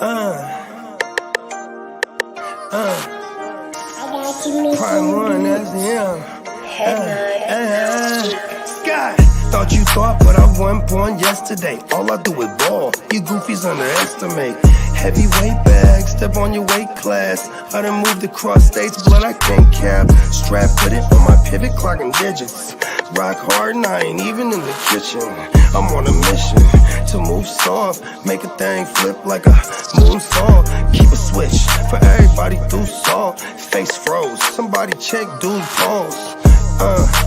Prime one, that's him. Sky, thought you thought, but I wasn't born yesterday. All I do is ball, you goofies underestimate. Heavyweight bag, step on your weight class. I done moved across states, blood I can't cap. Strap put it on my pivot, clocking digits. Rock hard and I ain't even in the kitchen. I'm on a mission to move soft, make a thing flip like a moonsault. Keep a switch for everybody through salt. Face froze, somebody check dude pulse.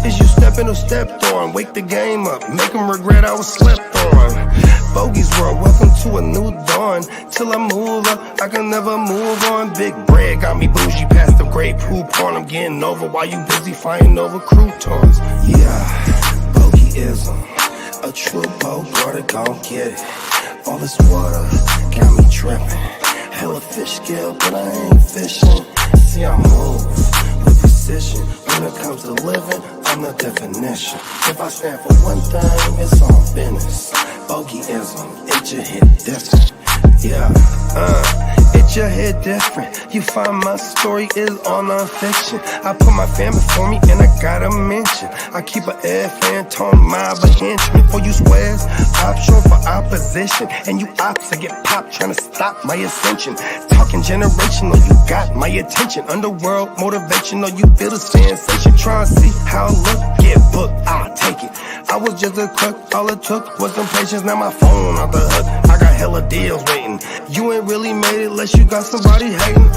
Is you stepping or stepped on? Wake the game up, make them regret I was slept on. Bogey's world, welcome to a new dawn. Till I move up, I can never move on. Big bread got me bougie past the great poop on. I'm getting over while you busy fighting over croutons. Yeah, bogeyism, a true boat brother gon' get it. All this water got me tripping. Hella fish scale, but I ain't fishing. See I move with precision. When it comes to living, I'm the definition. If I stand for one thing, it's on business. Bogeyism, it just hit different. Yeah, it just hit different. You find my story is all non-fiction. I put my family for me and I gotta mention. I keep an air fan, tone mob a henchman. For you squares, option for opposition. And you ops that get popped trying to stop my ascension. Talking generational, you got my attention. Underworld motivational, you feel the sensation. Try and see how I look, get booked, I'll take it. I was just a cook, all it took was some patience. Now my phone off the hook, I got hella deals waiting. You ain't really made it unless you got somebody hating.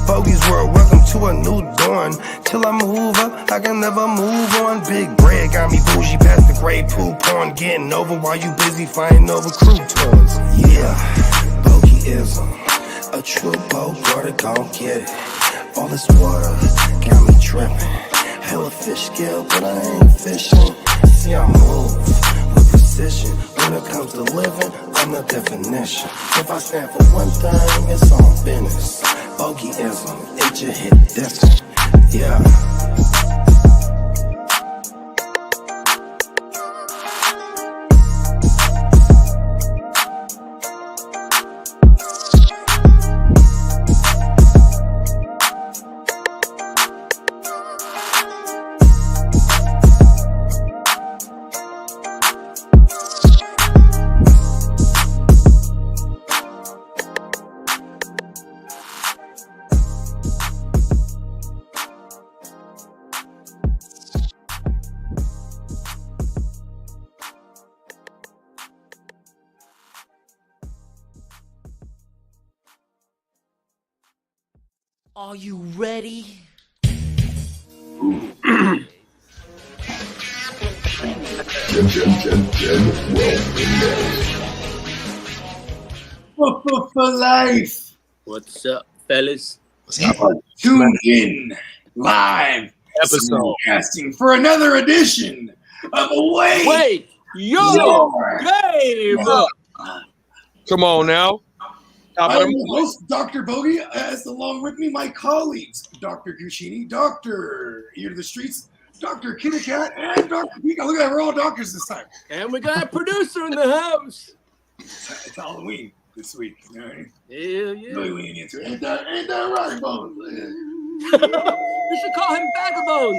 Bogey's world, welcome to a new dawn. Till I move up, I can never move on. Big bread got me bougie past the great poop on. Getting over while you busy fighting over croutons. Yeah, bogeyism, a true boat brother gon' get it. All this water got me tripping. Hella fish scale, but I ain't fishing. See I move with precision. When it comes to living, I'm the definition. If I stand for one thing, it's on business. Bogeyism, it just hit different. Yeah. Are you ready? For life. What's up, fellas? Tuned in live Episode. casting for another edition of Wait, your game. Come on now. I'm your host, Dr. Bogey, as along with me, my colleagues, Dr. Guccini, Dr. Ear to the Streets, Dr. Kitty-Cat, and Dr. Pika. Look at that, we're all doctors this time. And we got a producer in the house. It's Halloween this week. You know what I mean? Hell yeah. Really leaning into it. Ain't that right, Bones? You should call him Vagabond.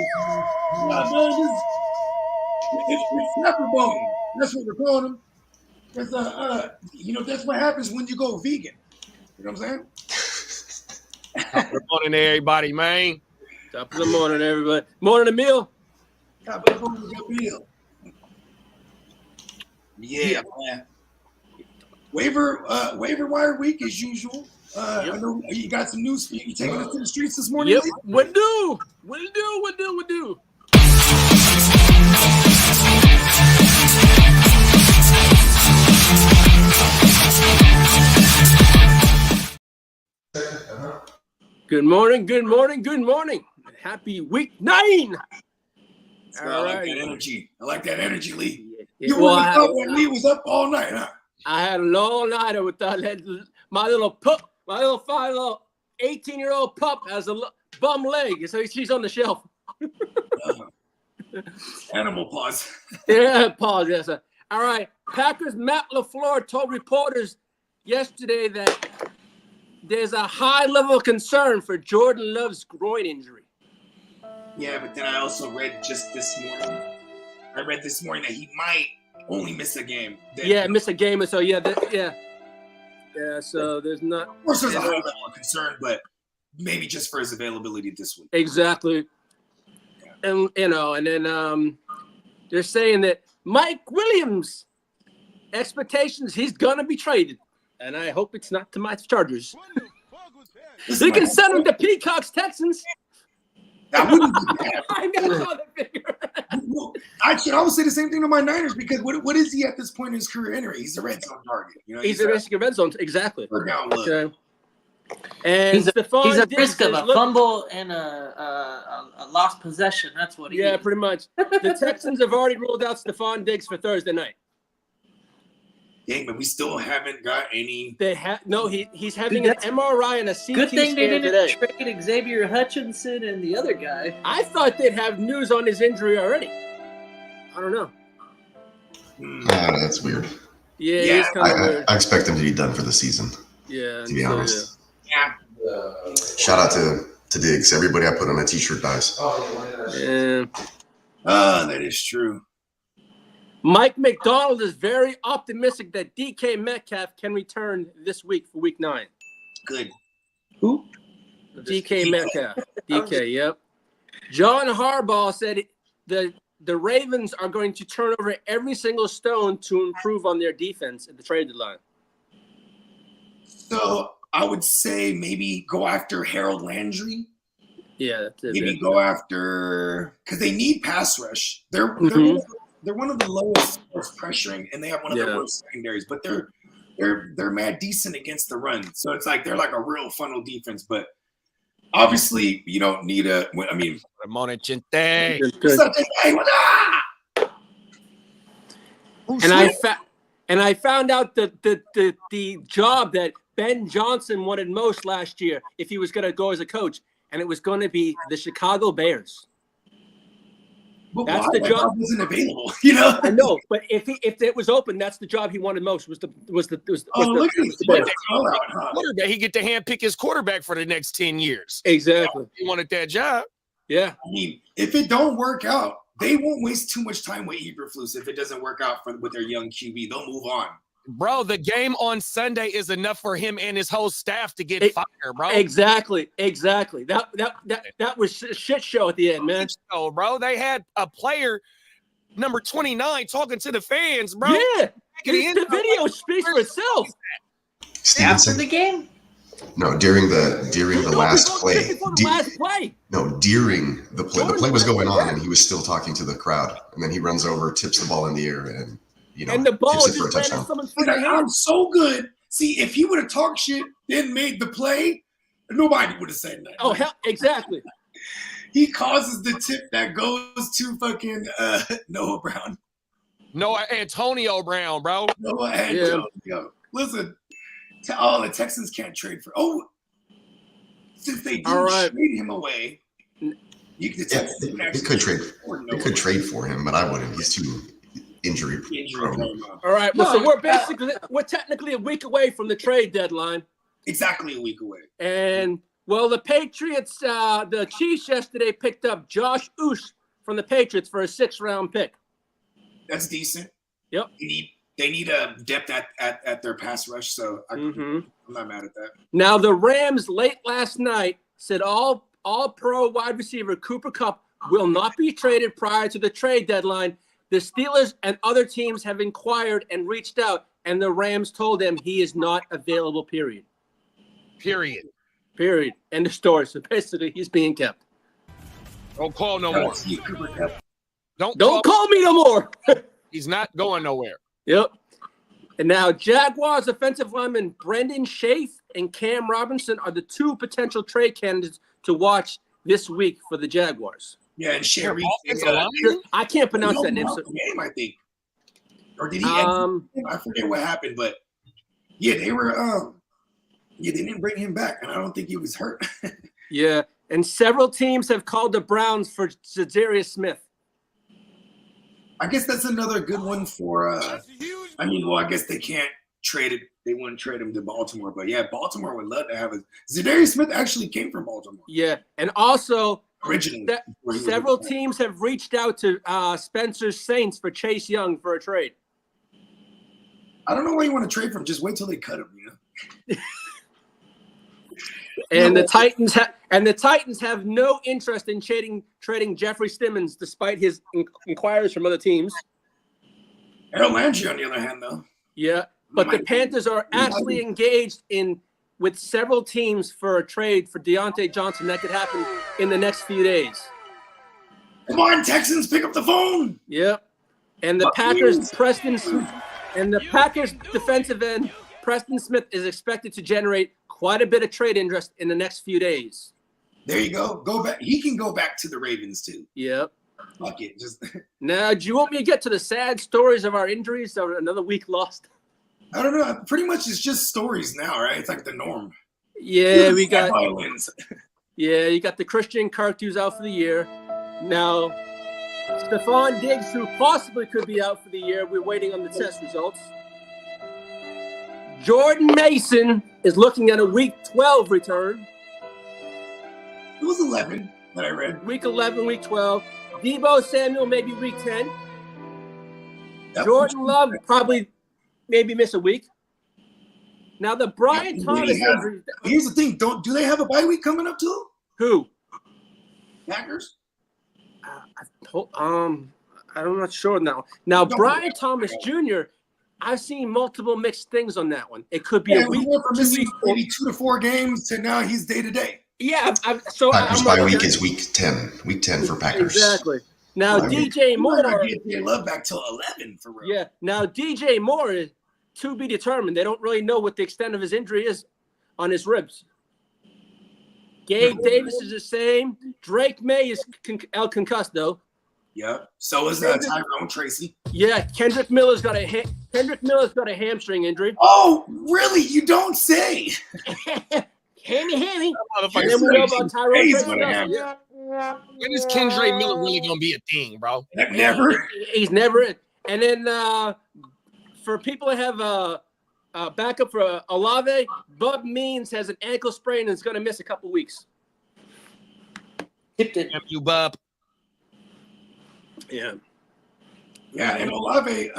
Yeah, man, it's Snapper Bone. That's what we're calling him. Because, that's what happens when you go vegan. You know what I'm saying? Good morning, everybody, man. Top of the morning, everybody. Morning, Emil. Top of the meal. Yeah, man. Waiver wire week as usual. I know you got some news. You taking us to the streets this morning? Yep. What do? Good morning. Happy week 9. I like that energy. I like that energy, Lee. Yeah. You were up when Lee was up all night, huh? I had a long night with that. My little pup, my little 18-year-old pup has a bum leg, so she's on the shelf. Animal paws. Yeah, pause. Yes, sir. All right. Packers Matt LaFleur told reporters yesterday that there's a high level of concern for Jordan Love's groin injury. Yeah, but then I also read just this morning. I read this morning that he might only miss a game. Miss a game or so. Yeah. So there's not. Of course, there's a high level of concern, but maybe just for his availability this week. Exactly. And and then they're saying that Mike Williams expectations he's gonna be traded, and I hope it's not to my Chargers. They can send him to Peacock's Texans. That wouldn't be bad. I never saw that figure. Well, I would say the same thing to my Niners because what is he at this point in his career anyway? He's a red zone target. He's a risk of red zone, exactly. Look. And he's a risk of a look, fumble and a lost possession. That's what he is. Pretty much. The Texans have already ruled out Stephon Diggs for Thursday night. Dang, but we still haven't got any. They have he's having an MRI and a CT Good thing they scan didn't today. trade Xavier Hutchinson and the other guy. I thought they'd have news on his injury already. I don't know. That's weird. Yeah, it's kind of weird. I expect him to be done for the season. Yeah, to be honest. Yeah. Shout out to Diggs. Everybody I put on a t-shirt dies. Yeah. That is true. Mike McDonald is very optimistic that DK Metcalf can return this week for Week 9. Good. Who? DK Metcalf. DK, yep. John Harbaugh said the Ravens are going to turn over every single stone to improve on their defense at the trade deadline. So I would say maybe go after Harold Landry. Yeah, that's it. Maybe go after because they need pass rush. They're one of the lowest pressuring, and they have one of the worst secondaries. But they're mad decent against the run. So it's like they're like a real funnel defense. But obviously, you don't need a. I mean, Ramon Chinte. And I found out that the job that Ben Johnson wanted most last year, if he was going to go as a coach, and it was going to be the Chicago Bears. But that's why? the job. Wasn't available, you know. I know, but if it was open, that's the job he wanted most. Was the look at this quarterback. He get to handpick his quarterback for the next 10 years. Exactly. He wanted that job. Yeah. I mean, if it don't work out, they won't waste too much time with Eberflus. If it doesn't work out with their young QB, they'll move on. Bro, the game on Sunday is enough for him and his whole staff to get fired, bro. Exactly. That was a shit show at the end, man. Oh, bro, they had a player, number 29, talking to the fans, bro. Yeah, the video speaks for itself. After the game? No, during the last play. No, during the play. The play was going on, and he was still talking to the crowd. And then he runs over, tips the ball in the air, and and the ball tips it just for a ran in touchdown. someone's He's freaking like, I'm hand. so good. See, if he would have talked shit, then made the play, nobody would have said that. Oh, hell, exactly. He causes the tip that goes to fucking Noah Brown. Antonio Brown, bro. Noah Antonio. Listen, the Texans can't trade for. Since they didn't trade him away, They could trade for him, but I wouldn't. He's too injury prone. All right. Well, so we're technically a week away from the trade deadline. Exactly a week away. And the Patriots, the Chiefs yesterday picked up Josh Ouse from the Patriots for a 6th-round pick. That's decent. Yep. They need a depth at their pass rush, so I'm not mad at that. Now the Rams late last night said all pro wide receiver Cooper Kupp will not be traded prior to the trade deadline. The Steelers and other teams have inquired and reached out, and the Rams told them he is not available, period. End of story. So basically, he's being kept. Don't call no more. Don't call me no more. He's not going nowhere. Yep. And now Jaguars offensive lineman Brendan Schaaf and Cam Robinson are the 2 potential trade candidates to watch this week for the Jaguars. Yeah, and Sherry. I can't pronounce that name. I think. Or did he? I forget what happened, but yeah, they were. They didn't bring him back, and I don't think he was hurt. Yeah, and several teams have called the Browns for Za'Darius Smith. I guess that's another good one for. I guess they can't They wouldn't trade him to Baltimore. But yeah, Baltimore would love to have it. Zadarius Smith actually came from Baltimore. Yeah, and also Originally, several teams have reached out to Spencer Saints for Chase Young for a trade. I don't know why you want to trade for him. Just wait till they cut him. And the Titans have no interest in trading Jeffrey Simmons, despite his inquiries from other teams. Harold Landry, on the other hand, though. Yeah, but the Panthers are actually engaged with several teams for a trade for Deontay Johnson that could happen in the next few days. Come on, Texans, pick up the phone. Yep. And the Packers defensive end Preston Smith is expected to generate quite a bit of trade interest in the next few days. There you go. Go back. He can go back to the Ravens too. Yep. Fuck it. Just now, do you want me to get to the sad stories of our injuries or another week lost? I don't know. Pretty much it's just stories now, right? It's like the norm. Yeah, we got violins. Yeah, you got the Christian Kirk who's out for the year. Now, Stephon Diggs, who possibly could be out for the year. We're waiting on the test results. Jordan Mason is looking at a Week 12 return. It was 11 that I read. Week 11, Week 12. Deebo Samuel maybe Week 10. Jordan Love probably maybe miss a week. Now the Brian Thomas injury. Here's the thing: do they have a bye week coming up too? Who? Packers. I'm not sure now. Now Brian Thomas Jr. I've seen multiple mixed things on that one. It could be a week from missing maybe 2 to 4 games to now he's day to day. Yeah, Packers bye week is week 10. Week 10 for Packers. Exactly. Now DJ Moore. DJ Love back till 11 for real. Yeah. Now DJ Moore is to be determined. They don't really know what the extent of his injury is on his ribs. Gabe Davis is the same. Drake May is concussed though. Yep. So is Tyrone Tracy. Yeah, Kendrick Miller's got a hamstring injury. Oh, really? You don't say. Hammy. And then we know about Tyrone Tracy. When is Kendrick Miller really gonna be a thing, bro? Never. He's never in. And then for people that have a backup for Olave, Bub Means has an ankle sprain and is going to miss a couple weeks. Tipped it. You Bub. Yeah. Yeah, and Olave,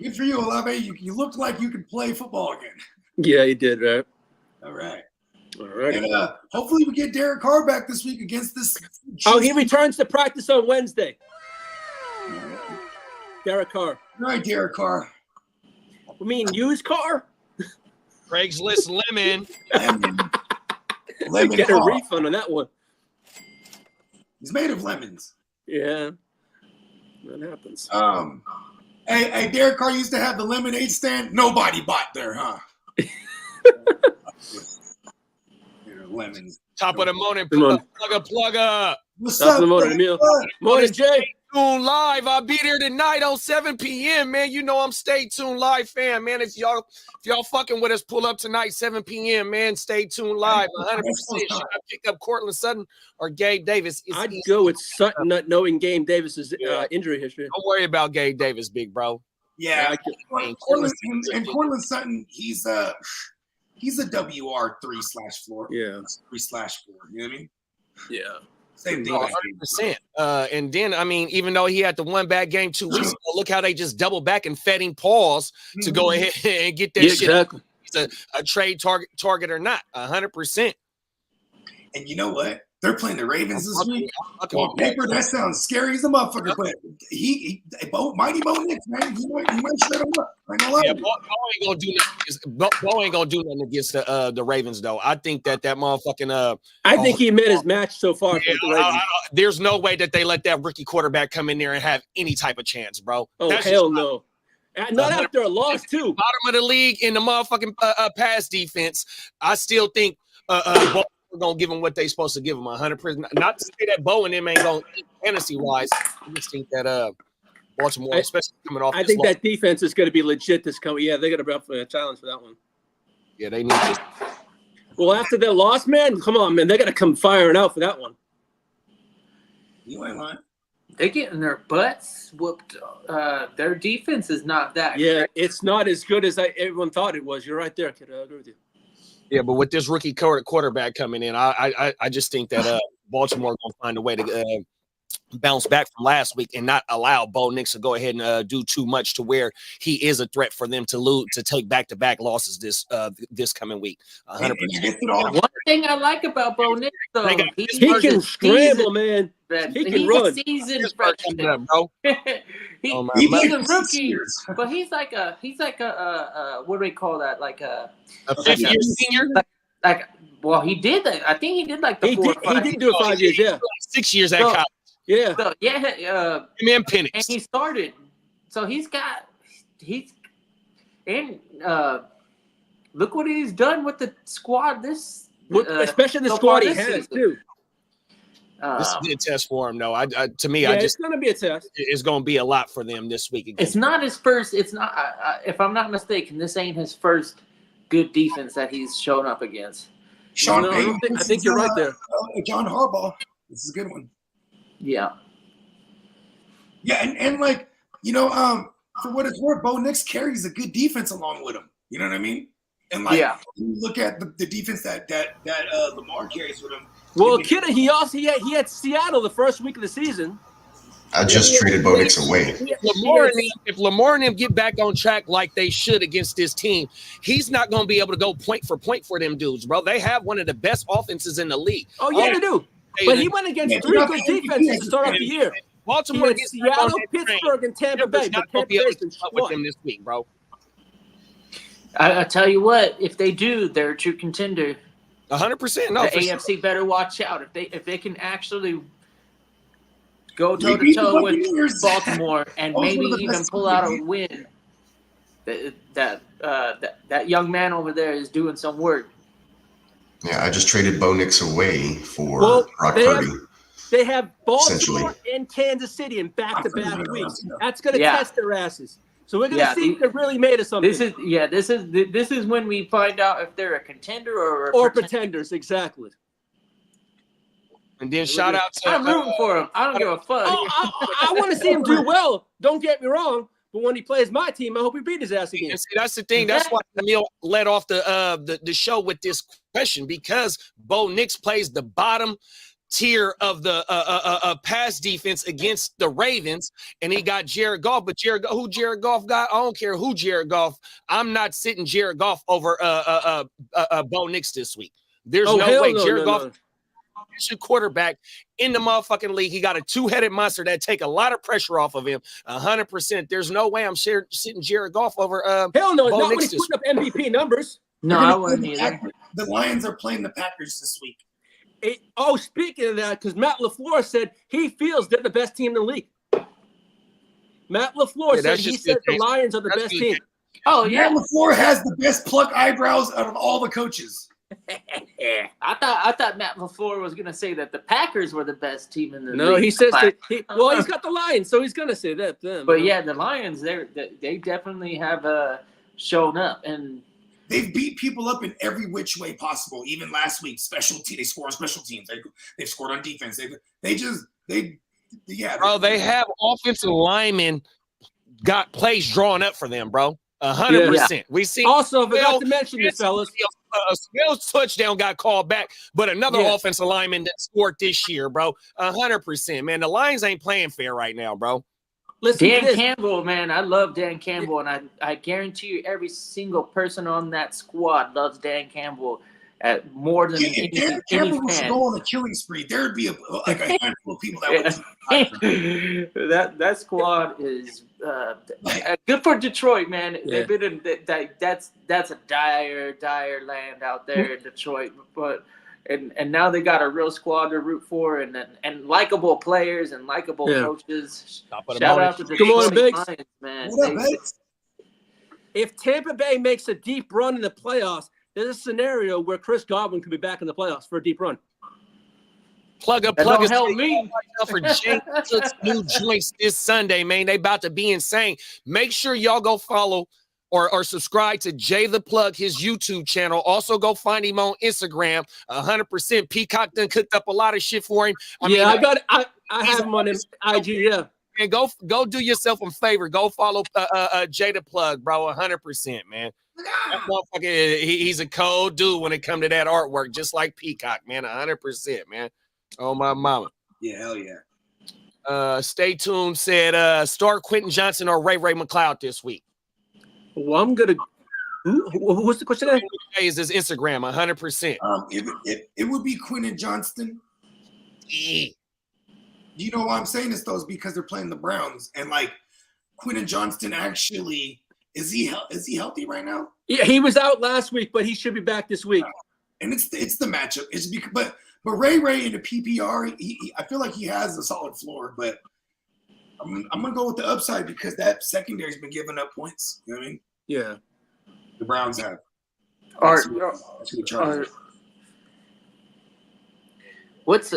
good for you, Olave. You looked like you could play football again. Yeah, he did, right? All right. All right. And hopefully we get Derek Carr back this week against this. Oh, he returns to practice on Wednesday. Derek Carr. All right, Derek Carr. I mean, used car? Craigslist lemon. Lemon Get a Carr. refund on that one. He's made of lemons. Yeah. That happens. Hey, Derek Carr used to have the lemonade stand. Nobody bought there, huh? Lemons. Top of the morning. Come on. Plugger. What's Top up, of the morning, Emil. Morning, Jay. Tuned live. I'll be there tonight on 7 p.m. Man, you know I'm Stay Tuned Live fan, man. If y'all fucking with us, pull up tonight 7 p.m. Man, Stay Tuned Live. 100%. Should I pick up Cortland Sutton or Gabe Davis? I'd go with Sutton, not knowing Gabe Davis's injury history. Don't worry about Gabe Davis, big bro. Yeah, Cortland Sutton, he's a WR 3/4. Yeah. 3/4. You know what I mean? Yeah. Same thing. 100%. And then, I mean, even though he had the one bad game 2 weeks ago, look how they just double back and fed him pause to go ahead and get that shit. Exactly. It's a trade target or not, 100%. And you know what? They're playing the Ravens this week. On paper, that sounds scary as a motherfucker. But Mighty Bo Nix, man, he might shut him up. Yeah, Bo ain't gonna do nothing against the Ravens though. I think that motherfucking I think he met his match so far. Yeah, there's no way that they let that rookie quarterback come in there and have any type of chance, bro. Oh, That's hell no. Not after a loss, too. Bottom of the league in the motherfucking pass defense. I still think Bo gonna give them what they supposed to give them 100%. Not to say that Bo and them ain't gonna eat fantasy wise. I just think that Baltimore, especially coming off. I think that defense is going to be legit this coming. Yeah, they're going to be up for a challenge for that one. Yeah, they need to. Well, after their loss, man, come on, man, they're going to come firing out for that one. You ain't lying. They're getting their butts whooped. Their defense is not that. Yeah, great. it's not as good as everyone thought it was. You're right there, kid. I agree with you. Yeah, but with this rookie quarterback coming in, I just think that Baltimore gonna find a way to bounce back from last week and not allow Bo Nix to go ahead and do too much to where he is a threat for them to take back-to-back losses this coming week. 100%. One thing I like about Bo Nix, though, he can scramble, man. He can run. Seasoned freshman, bro. He's a rookie, but he's like a what do we call that? Like a fifth-year senior. Well, he did that. I think he did like the he did do it 5 years, yeah. 6 years at college. Yeah. So, yeah. Man, Penix. And he started. So look what he's done with the squad especially the squad he has, too. This is a test for him, though. It's going to be a test. It's going to be a lot for them this week. It's not his first. It's not. If I'm not mistaken, this ain't his first good defense that he's shown up against. Sean I think you're right there. John Harbaugh. This is a good one. Yeah. Yeah, and like, for what it's worth, Bo Nix carries a good defense along with him. You know what I mean? And like, you look at the defense that Lamar carries with him. Well, kid, he had Seattle the first week of the season. I just traded Bo Nix away. If Lamar and them get back on track like they should against this team, he's not going to be able to go point for them dudes, bro. They have one of the best offenses in the league. Oh, yeah, they do. But he went against three good defenses to start off the year. Baltimore, Seattle, Pittsburgh, and Tampa Bay. Not going to be able to keep up with them this week, bro. I tell you what, if they do, they're a true contender. 100%. No, the AFC better watch out if they can actually go toe to toe with Baltimore and maybe even pull out a win. That young man over there is doing some work. Yeah, I just traded Bo Nix away for Brock Purdy. They have Baltimore and Kansas City in back-to-back weeks. That's going to test their asses. So we're going to see if they're really made of something. This is when we find out if they're a contender or pretenders. Exactly. And then shout out to I'm rooting for him. I don't give a fuck. I want to see him do well. Don't get me wrong. But when he plays my team, I hope he beat his ass again. See, that's the thing. That's why Emil led off the show with this question, because Bo Nix plays the bottom tier of the pass defense against the Ravens, and he got Jared Goff. But who Jared Goff got? I don't care who Jared Goff. I'm not sitting Jared Goff over Bo Nix this week. There's no way. Jared Goff, quarterback in the motherfucking league. He got a two-headed monster that take a lot of pressure off of him. 100%. There's no way I'm sitting Jared Goff over. Hell no, Bo not Nix when he's putting up MVP numbers. No, I wouldn't either. The Lions are playing the Packers this week. Speaking of that, because Matt LaFleur said he feels they're the best team in the league. Matt LaFleur said the Lions are the best team. Oh, yeah. Matt LaFleur has the best plucked eyebrows out of all the coaches. I thought Matt LaFleur was going to say that the Packers were the best team in the league. No, he says that. He's got the Lions, so he's going to say that. But yeah, the Lions, they definitely have shown up, and they've beat people up in every which way possible. Even last week, they score on special teams. They've scored on defense. Bro, they have offensive linemen got plays drawn up for them, bro. 100%. We see. Also, forgot to mention this, fellas. Smell's touchdown got called back, but another offensive lineman that scored this year, bro. 100%, man. The Lions ain't playing fair right now, bro. Listen, Dan Campbell, man, I love Dan Campbell, and I guarantee you every single person on that squad loves Dan Campbell at more than any Dan Campbell was to go on a killing spree. There would be a handful of people that would. that squad is good for Detroit, man. Yeah. They've been in that's a dire land out there in Detroit, but. And now they got a real squad to root for, and likable players and likable coaches. Shout out to the Lions, man. If Tampa Bay makes a deep run in the playoffs, there's a scenario where Chris Godwin could be back in the playoffs for a deep run. Plug us. Help me. For Jay Cook's new joints this Sunday, man. They about to be insane. Make sure y'all go follow or subscribe to Jay the Plug, his YouTube channel. Also go find him on Instagram. 100%. Peacock done cooked up a lot of shit for him. I got I have him on his IG. Yeah. And go do yourself a favor. Go follow Jada Plug, bro. 100%, man. That motherfucker, he's a cold dude when it come to that artwork, just like Peacock, man. 100%, man. Oh my mama. Yeah, hell yeah. Stay tuned. Said start Quentin Johnson or Ray McLeod this week. Well, I'm gonna. What's the question? Is his Instagram 100%? It would be Quentin Johnston. Yeah. You know why I'm saying this though is because they're playing the Browns and like Quentin Johnston actually is he healthy right now? Yeah, he was out last week, but he should be back this week. And it's the matchup. It's because but Ray in the PPR, I feel like he has a solid floor, but I'm gonna go with the upside because that secondary's been giving up points. You know what I mean? Yeah, the Browns have. What's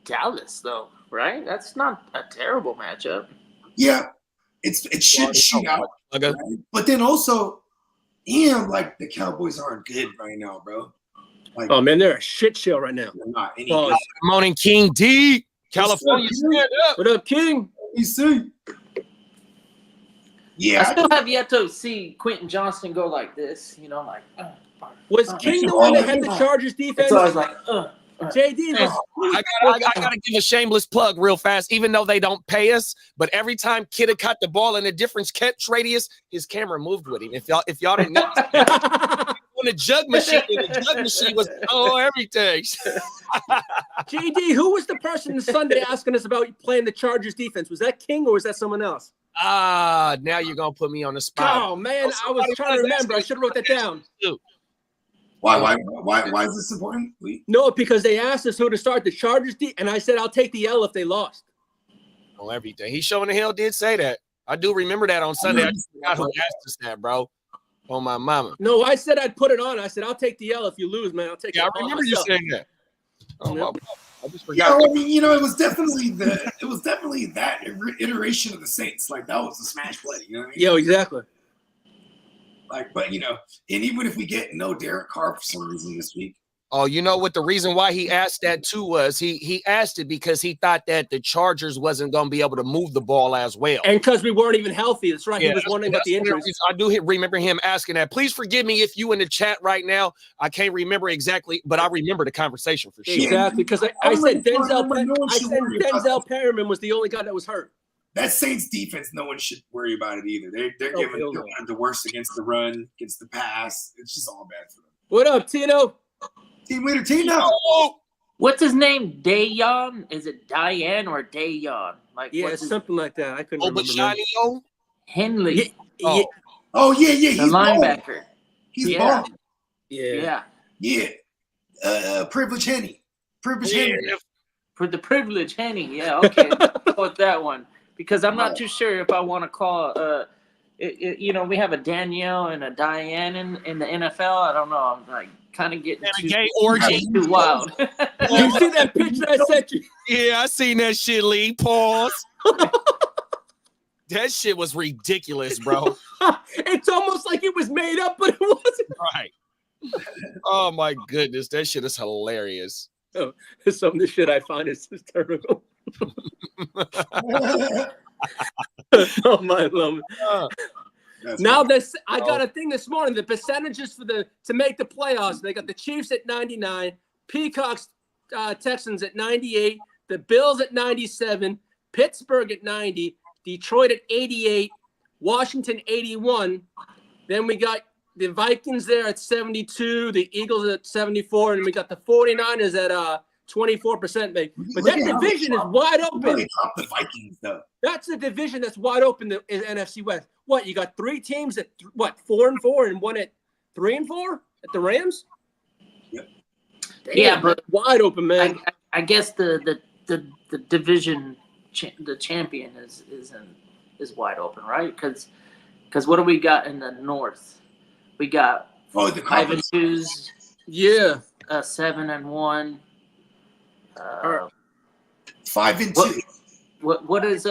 Dallas though? Right, that's not a terrible matchup. Yeah, it should shoot out. Okay. Right? But then also, like the Cowboys aren't good right now, bro. Like, oh man, they're a shit show right now. They're not any Oh, good. Morning, King D. California, stand up. What up, King? You see? Yeah, I still have yet to see Quentin Johnston go like this. You know, like. Was King the one that had the Chargers defense? So I was like, JD was. I gotta give a shameless plug real fast, even though they don't pay us. But every time Kid had caught the ball in a different catch radius, his camera moved with him. If y'all didn't know, on the jug machine was everything. JD, who was the person Sunday asking us about playing the Chargers defense? Was that King or was that someone else? Now you're gonna put me on the spot. Oh man, I was trying to remember. I should have wrote that down. Why is this important? No, because they asked us who to start the Chargers and I said I'll take the L if they lost. Oh, everything. He showing the hell did say that. I do remember that on Sunday. I just forgot who asked us that, bro. Oh my mama. No, I said I'd put it on. I said I'll take the L if you lose, man. I'll take. Yeah, I remember you saying that. Oh, Yep. I just forgot. Yeah, I mean, it was definitely that iteration of the Saints. Like that was a smash play. You know what I mean? Yeah, exactly. Like, but and even if we get no Derek Carr for some reason this week. Oh, you know what? The reason why he asked that too was he asked it because he thought that the Chargers wasn't going to be able to move the ball as well, and because we weren't even healthy. That's right. Yeah, he was wondering about the injuries. I do remember him asking that. Please forgive me if you in the chat right now. I can't remember exactly, but I remember the conversation for sure. Exactly, because I said Denzel Perriman was the only guy that was hurt. That Saints defense, no one should worry about it either. They're giving the worst against the run, against the pass. It's just all bad for them. What up, Tino? Team leader, Tino. What's his name? Dayon? Is it Diane or Dayon? Like something like that. I couldn't remember. Henley. Yeah. The He's linebacker. Bald. He's bald. Yeah. Privilege Henny. Henny. For the privilege, Henny. Yeah, okay. I'll go with that one. Because I'm not too sure if I want to call we have a Danielle and a Diane in the NFL. I don't know. I'm like kind of getting too wild. You see that picture I sent you? Yeah, I seen that shit, Lee. Pause. That shit was ridiculous, bro. It's almost like it was made up, but it wasn't. Right. Oh my goodness, that shit is hilarious. Oh, some of the shit I find is hysterical. Oh my love. Now I got a thing this morning. The percentages to make the playoffs. They got the Chiefs at 99, Peacocks, Texans at 98, the Bills at 97, Pittsburgh at 90, Detroit at 88, Washington 81. Then we got the Vikings there at 72, the Eagles at 74, and we got the 49ers at 24%. But that division is wide open. Really top the Vikings though. That's the division that's wide open in NFC West. What, you got three teams at 4-4 and one at 3-4 at the Rams? Yep. Damn, Yeah, but wide open, man. I guess the division the champion is wide open, right? Because what do we got in the North? We got the 5-2s. Yeah. 7-1. 5-2. What is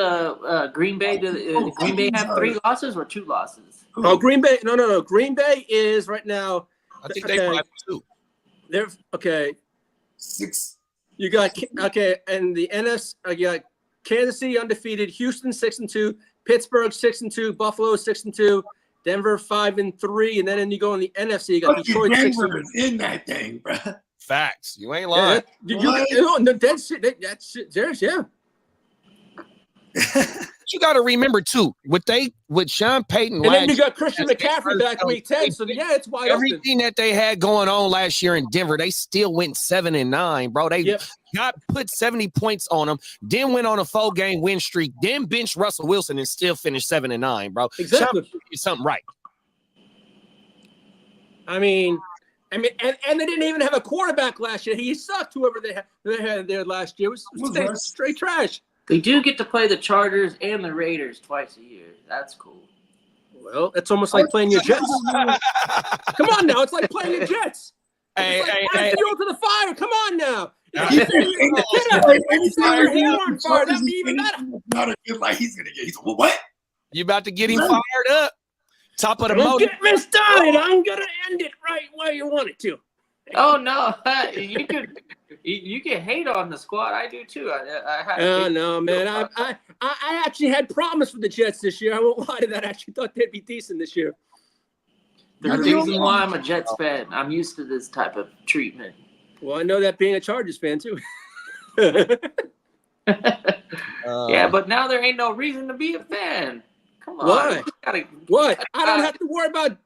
Green Bay? Green Bay have 3 losses or 2 losses? Oh, Green Bay. No. Green Bay is right now. I think they 5-2. They're okay. 6. You got and the NFC. You got Kansas City undefeated, Houston 6-2, Pittsburgh 6-2, Buffalo 6-2, Denver 5-3, and then you go in the NFC. You got Detroit 6-2. In that thing, bro. Facts. You ain't lying. That's serious, yeah. You got to remember too, with Sean Payton, and then you got Christian McCaffrey back week 10. So yeah, it's wide everything open. That they had going on last year in Denver, they still went 7-9, bro. They put 70 points on them, then went on a 4-game win streak, then benched Russell Wilson and still finished 7-9, bro. Exactly, something right. I mean, and they didn't even have a quarterback last year. He sucked. Whoever they had there last year was straight trash. They do get to play the Chargers and the Raiders twice a year. That's cool. Well, it's almost like playing your Jets. Come on now, it's like playing your Jets. Add fuel to the fire. Come on now. He's gonna get. What? You about to get him fired up? Top of the motor. Get me started. I'm gonna end it right where you want it to. Oh no, you can hate on the squad. I do too. No, man. I actually had promise for the Jets this year. I won't lie to that. I actually thought they'd be decent this year. The reason why I'm a Jets fan, I'm used to this type of treatment. Well, I know that being a Chargers fan too. Yeah, but now there ain't no reason to be a fan. Come on. What? I don't have to worry about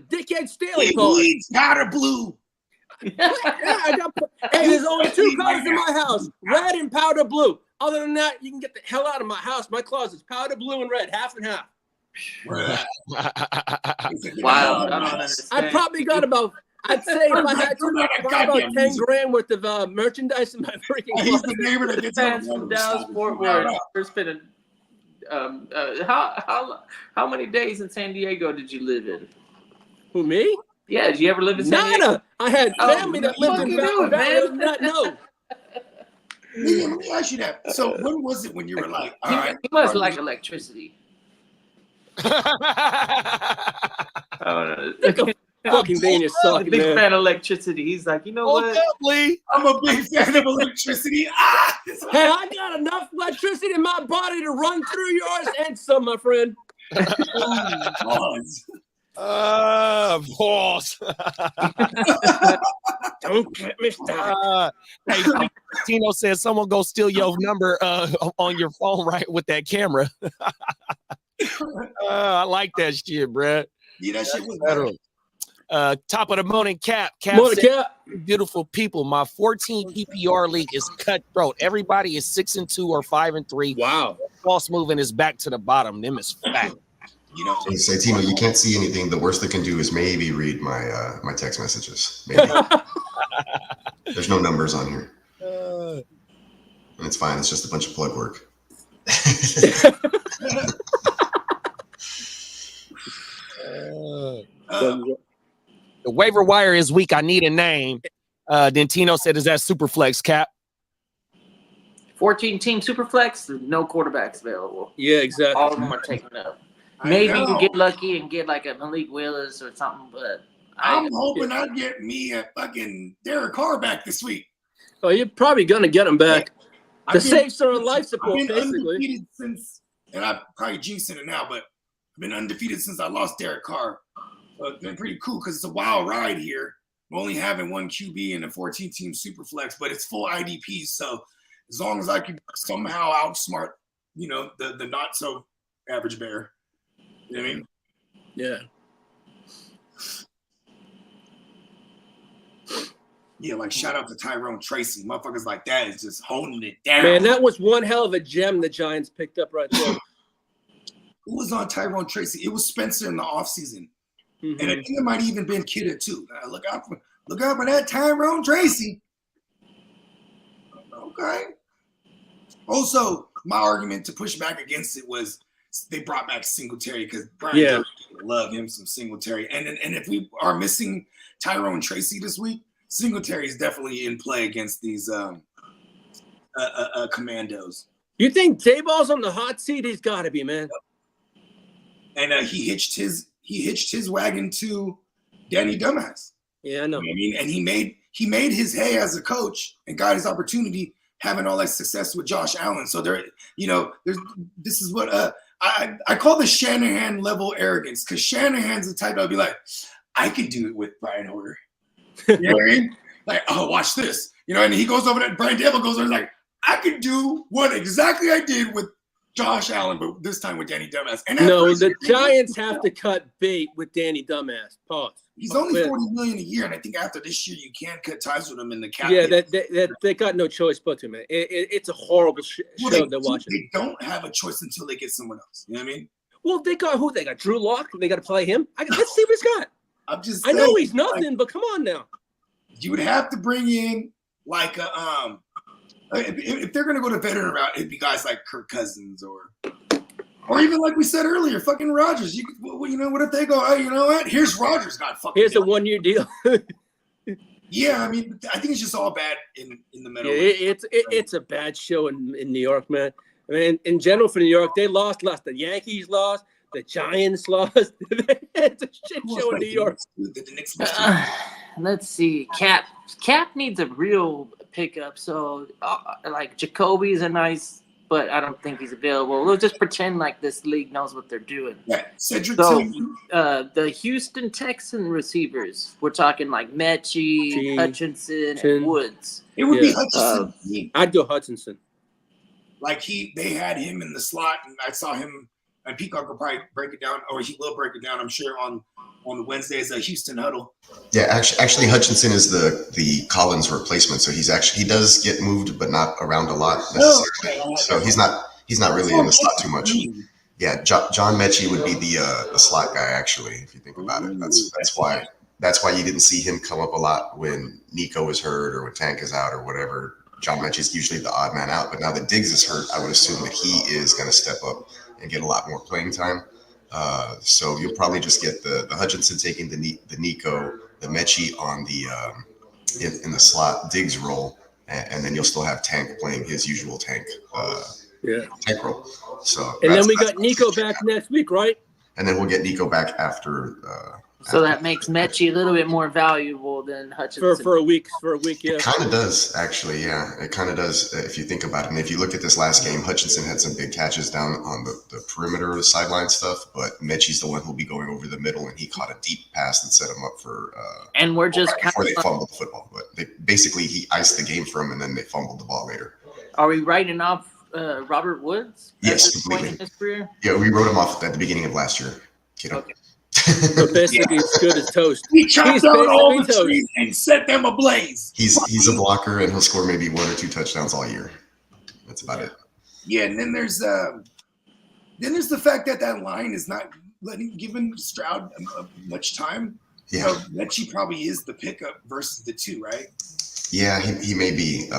dickhead Staley. He bleeds powder blue. There's only 2 colors in my house: red and powder blue. Other than that, you can get the hell out of my house. My closet's powder blue and red, half and half. Wow, I probably got about. I'd say if I had to, about 10 grand worth of merchandise in my freaking closet. He's the neighbor that gets fans from Dallas Fort Worth. First been how many days in San Diego did you live in? Who, me? Yeah, did you ever live in San Diego? Nada. I had family that lived in Valley. No. Let me ask you that. So when was it when you were like, all right? He must like electricity. Fucking thing is sucking, big man. fan of electricity. He's like, you know what? I'm a big fan of electricity. Hey, I got enough electricity in my body to run through yours and some, my friend. Boss. Don't get me started. Hey, Tino says someone go steal your number on your phone right with that camera. I like that shit, bro. Yeah, that shit was better. Top of the morning, Cap. Beautiful people. My 14 PPR league is cutthroat. Everybody is 6-2 or 5-3. Wow. False moving is back to the bottom. Them is fact. You know, hey, say, Tino, you can't see anything. The worst they can do is maybe read my my text messages. Maybe. There's no numbers on here. And it's fine. It's just a bunch of plug work. The waiver wire is weak. I need a name. Then Tino said, is that Superflex, Cap? 14-team Superflex, no quarterbacks available. Yeah, exactly. All of them are taken up. Maybe you can get lucky and get like a Malik Willis or something, but I'm hoping I get me a fucking Derek Carr back this week. Oh, you're probably gonna get him back. The safes are on life support, I've been basically. Undefeated since, and I'm probably jinxing it now, but I've been undefeated since I lost Derek Carr. So it's been pretty cool because it's a wild ride here. I'm only having one QB in a 14-team Superflex, but it's full IDP. So as long as I can somehow outsmart, the not so average bear. You know what I mean? Yeah. Yeah, like shout out to Tyrone Tracy. Motherfuckers like that is just holding it down. Man, that was one hell of a gem the Giants picked up right there. Who was on Tyrone Tracy? It was Spencer in the offseason. Mm-hmm. And I think it might even been Kidder too. Look out for that Tyrone Tracy. Okay. Also, my argument to push back against it was they brought back Singletary because Brian love him some Singletary. And if we are missing Tyrone Tracy this week, Singletary is definitely in play against these commandos. You think Dayball's on the hot seat? He's got to be, man. And he hitched his wagon to Danny Dumbass. Yeah, I know. You know what I mean, and he made his hay as a coach and got his opportunity having all that success with Josh Allen. So this is what I call the Shanahan level arrogance, because Shanahan's the type that would be like, I can do it with Brian Hoyer. You know what I mean? Like, oh, watch this. And he goes over there, Brian Dable goes over and like, I can do what exactly I did with Josh Allen, but this time with Danny Dumbass. And no, the Giants have to cut bait with Danny Dumbass. Pause. He's only $40 million a year, and I think after this year you can't cut ties with him in the cap. Yeah, they got no choice but to, man. It's a horrible show to watch. They don't have a choice until they get someone else. You know what I mean? Well, they got who? They got Drew Lock. They got to play him. Let's see what he's got. I know he's nothing, but come on now. You would have to bring in like if they're gonna go to veteran route, it'd be guys like Kirk Cousins or even like we said earlier, fucking Rodgers. What if they go? Oh, you know what? Here's Rodgers. Got fucking. Here's a 1-year deal. Yeah, I mean, I think it's just all bad in the middle. Yeah, it's a bad show in New York, man. I mean, in general for New York, they lost. The Yankees lost. The Giants lost. It's a shit show in New York. Let's see. Cap needs a real pickup. So, like Jacoby's a nice. But I don't think he's available. We'll just pretend like this league knows what they're doing. Yeah, Cedric. So, the Houston Texan receivers, we're talking like Mechie, Hutchinson, and Woods. It would be Hutchinson. I'd go Hutchinson. Like they had him in the slot, and I saw him. And Peacock will probably break it down, or he will break it down, I'm sure, on the Wednesdays at Houston Huddle. Yeah, actually, Hutchinson is the Collins replacement, so he does get moved, but not around a lot necessarily. So he's not really in the slot too much. Yeah, John Mechie would be the slot guy, actually, if you think about it. That's why you didn't see him come up a lot when Nico was hurt or when Tank is out or whatever. John Mechie is usually the odd man out, but now that Diggs is hurt, I would assume that he is going to step up and get a lot more playing time. So you'll probably just get the Hutchinson taking the Nico, the Mechie on the in the slot Diggs role, and then you'll still have Tank playing his usual Tank role. So and then we got Nico back next week, right? And then we'll get Nico back after. So that makes Mechie a little bit more valuable than Hutchinson. For a week, yeah. It kind of does, actually, yeah. It kind of does if you think about it. And if you look at this last game, Hutchinson had some big catches down on the perimeter of the sideline stuff, but Mechie's the one who'll be going over the middle, and he caught a deep pass that set him up for and we're just before they fumbled the football. But he iced the game for him, and then they fumbled the ball later. Are we writing off Robert Woods? Yes, completely. In his career? Yeah, we wrote him off at the beginning of last year. Okay. So basically, it's good as toast. He chopped out all the trees and set them ablaze. He's a blocker, and he'll score maybe 1 or 2 touchdowns all year. That's about it. Yeah, and then there's the fact that line is not giving Stroud much time. Yeah, Mechie probably is the pickup versus the 2, right? Yeah, he may be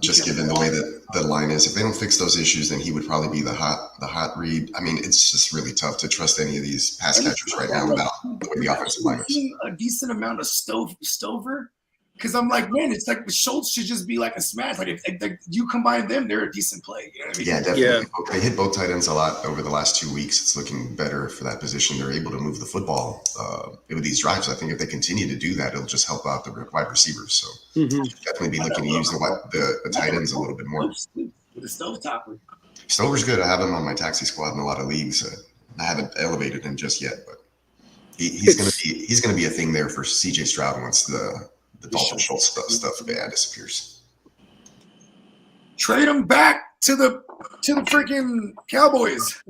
just given the way that the line is. If they don't fix those issues, then he would probably be the hot read. I mean, it's just really tough to trust any of these pass catchers right now without the way the offensive line is. A decent amount of Stover, because I'm like, man, it's like the Schultz should just be like a smash. Like if you combine them, they're a decent play. You know what I mean? Yeah, definitely. Yeah. They hit both tight ends a lot over the last 2 weeks. It's looking better for that position. They're able to move the football with these drives. I think if they continue to do that, it'll just help out the wide receivers. So definitely be looking to use the tight ends a little bit more. The Stovetopper. Stover's good. I have him on my taxi squad in a lot of leagues. I haven't elevated him just yet, but he's gonna be a thing there for CJ Stroud once the Dalton Schultz stuff disappears. Trade him back to the freaking Cowboys.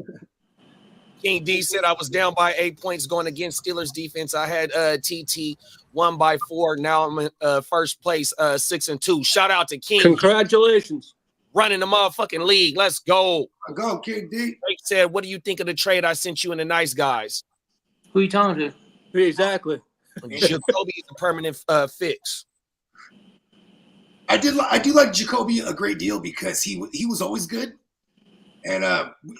King D said I was down by 8 points going against Steelers defense. I had TT 1 by 4. Now I'm in first place, 6-2. Shout out to King. Congratulations. Running the motherfucking league. Let's go. Go, King D. Drake said, what do you think of the trade I sent you and the nice guys? Who you talking to? Exactly. Jacoby is a permanent fix. I do like Jacoby a great deal because he was always good, and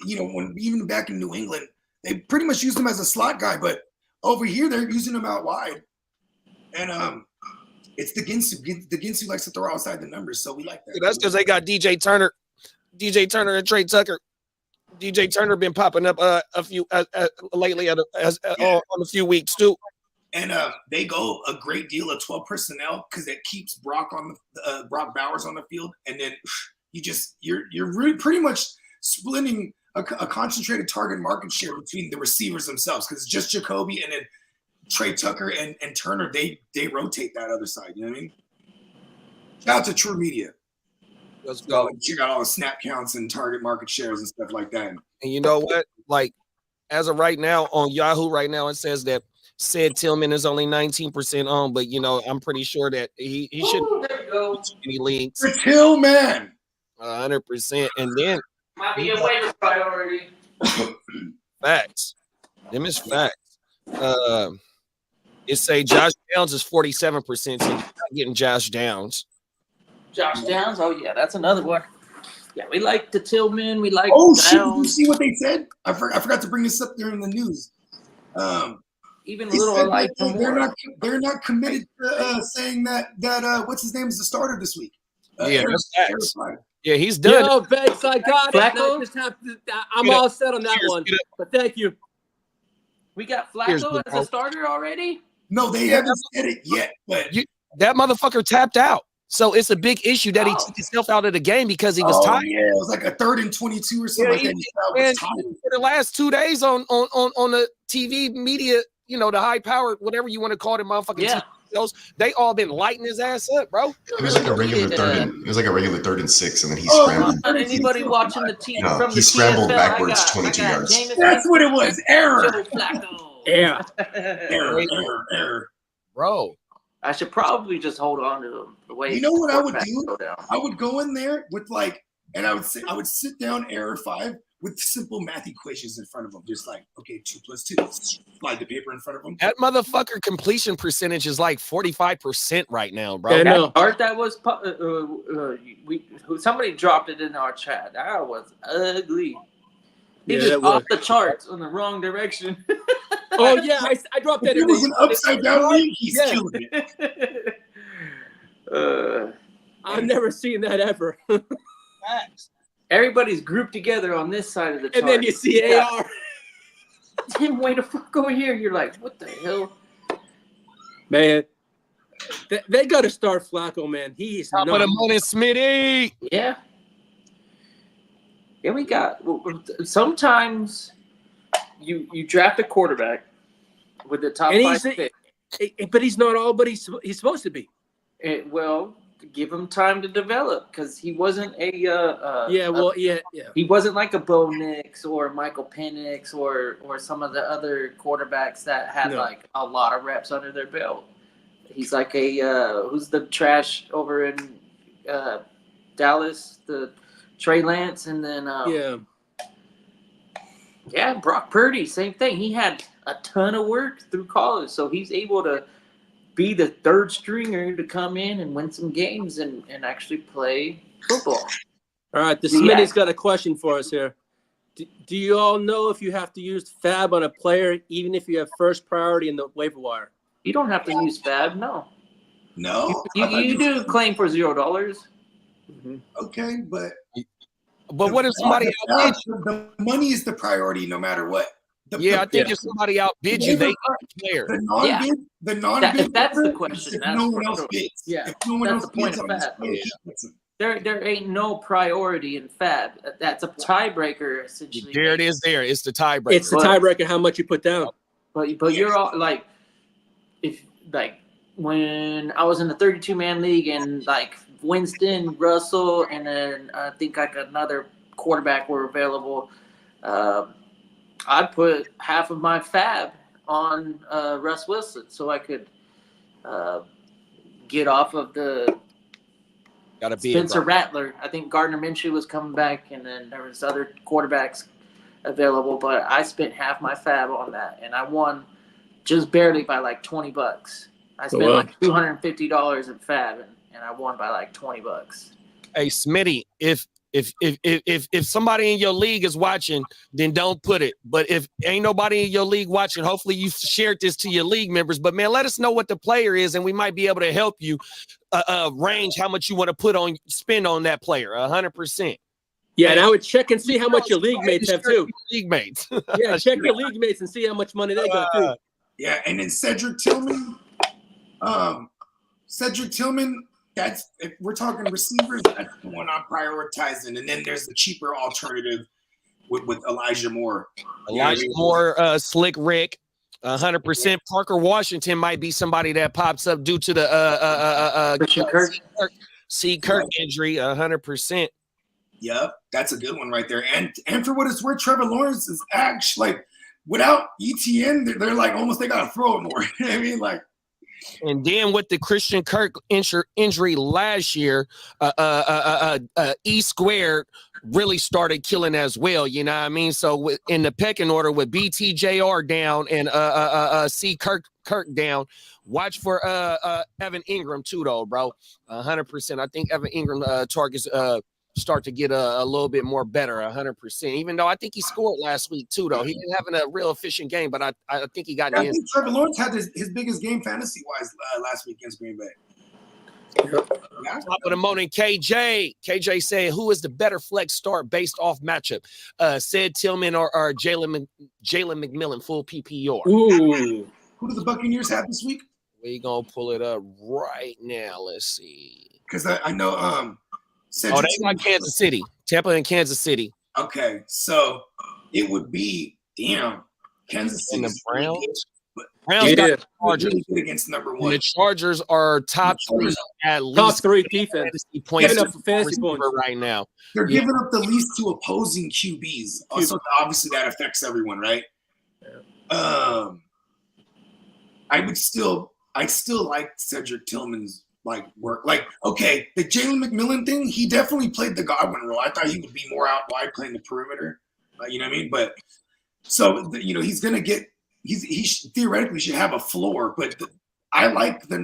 when even back in New England, they pretty much used him as a slot guy, but over here they're using him out wide, and it's the Ginsu. The Ginsu likes to throw outside the numbers, so we like that. That's because they got DJ Turner and Trey Tucker. DJ Turner been popping up a few lately on a few weeks too. And they go a great deal of 12 personnel because it keeps Brock Bowers on the field, and then you're really pretty much splitting a concentrated target market share between the receivers themselves because it's just Jacoby and then Trey Tucker and Turner. They rotate that other side. You know what I mean? Shout out to True Media. Let's go. You got all the snap counts and target market shares and stuff like that. And you know what? Like, as of right now on Yahoo right now, it says that said Tillman is only 19% on, but you know, I'm pretty sure that he shouldn't There you go. any leagues. The Tillman. 100%. And then Might be a waiver priority. facts. Them is facts. It say Josh Downs is 47%. So you're not getting Josh Downs. Josh Downs. Oh yeah, that's another one. Yeah, we like the Tillman. We like Oh shit! Did you Downs. see what they said? I forgot to bring this up there in the news. Even They little said like that they're not committed to saying that what's his name is the starter this week. Yeah, that's Aaron facts. Flagg. Yeah, he's done. Yo, Vex, I got it. Flacco? I just have to, I'm Get up. all set on that Cheers, one. get up. But thank you. we got Here's Flacco the as ball. a starter already. No, they haven't said it yet, but That motherfucker tapped out. So it's a big issue that he took himself out of the game because he was tired. Yeah, it was like a 3rd and 22 or something Yeah, like that. He Man, was tired. for the last 2 days on the TV media, you know, the high powered, whatever you want to call it, motherfucking Yeah. TV shows, they all been lighting his ass up, bro. It was like a regular third and 6, and then he Oh, scrambled. Anybody watching the team No, from he the scrambled TFL, backwards I got 22 yards. Jameson, That's what it was. Error. Joe Flacco. Yeah. Error. Bro. I should probably just hold on to him. The way You know what I would quarterbacks do? go down. I would go in there with and I would sit down error 5 with simple math equations in front of them, just like 2 + 2. Slide the paper in front of them. That motherfucker completion percentage is like 45% right now, bro. Yeah, That no. art that was somebody dropped it in our chat. That was ugly. He Yeah, just that was. off the charts in the wrong direction. Oh, yeah. I dropped If that it in was an upside down league, he's Yeah. killing it. I've never seen that ever. Everybody's grouped together on this side of the chart. And then you see AR. Tim, way the fuck over here. You're like, what the hell? Man, they got to start Flacco, man. He's Top of the not. morning, Smitty. Yeah. Yeah, we got sometimes you draft a quarterback with the top And 5 pick. But he's not all but he's supposed to be. Well, give him time to develop because he wasn't he wasn't like a Bo Nix or Michael Penix or some of the other quarterbacks that had like a lot of reps under their belt. He's like who's the trash over in Dallas, the Trey Lance, and then Brock Purdy, same thing. He had a ton of work through college, so he's able to be the third stringer to come in and win some games and actually play football. All right, the Smitty's got a question for us here. Do you all know if you have to use FAB on a player, even if you have first priority in the waiver wire? You don't have to use FAB, no. No. You do claim for $0. Mm-hmm. Okay, but what if somebody outbid you? The money is the priority no matter what. I think if somebody outbid you, they get the player. The non-bid. That's the question. If That's no one else bids. Yeah, If no one that's else the point bids of on this FAB. player, he gets him. There ain't no priority in FAB. That's a tiebreaker, essentially. There it is. There, it's the tiebreaker. It's the tiebreaker how much you put down. But you're all like, if like when I was in the 32-man league and like Winston, Russell, and then I think like another quarterback were available, I'd put half of my FAB on Russ Wilson so I could get off of the Spencer Rattler. I think Gardner Minshew was coming back, and then there was other quarterbacks available, but I spent half my FAB on that, and I won just barely by like $20. I spent like $250 in FAB, and I won by like $20. Hey, Smitty, if somebody in your league is watching, then don't put it. But if ain't nobody in your league watching, hopefully you shared this to your league members. But man, let us know what the player is, and we might be able to help you range how much you want to spend on that player. 100%. Yeah, and I would check and see how much your league mates have too. League mates. Yeah, check your league mates and see how much money they got too. Yeah, and then Cedric Tillman. Cedric Tillman, that's if we're talking receivers, that's the one I'm prioritizing. And then there's the cheaper alternative with Elijah Moore. Elijah Moore, Slick Rick, 100%. Parker Washington might be somebody that pops up due to the Kirk injury, 100%. Yep, that's a good one right there. And for what it's worth, Trevor Lawrence is actually like without ETN, they're like almost they gotta throw it more. You know what I mean? Like, and then with the Christian Kirk injury last year, E squared really started killing as well. You know what I mean? So in the pecking order with BTJR down and C Kirk down, watch for Evan Ingram too, though, bro. 100%. I think Evan Ingram targets start to get a little bit more better, 100%. Even though I think he scored last week too, though he didn't have a real efficient game, but I think he got. I think Trevor Lawrence had his biggest game fantasy wise last week against Green Bay. Top of the morning, KJ said, "Who is the better flex start based off matchup? Said Tillman or Jalen McMillan full PPR." Ooh. Who do the Buccaneers have this week? We gonna pull it up right now. Let's see. Because I know they got Kansas City, Tampa, and Kansas City. Okay, so it would be Kansas City and the Browns. Browns got the Chargers really against number one. The Chargers are top three at least. Top three defense points giving up for fantasy points right now. They're giving up the least to opposing QBs. Also, obviously that affects everyone, right? Yeah. I'd still like Cedric Tillman's work. Okay, the Jalen McMillan thing, he definitely played the Godwin role. I thought he would be more out wide playing the perimeter. You know what I mean? But so he's gonna get. He theoretically should have a floor, but I like the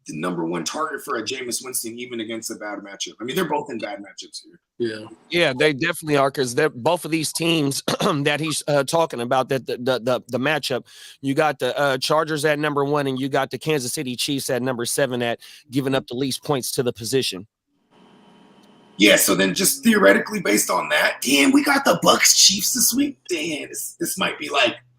number one target for a Jameis Winston even against a bad matchup. I mean, they're both in bad matchups here. Yeah, they definitely are because they're both of these teams that he's talking about. That the matchup, you got the Chargers at number one, and you got the Kansas City Chiefs at number 7 at giving up the least points to the position. Yeah, so then just theoretically based on that, damn, we got the Bucks Chiefs this week. Damn, this might be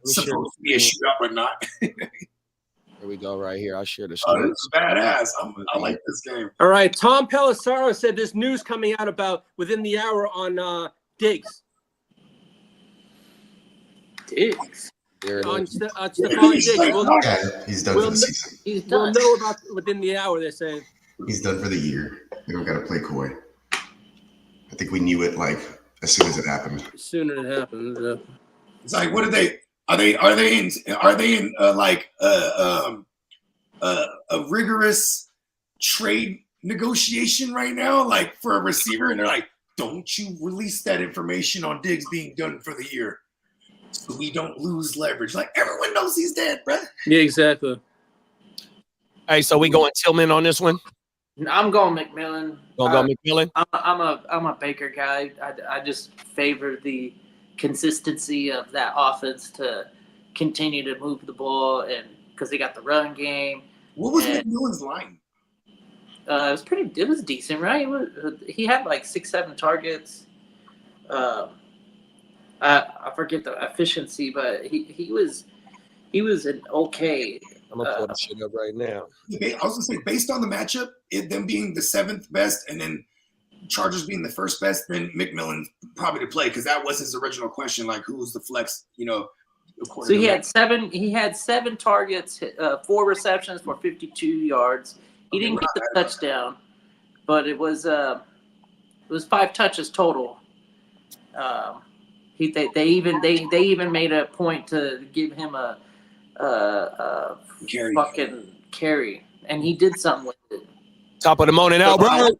supposed to be a shootout, but not. Here we go, right here. I'll share the Oh, screen. this is badass. I like this game. All right, Tom Pelissaro said there's news coming out about within the hour on Diggs. There it on is. Stephon Diggs. He's done for the season. We'll know about within the hour. They're saying He's done for the year. We don't got to play coy. I think we knew it as soon as it happened. as soon as it happens. It's like, what are they? Are they in a rigorous trade negotiation right now, for a receiver? And they're like, don't you release that information on Diggs being done for the year, so we don't lose leverage. Everyone knows he's dead, bro. Yeah, exactly. Hey, so we going Tillman on this one? I'm going McMillan. Gonna go McMillan? I'm a Baker guy. I just favor the consistency of that offense to continue to move the ball, and because they got the run game. What was McMillan's line? It was decent, right? He had 6-7 targets. I forget the efficiency, but he was an okay. I'm gonna pull the shit up right now. I was gonna say, based on the matchup, them being the 7th best, and then Chargers being the 1st best, then McMillan probably to play because that was his original question. Who was the flex? So he had 7. He had 7 targets, 4 receptions for 52 yards. He didn't get the touchdown, but it was 5 touches total. They even made a point to give him a fucking carry, and he did something with it. Top of the morning, Albert.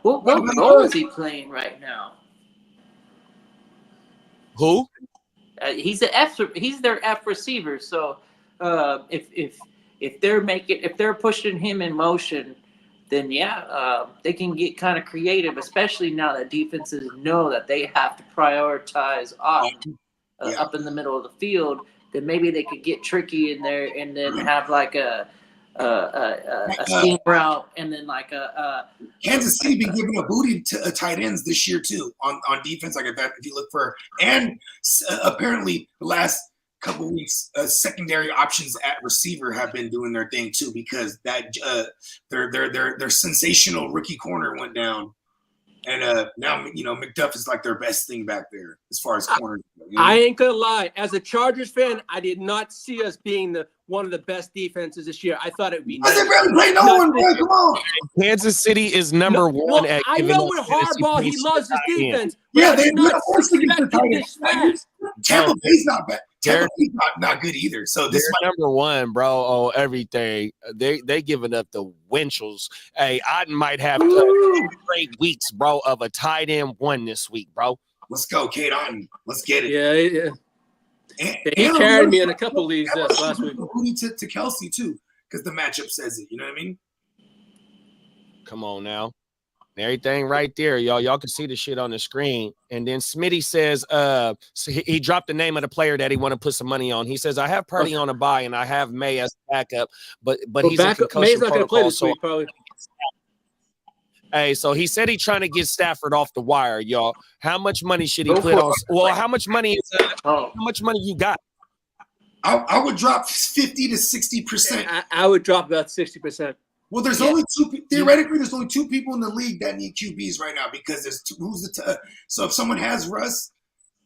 What role is he playing right now? Who? He's their F receiver. So if they're pushing him in motion, then they can get kind of creative, especially now that defenses know that they have to prioritize up in the middle of the field. Then maybe they could get tricky in there and then have a steam route, and then Kansas City been giving a booty to tight ends this year too on defense. If you look for, and apparently the last couple weeks, secondary options at receiver have been doing their thing too, because that their sensational rookie corner went down, and now McDuff is like their best thing back there as far as corners. I ain't gonna lie. As a Chargers fan, I did not see us being one of the best defenses this year. I thought it would be. I didn't really play no one, bro. Come on. Kansas City is number one at I giving know up with fantasy Harbaugh, he points loves his to tight end. defense. Yeah, they not forced to get the tight end. this fast. Tampa Bay's not bad. Tampa Bay's not good either. So this They're number one, bro, on everything. They giving up the Winchels. Hey, I might have 2 great weeks, bro, of a tight end one this week, bro. Let's go, Kate Otten. Let's get it. Yeah. He carried me in a couple of leagues last week. Booty to Kelsey too, because the matchup says it. You know what I mean? Come on now. Everything right there, y'all. Y'all can see the shit on the screen. And then Smitty says, so he dropped the name of the player that he want to put some money on. He says, I have Purdy on a bye and I have May as backup, but he's in concussion May's not going to play protocol, this week, probably. Hey, so he said he's trying to get Stafford off the wire, y'all. How much money should he put on? Well, how much money is how much money you got? I would drop 50 to 60%. I would drop about 60%. Well, there's only theoretically, there's only 2 people in the league that need QBs right now, because there's so if someone has Russ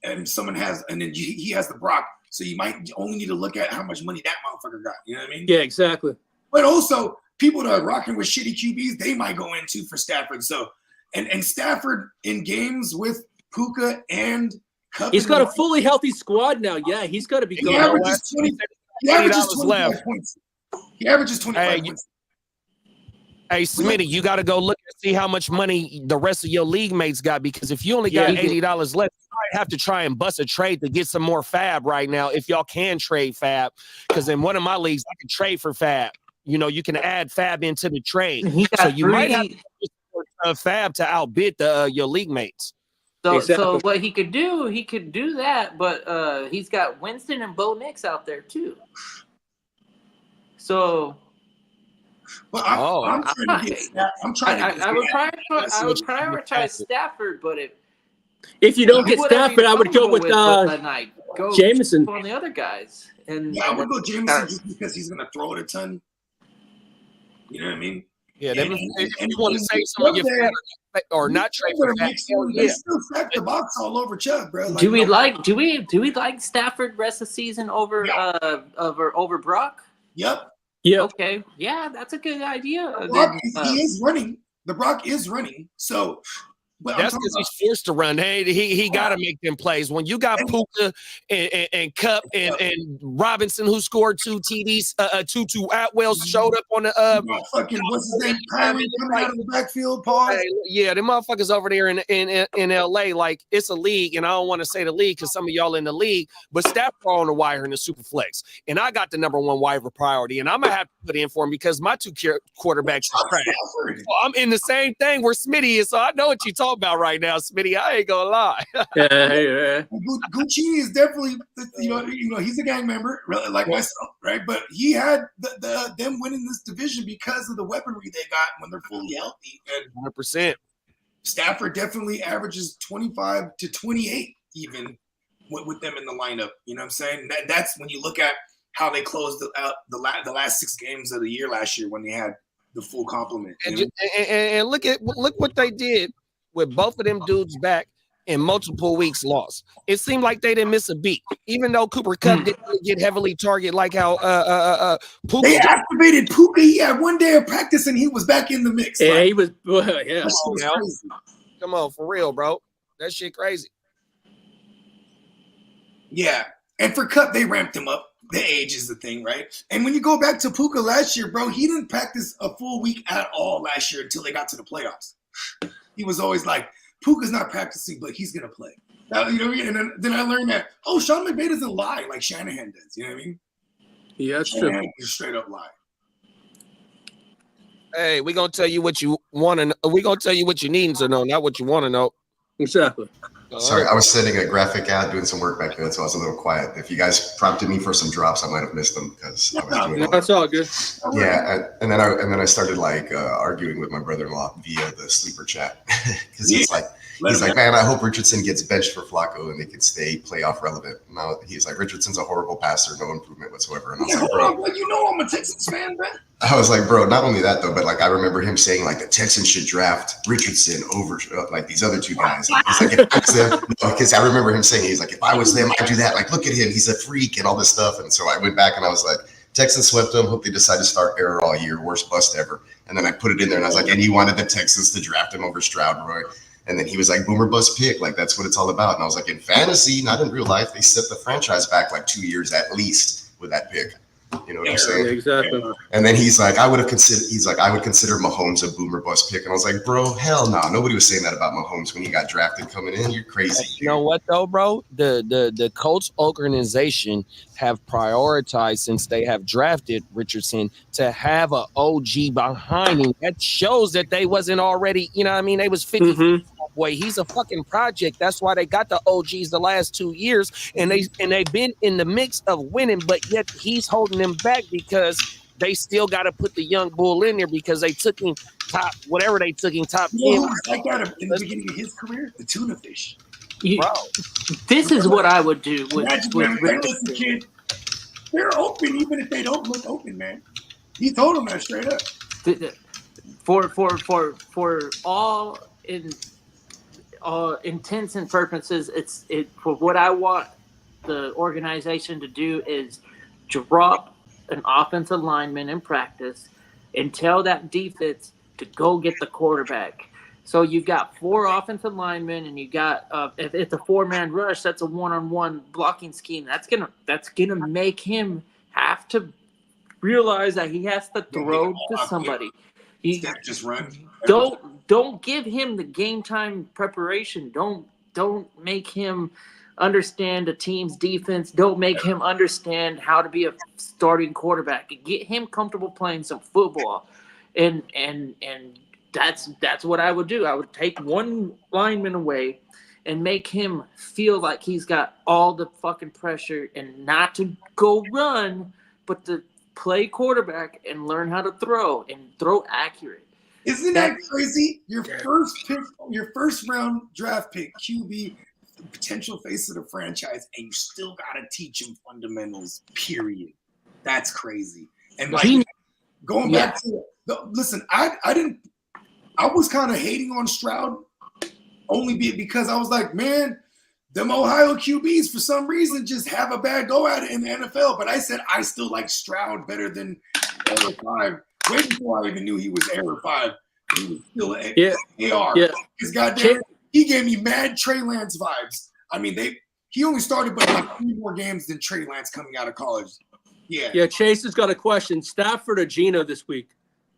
and someone has, and then he has the Brock, so you might only need to look at how much money that motherfucker got. You know what I mean? Yeah, exactly. But also, people that are rocking with shitty QBs, they might go into for Stafford. So, and Stafford in games with Puka and Cup. He's got a fully healthy squad now. Yeah, he's got to be He going. averages 25 points. He averages 25 points. Hey, Smitty, you got to go look and see how much money the rest of your league mates got, because if you only got $80 left, you might have to try and bust a trade to get some more fab right now, if y'all can trade fab. Because in one of my leagues, I can trade for fab. You know, you can add fab into the trade. So you might have to fab to outbid your league mates. So what he could do that, but he's got Winston and Bo Nix out there too. So well, I'm trying to get. I would prioritize Stafford, but if you don't get Stafford, I would go with Jameson on the other guys. And I would go Jameson just because he's going to throw it a ton. You know what I mean? Yeah, if you want to save some of your or not trade for that, they still stack the box all over Chubb, bro. Do we like Stafford rest of the season over Brock? Yep. Yeah. Okay. Yeah, that's a good idea. He is running. The Brock is running. So that's because he's forced to run. Hey, he got to make them plays. When you got Puka and Cup and Robinson, who scored 2 TDs, Tutu Atwell showed up on the fucking what's his name? Kyrie coming out of the backfield. Pause. Yeah, the motherfuckers over there in LA, like, it's a league, and I don't want to say the league because some of y'all in the league, but Stafford on the wire in the super flex, and I got the number 1 waiver priority, and I'm gonna have to put in for him because my 2 quarterbacks is trash. So I'm in the same thing where Smitty is, so I know what you're talking about right now, Smitty. I ain't gonna lie. Yeah. Gucci is definitely, you know, he's a gang member, like myself, right? But he had them winning this division because of the weaponry they got when they're fully healthy. And 100%. Stafford definitely averages 25 to 28 even with them in the lineup. You know what I'm saying? That's when you look at how they closed out the last 6 games of the year last year when they had the full complement. And look what they did with both of them dudes back in multiple weeks lost. It seemed like they didn't miss a beat, even though Cooper Kupp didn't really get heavily targeted like how Puka. They activated Puka. He had 1 day of practice and he was back in the mix. Yeah, he was. Yeah. Come on, for real, bro. That shit crazy. Yeah, and for Kupp, they ramped him up. The age is the thing, right? And when you go back to Puka last year, bro, he didn't practice a full week at all last year until they got to the playoffs. He was always like, Puka's not practicing, but he's going to play. Now, you know what I mean? And then I learned that, Sean McVay doesn't lie like Shanahan does. You know what I mean? Yeah, that's Shanahan true. just straight up lie. Hey, we're going to tell you what you want to know. We're going to tell you what you need to know, not what you want to know. Exactly. Sorry, I was setting a graphic ad, doing some work back there, so I was a little quiet. If you guys prompted me for some drops, I might have missed them because I was doing. No, that's all good. Yeah, and then I started like arguing with my brother-in-law via the sleeper chat because he's like, man, I hope Richardson gets benched for Flacco and they can stay playoff relevant. Now he's like, Richardson's a horrible passer, no improvement whatsoever. And I was like, bro, you know I'm a Texans fan, man. I was like, bro, not only that though, but like I remember him saying like the Texans should draft Richardson over like these other two guys. He's like, if I was them, because I remember him saying, he's like, if I was them, I'd do that. Like, look at him, he's a freak and all this stuff. And so I went back and I was like, Texans swept them. Hope they decide to start error all year. Worst bust ever. And then I put it in there and I was like, and he wanted the Texans to draft him over Stroud, Roy. And then he was like, boomer bust pick. Like, that's what it's all about. And I was like, in fantasy, not in real life, they set the franchise back like 2 years at least with that pick. You know what I'm saying? Yeah, exactly. And then he's like, I would consider Mahomes a boomer bust pick. And I was like, bro, hell no. Nobody was saying that about Mahomes when he got drafted coming in. You're crazy. You know what though, bro? The Colts organization have prioritized, since they have drafted Richardson, to have an OG behind him. That shows that they wasn't already, you know what I mean? They was 50. Boy, he's a fucking project. That's why they got the OGs the last 2 years, and they've been in the mix of winning, but yet he's holding them back because they still got to put the young bull in there because they took him top, whatever they took him top 10. I got him in the beginning of his career, the tuna fish. Bro, this is what I would do with Richardson. Kid, they're open even if they don't look open, man. He told them that straight up. For all intents and purposes, for what I want the organization to do is drop an offensive lineman in practice and tell that defense to go get the quarterback. So you got 4 offensive linemen, and you got if it's a 4-man rush, that's a 1-on-1 blocking scheme. That's gonna make him have to realize that he has to throw to somebody. Just run. Don't give him the game time preparation. Don't make him understand a team's defense. Don't make him understand how to be a starting quarterback. Get him comfortable playing some football, and that's what I would do. I would take one lineman away and make him feel like he's got all the fucking pressure, and not to go run, but to play quarterback and learn how to throw and throw accurate. Isn't that crazy? Your first pick, your first round draft pick, QB, potential face of the franchise, and you still gotta teach him fundamentals. Period. That's crazy. And like going back to listen, I was kind of hating on Stroud only because I was like, man, them Ohio QBs for some reason just have a bad go at it in the NFL. But I said I still like Stroud better than Error 5. Way before I even knew he was Error 5. He was still AR. Yeah. Because goddamn, he gave me mad Trey Lance vibes. I mean, he only started but like 3 more games than Trey Lance coming out of college. Yeah. Chase has got a question. Stafford or Geno this week?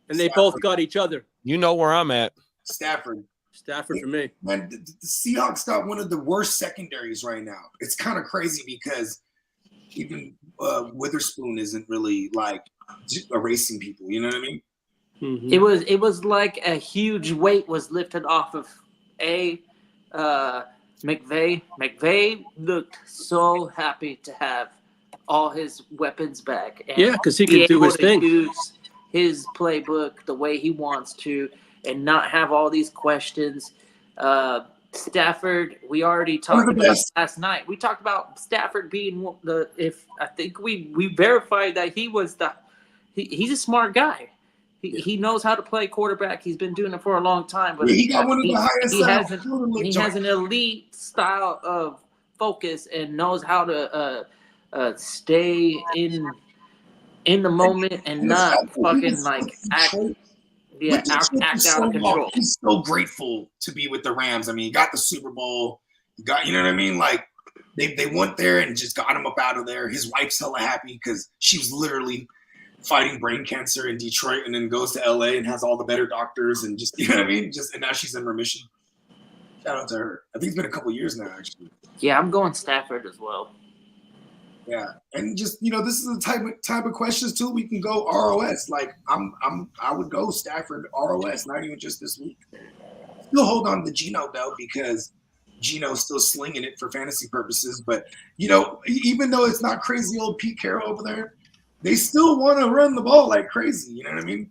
And they both got each other. You know where I'm at. Stafford for me. Man, the Seahawks got one of the worst secondaries right now. It's kind of crazy because even Witherspoon isn't really like erasing people. You know what I mean? Mm-hmm. It was like a huge weight was lifted off of McVay. McVay looked so happy to have all his weapons back. And because he can do his thing. Use his playbook the way he wants to, and not have all these questions. Stafford, we already talked about last night. We talked about Stafford being I think we verified that he's a smart guy. He knows how to play quarterback. He's been doing it for a long time. But he got one of the highest. He has an elite style of focus and knows how to stay in the moment and not fucking like act out of control. He's so grateful to be with the Rams. I mean, he got the Super Bowl. You know what I mean? Like they went there and just got him up out of there. His wife's hella happy because she was literally fighting brain cancer in Detroit and then goes to LA and has all the better doctors and just, you know what I mean? And now she's in remission. Shout out to her. I think it's been a couple years now, actually. Yeah, I'm going Stafford as well. Yeah, and just this is the type of questions too. We can go ROS. Like I would go Stafford ROS, not even just this week. Still hold on to Geno though, because Gino's still slinging it for fantasy purposes. But, even though it's not crazy old Pete Carroll over there, they still want to run the ball like crazy. You know what I mean?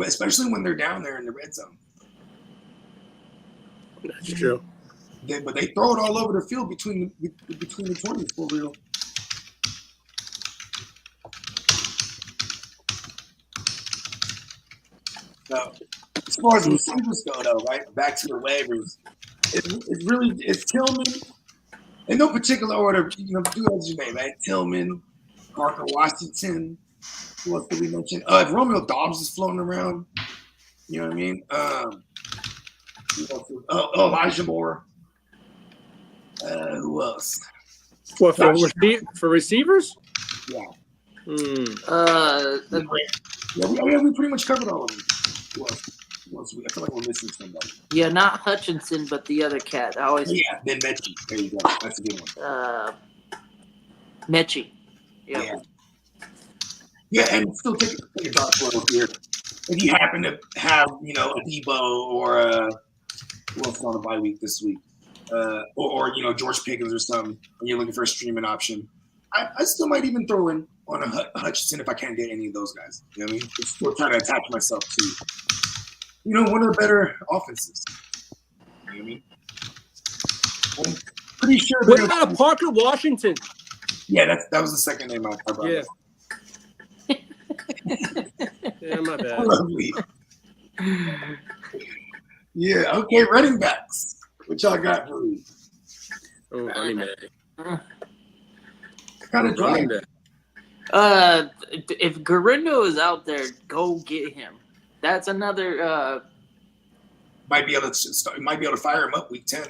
Especially when they're down there in the red zone. That's true. But they throw it all over the field between the 20s for real. So, as far as receivers go, though, right? Back to the waivers. It's Tillman. In no particular order, do as you may, right? Tillman, Parker Washington. Who else did we mention? If Romeo Dobbs is floating around, you know what I mean? Elijah Moore. Who else? What, for receivers? Yeah. We pretty much covered all of them. Who else? I feel like we're missing somebody. Yeah, not Hutchinson, but the other cat. Ben Mechie. There you go. That's a good one. Mechie. Yeah. Yeah, and still take a dark photo here. If you happen to have, a Debo or who else on a bye week this week, or George Pickens or something, and you're looking for a streaming option, I still might even throw in on a Hutchinson if I can't get any of those guys. You know what I mean? Just still trying to attach myself to, one of the better offenses. You know what I mean? I'm pretty sure. What about Parker Washington? Yeah, that was the second name I brought up. Yeah, my bad. Lovely. Yeah, okay, running backs. What y'all got for me? Oh, running back. Kind of dry. If Garindo is out there, go get him. That's another. Might be able to fire him up week 10.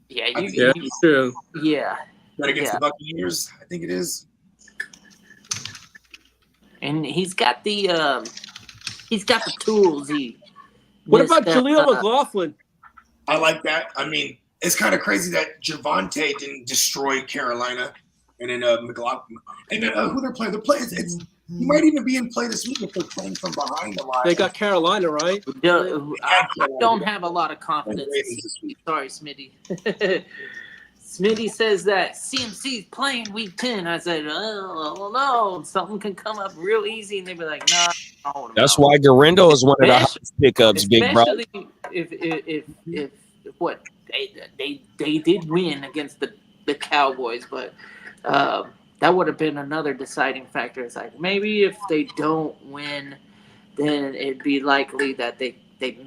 Yeah, true. Yeah. That against the Buccaneers, I think it is. And he's got the tools. What about Jaleel McLaughlin? I like that. I mean, it's kind of crazy that Javonte didn't destroy Carolina, and then McLaughlin, and then who they're playing. He might even be in play this week if they're playing from behind the line. They got Carolina, right? I don't have a lot of confidence. Sorry, Smitty. Smitty says that CMC's playing week 10. I said, oh no, something can come up real easy, and they'd be like, nah. That's why Garindo is one of the hottest pickups, big bro. Especially if what they did win against the Cowboys, but that would have been another deciding factor. It's like maybe if they don't win, then it'd be likely that they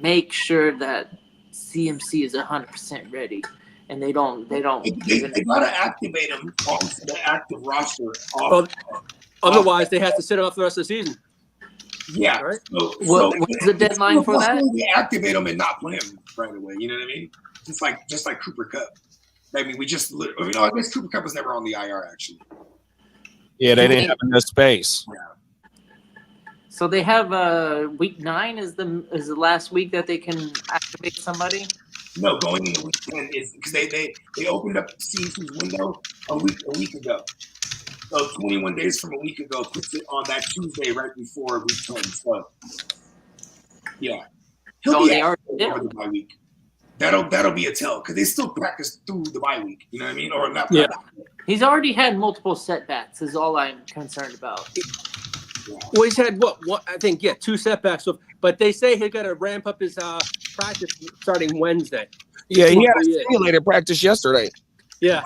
make sure that CMC is 100% ready. And they don't. They gotta activate him onto the active roster. Otherwise, they have to sit him up for the rest of the season. Yeah. Right? What's the deadline for that? They activate him and not play him right away. You know what I mean? Just like Cooper Kupp. I mean, I guess Cooper Kupp was never on the IR actually. Yeah, they didn't have enough space. Yeah. So they have week 9 is the last week that they can activate somebody. No, going into week 10 is because they opened up CMC's window a week ago. So 21 days from a week ago puts it on that Tuesday right before week 10. So yeah, he'll be out over the bye week. That'll be a tell because they still practice through the bye week. You know what I mean? Or not? Yeah. He's already had multiple setbacks. Is all I'm concerned about. Yeah. Well, he's had what? I think 2 setbacks. But they say he's got to ramp up his practice starting Wednesday. Yeah, he had a simulated practice yesterday. Yeah.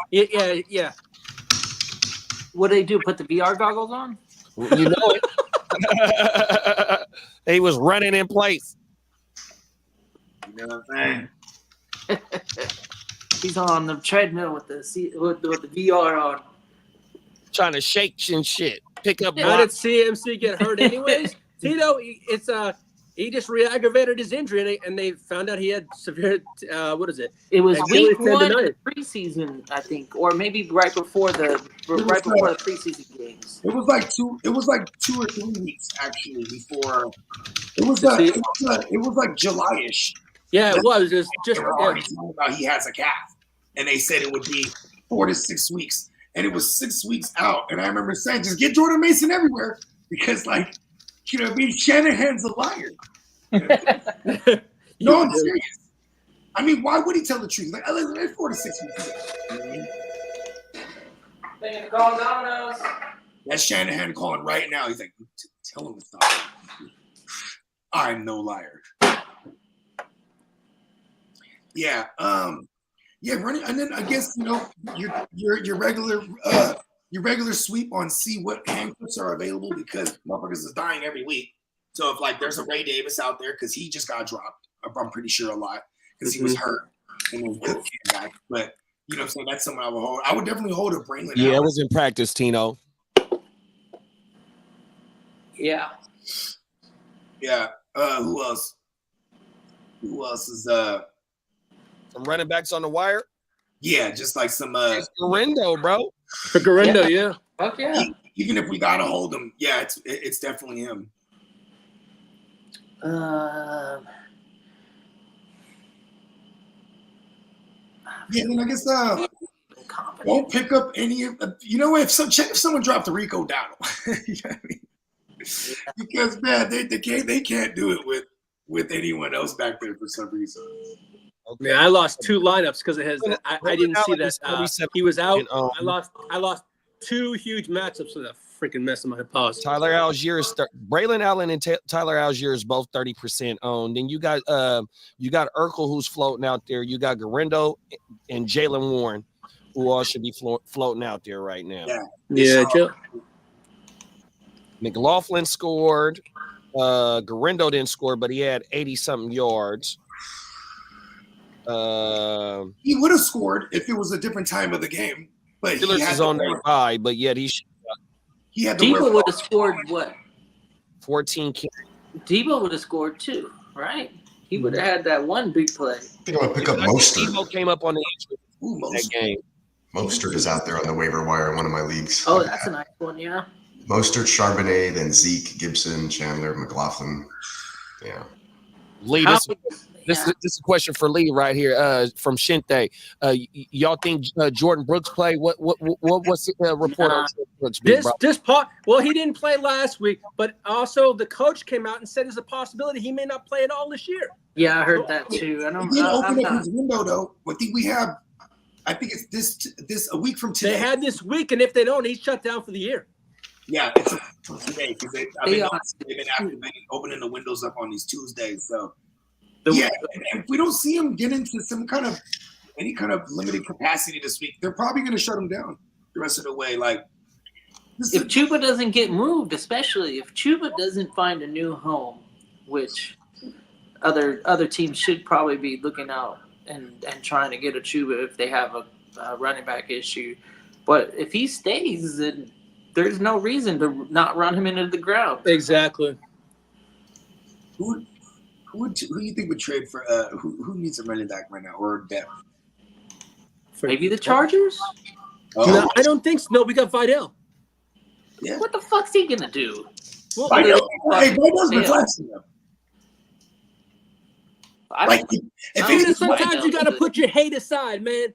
What do they do? Put the VR goggles on? You know it. He was running in place. You know what I'm saying? He's on the treadmill with the VR on, trying to shake and shit. Pick up. How did CMC get hurt anyways? Tito, he just re-aggravated his injury, and they found out he had severe. What is it? It was week 1 of the preseason, I think, or maybe right before the preseason games. It was like 2 or 3 weeks actually before. It was like July-ish. Yeah, it was just. They were already talking about he has a calf, and they said it would be 4 to 6 weeks, and it was 6 weeks out. And I remember saying, just get Jordan Mason everywhere because, Shanahan's a liar. No, I'm serious. I mean, why would he tell the truth? Like, they're 4 to 6 weeks. You know what I mean? Thinking to call Domino's. That's Shanahan calling right now. He's like, tell him to stop. I'm no liar. Yeah. Yeah, running, and then I guess your regular sweep on see what handcuffs are available because motherfuckers is dying every week. So if like there's a Ray Davis out there because he just got dropped, I'm pretty sure a lot because he was hurt and then came back. But you know what I'm saying? That's someone I would hold. I would definitely hold a Braylon. Yeah, Allen. it was in practice, Tino. Yeah. Yeah. Who else? Who else is Some running backs on the wire. yeah, just like some It's Garindo, bro. For Garindo, yeah. Fuck yeah. even if we gotta hold him, yeah, it's definitely him. Yeah, and I guess won't pick up any of if someone dropped the Rico Dowdle. You know what I mean? Because man, they can't do it with anyone else back there for some reason. Okay. Yeah, I lost 2 lineups because it has. I didn't see that He was out. I lost 2 huge matchups with a freaking mess in my pause. Tyler Algier is Braylon Allen and Tyler Algier is both 30% owned. Then you got Urkel who's floating out there. You got Garindo and Jalen Warren, who all should be floating out there right now. Yeah, Joe. McLaughlin scored. Garindo didn't score, but he had 80-something yards. He would have scored if it was a different time of the game. But Steelers is on their bye, but yet he had Debo would have scored what? 14. Debo would have scored 2, right? He would have had that one big play. I think I'm gonna pick up Mostert. Debo came up on the that game. Mostert is out there on the waiver wire in one of my leagues. Oh, that's a nice one, yeah. Mostert, Charbonnet, then Zeke, Gibson, Chandler, McLaughlin. Yeah. Lee, this is a question for Lee right here from Shinte. Y'all think Jordan Brooks play? What's the report on Jordan Brooks? This part. Well, he didn't play last week, but also the coach came out and said there's a possibility he may not play at all this year. Yeah, I heard that too. He did open up his window though. I think we have. I think it's this a week from today. They had this week, and if they don't, he's shut down for the year. Yeah, it's from today because they've been opening the windows up on these Tuesdays. So yeah, and if we don't see him get into any kind of limited capacity this week, they're probably going to shut him down the rest of the way. Like if Chuba doesn't get moved, especially if Chuba doesn't find a new home, which other teams should probably be looking out and trying to get a Chuba if they have a running back issue. But if he stays, then there's no reason to not run him into the ground. Exactly. Who do you think would trade for who needs a running back right now or depth? Maybe the Chargers? Oh. No, I don't think so. No, we got Vidal. Yeah. What the fuck's he gonna do? Well, Vidal's been flexing them. Sometimes you got to put your hate aside, man.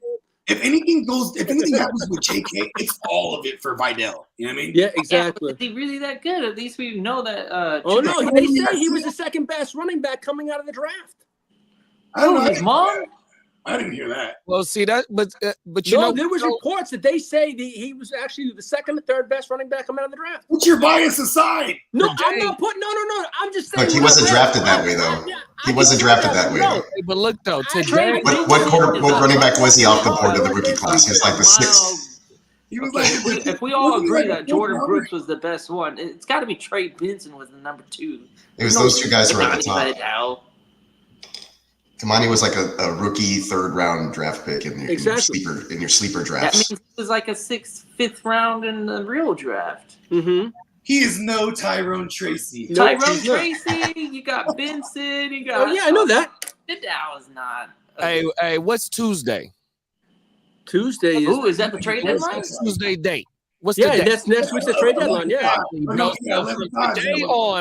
If anything happens with JK, it's all of it for Vidal. You know what I mean? Yeah, exactly. Is he really that good? At least we know that. They say he was the second best running back coming out of the draft. I don't know. His mom? I didn't hear that. Well, see that, but there was reports that they say he was actually the second or third best running back coming out of the draft. Put your bias aside. No, I'm not putting. No. I'm just saying. Look, he wasn't drafted that way though. He wasn't drafted that way though. But look though, today, what running back was he off the board of the rookie class? He was like the 6th. He was like, if we all agree that Jordan Brooks was the best one, it's got to be Trey Benson was the number 2. It was those 2 guys who were at the top. Kamani was like a rookie 3rd round draft pick in your sleeper drafts. That means he was like a 6th, 5th round in the real draft. Mm-hmm. He is no Tyrone Tracy. Tyrone Tracy, you got Benson, you got. Oh yeah, I know that. Vidal is not. Hey, what's Tuesday? Tuesday is. Ooh, is that the trade deadline? Tuesday date. What's the date? That's next week's the trade deadline. Yeah.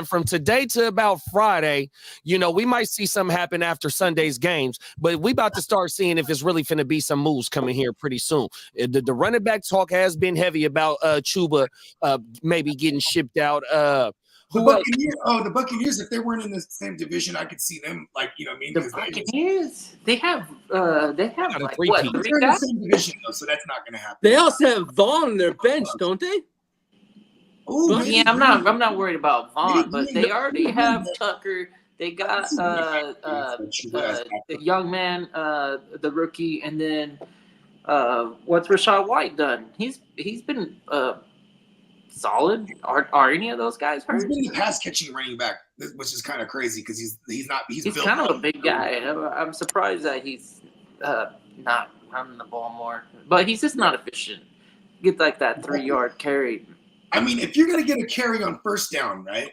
From today to about Friday, we might see something happen after Sunday's games, but we about to start seeing if it's really finna be some moves coming here pretty soon. The running back talk has been heavy about Chuba maybe getting shipped out. The Who else? Buccaneers. Oh, the Buccaneers. If they weren't in the same division, I could see them. Like, you know what I mean? The 'Cause they just- Buccaneers. They have a like three-peat. what? they're 3 in the guys? same division though, so that's not going to happen. They also have Vaughn on their bench, don't they? Ooh, But- maybe- Yeah, I'm not worried about Vaughn, Maybe- but maybe- they already have Tucker. They got the young man, the rookie, and then what's Rashad White done? He's been solid. Are any of those guys He's hurt? been the pass catching running back, which is kind of crazy because he's He's built kind of up. a big guy. I'm surprised that he's not running the ball more, but he's just not efficient. Get like that 3-yard carry. I mean, if you're gonna get a carry on first down, right?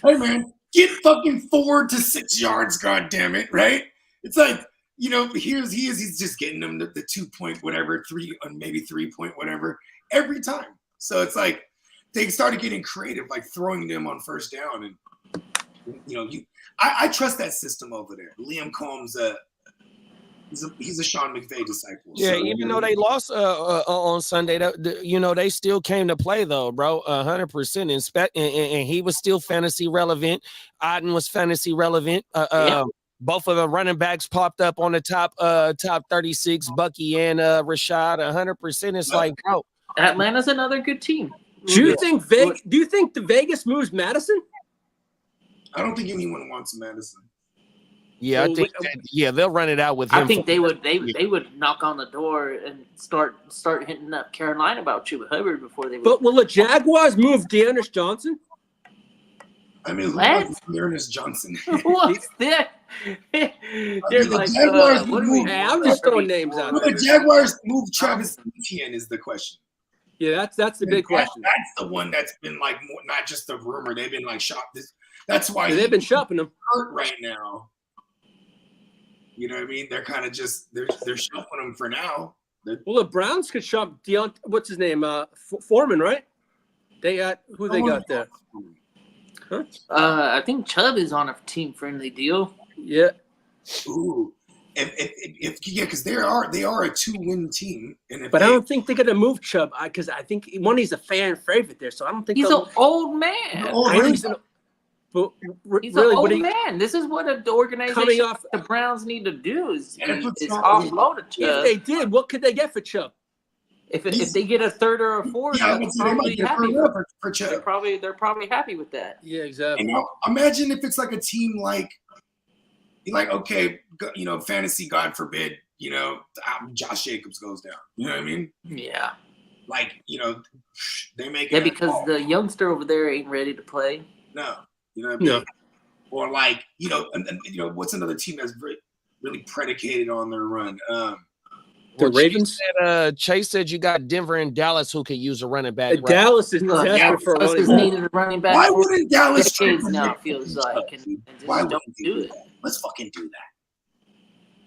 Hey man, get fucking 4 to 6 yards, god damn it, right? It's like, you know, he's just getting them the 2-point whatever, 3 maybe 3-point whatever every time. So it's like they started getting creative, like throwing them on first down, and you know, I trust that system over there. Liam Combs, he's a Sean McVay disciple. Yeah, so, even though they lost on Sunday, you know, they still came to play though, bro. 100%. And he was still fantasy relevant. Auden was fantasy relevant. Both of the running backs popped up on the top 36, Bucky and Rashad. 100%. It's like, bro, Atlanta's another good team. Do you think the Vegas moves Madison? I don't think anyone wants Madison. yeah, I Well, think they'll run it out with him. I think they would knock on the door and start hitting up Carolina about Chuba Hubbard before they would. But will the Jaguars move Dearness Johnson? I mean, who What? wants Ernest Johnson? What's that? They're the like, Jaguars what do we move- Hey, I'm just throwing names out Will there. the Jaguars move Travis Etienne is the question. Yeah, that's the big question. That's the one that's been like more, not just a rumor. They've been like shopped. That's why They've been shopping him. hurt right now. You know what I mean? They're kind of just they're shopping him for now. Well, the Browns could shop what's his name? Foreman, right? They got who they got there? I think Chubb is on a team friendly deal. Yeah. Ooh, if yeah, because they are a 2-win team, and if But I they- don't think they're gonna move Chubb because I think he's a fan favorite there, so I don't think He's an they'll. old man. Oh, I know he's an, but He's really, an what old man. This is what the organization, coming off? the Browns need to do is Yeah, that's offload If Chubb. they did, what could they get for Chubb? If they get a third or a fourth, yeah, they're they might probably get happy. hurt up for They're Chubb. probably happy with that. Yeah, And exactly. now imagine if it's like a team like okay, you know, fantasy, God forbid, you know, Josh Jacobs goes down. You know what I mean? Yeah. Like, you know, they make Yeah, it because the youngster over there ain't ready to play. no, you know what I mean? No. Or like, you know, and you know, what's another team that's really predicated on their run? The Ravens. Chase said you got Denver and Dallas who could use a running back. Right? Dallas is Look, desperate for a Dallas running has back. needed a running back Why for wouldn't Dallas trade decades for now, Nick it feels Chubb, like. dude? And just Why don't wouldn't they do it. that? Let's fucking do that.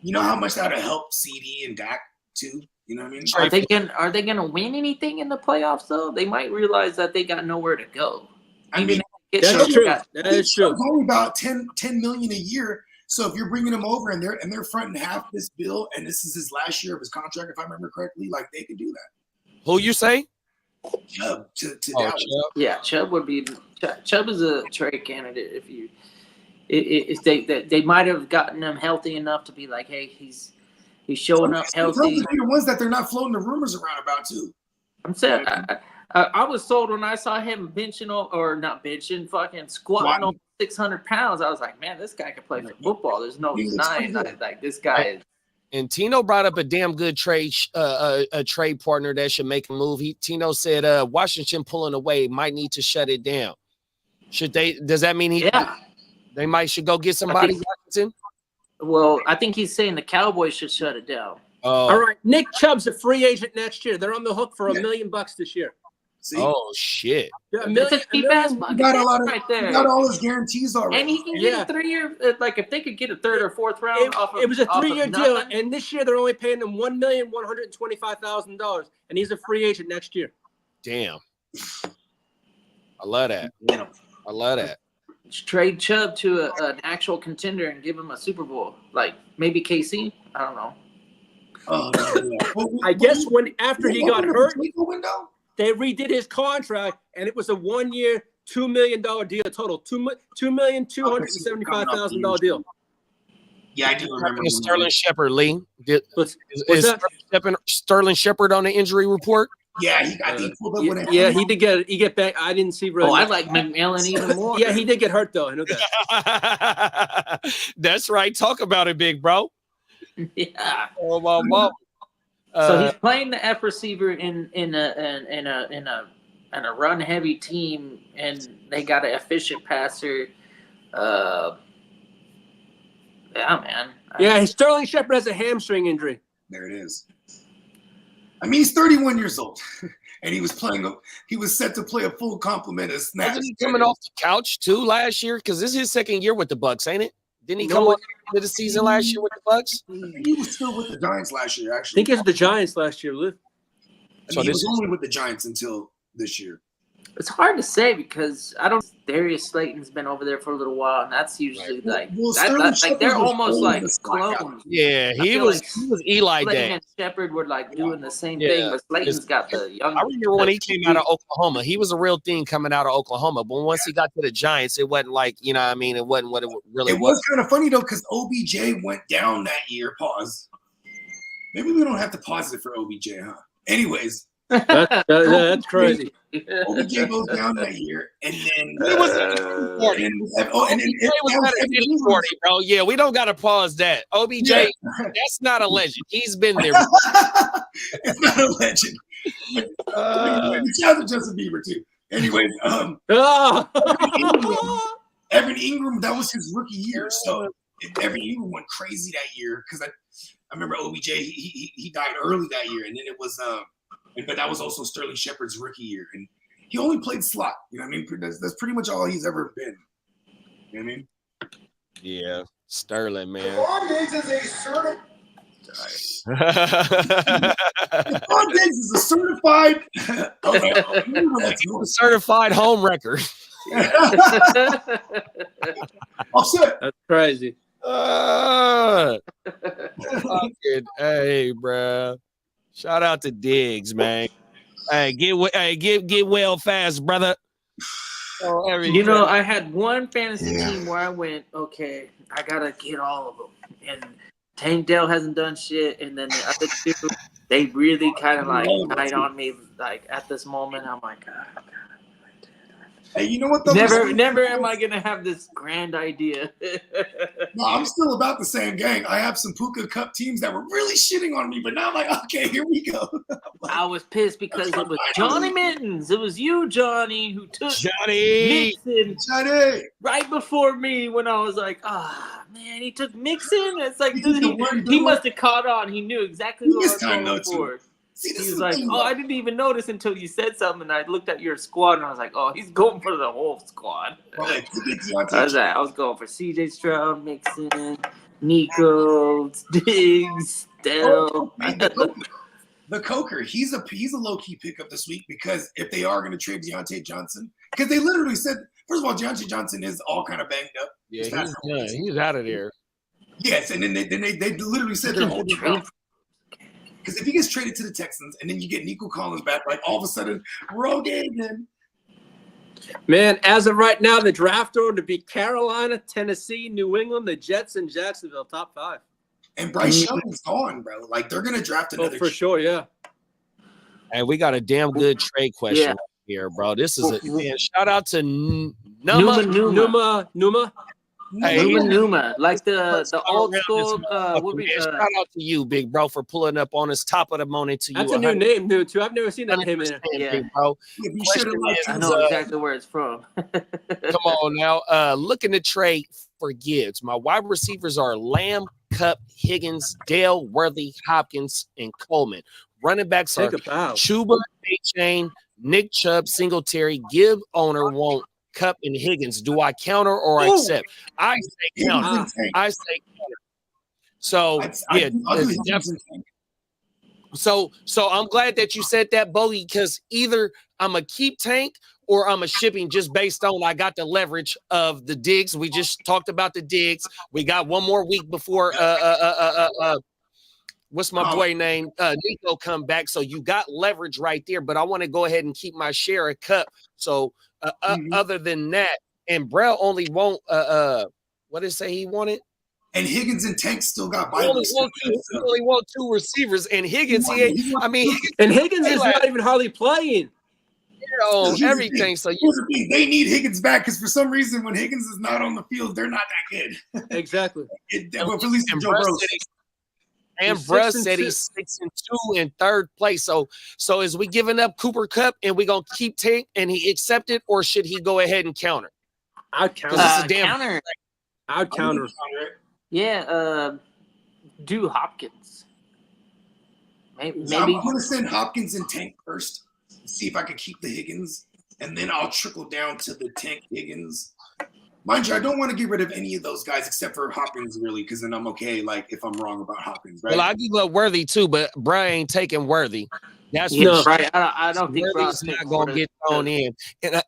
You know how much that would help CD and Dak too? You know what I mean? Are they gonna win anything in the playoffs though? They might realize that they got nowhere to go. I mean, Get That's Chubb true. got- That is true. It's only about 10 million a year. So if you're bringing him over and they're fronting half this bill, and this is his last year of his contract, if I remember correctly, like they could do that. Who you say? Chubb to Oh, Dallas. Chubb. Yeah, Chubb would be. Chubb is a trade candidate if they might have gotten him healthy enough to be like, hey, he's showing up healthy. Those are the ones that they're not floating the rumors around about too. I'm saying I was sold when I saw him fucking squatting on 600 pounds. I was like, man, this guy can play for football. There's no He looks denying pretty that. Like this guy is. And Tino brought up a damn good trade, a trade partner that should make a move. Tino said, Washington pulling away might need to shut it down. Should they? Does that mean they might should go get somebody? Washington. Well, I think he's saying the Cowboys should shut it down. All right, Nick Chubb's a free agent next year. They're on the hook for $1 million this year. See, Oh shit! Yeah, That's a cheap ass he got a lot of right he there. got all his guarantees already. And he can get Yeah. a 3-year, like if they could get a third or fourth round It was a off of 3-year deal, nothing. and this year they're only paying him $1,125,000, and he's a free agent next year. Damn. I love that. I love that. Trade Chubb to an actual contender and give him a Super Bowl, like maybe KC. I don't know. Oh, yeah. I guess after he got hurt, Window? they redid his contract, and it was a 1-year, $2 million deal total. $2,275,000 deal. Yeah, I do remember. Sterling Shepard, Lee. What's Is that? Sterling Shepard on the injury report? Yeah, I think he did get back. I didn't see. Really I like McMillan even more. Yeah, he did get hurt though. I know that. That's right. Talk about it, big bro. Yeah. Oh my mom. So he's playing the F receiver in a run heavy team, and they got an efficient passer. Yeah, man. Yeah, Sterling Shepard has a hamstring injury. There it is. I mean, he's 31 years old, and he was playing. He was set to play a full complement of snaps. Wasn't he coming off the couch too last year? Because this is his second year with the Bucks, ain't it? Didn't he come on to the season last year with the Bucks? He was still with the Giants last year, I actually. think it was the Giants last year, Lou. He was only with the Giants until this year. It's hard to say because Darius Slayton's been over there for a little while, and that's usually like they're almost like clones. Yeah, he was Eli Slayton Day. and Shepard were like doing the same thing, but Slayton's got the young. I remember when he came out of Oklahoma, he was a real thing coming out of Oklahoma. But once he got to the Giants, it wasn't like, you know what I mean? It wasn't what it really was. It was kind of funny though, because OBJ went down that year. Pause. Maybe we don't have to pause it for OBJ, huh? Anyways. That's crazy. OBJ goes down that year, and then It was 40, bro. Yeah, we don't gotta pause that. OBJ, that's not a legend. He's been there. It's not a legend. Shout out to Justin Bieber too. Anyways, Evan Ingram, that was his rookie year. So Evan Ingram went crazy that year because I remember OBJ. He died early that year, and then it was but that was also Sterling Shepard's rookie year, and he only played slot. You know what I mean? That's pretty much all he's ever been. You know what I mean? Yeah, Sterling, man. Stephon Diggs is a certified. Certified home record. Offset. That's crazy. Fucking hey, bro. Shout out to Diggs, man. Hey, get well fast, brother. You know, I had one fantasy team where I went, okay, I gotta get all of them, and Tank Dell hasn't done shit, and then the other two, they really kind of like died on me, like at this moment. I'm like, oh, God. Hey, you know what though? Never am I gonna have this grand idea. No, I'm still about the same gang. I have some Puka Cup teams that were really shitting on me, but now I'm like, okay, here we go. I was pissed because it was Johnny Mittens. It was you, Johnny, who took Mixon right before me when I was like, man, he took Mixon. It's like, he must have caught on. He knew exactly what I was going for. He was like, I didn't even notice until you said something. And I looked at your squad and I was like, he's going for the whole squad. I was going for CJ Stroud, Mixon, Nico, Diggs, Dell. The Coker, he's a low-key pickup this week because if they are going to trade Deontay Johnson, because they literally said, first of all, Deontay Johnson is all kind of banged up. Yeah, he's out of there. Yes, and then they literally said they're holding out. Because if he gets traded to the Texans and then you get Nico Collins back, like all of a sudden, we're all game then. Man, as of right now, the draft order to be Carolina, Tennessee, New England, the Jets, and Jacksonville, top 5. And Bryce Young's gone, bro. Like, they're going to draft another. For sure, yeah. Hey, we got a damn good trade question here, bro. This is shout out to Numa. Numa, like the old school. Shout out to you, big bro, for pulling up on us top of the morning to you. That's a new name, too. I've never seen that name in it. Yeah, bro. I know exactly where it's from. Come on now. Looking to trade for Gibbs. My wide receivers are Lamb, Kupp, Higgins, Dale, Worthy, Hopkins, and Coleman. Running backs are Chuba, A-Chain, Nick Chubb, Singletary. Gibb owner won't Kupp and Higgins. Do I counter or accept? I say counter. So So I'm glad that you said that, Bogey, because either I'm a keep Tank or I'm a shipping just based on I got the leverage of the Diggs. We just talked about the Diggs. We got one more week before what's my boy name? Nico come back. So you got leverage right there, but I want to go ahead and keep my share of Kupp. So Other than that, and Brell only want what did it say he wanted? And Higgins and Tank still got He only Bibles. want two receivers, and Higgins, and Higgins is not even hardly playing. Everything. So they need Higgins back because for some reason when Higgins is not on the field, they're not that good. Exactly. Well, at least Joe Burrow. And Bruss said he's 6-2 in third place. So is we giving up Cooper Kupp and we gonna keep Tank and he accept it, or should he go ahead and counter? I'd counter. Counter. I'd counter. Yeah. Do Hopkins. Maybe. So I'm gonna send Hopkins and Tank first. See if I can keep the Higgins, and then I'll trickle down to the Tank Higgins. Mind you, I don't want to get rid of any of those guys except for Hopkins, really, because then I'm okay. Like if I'm wrong about Hopkins, right? Well, I give up Worthy too, but Brian ain't taking Worthy. That's right. I don't think Worthy's not gonna get thrown in.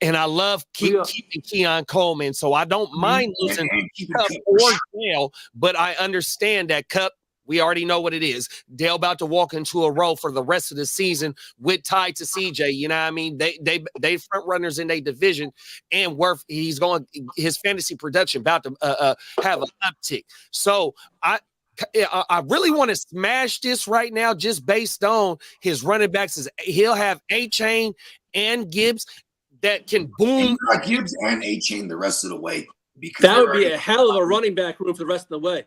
And I love keeping Keon Coleman, so I don't mind losing Kupp or Dale, but I understand that Kupp. We already know what it is. Dale about to walk into a role for the rest of the season with tied to CJ. You know what I mean? They front runners in their division, and he's going his fantasy production about to have an uptick. So I really want to smash this right now, just based on his running backs. He'll have A-Chain and Gibbs that can boom. Gibbs and A-Chain the rest of the way. Because that would be a hell of a running back room for the rest of the way.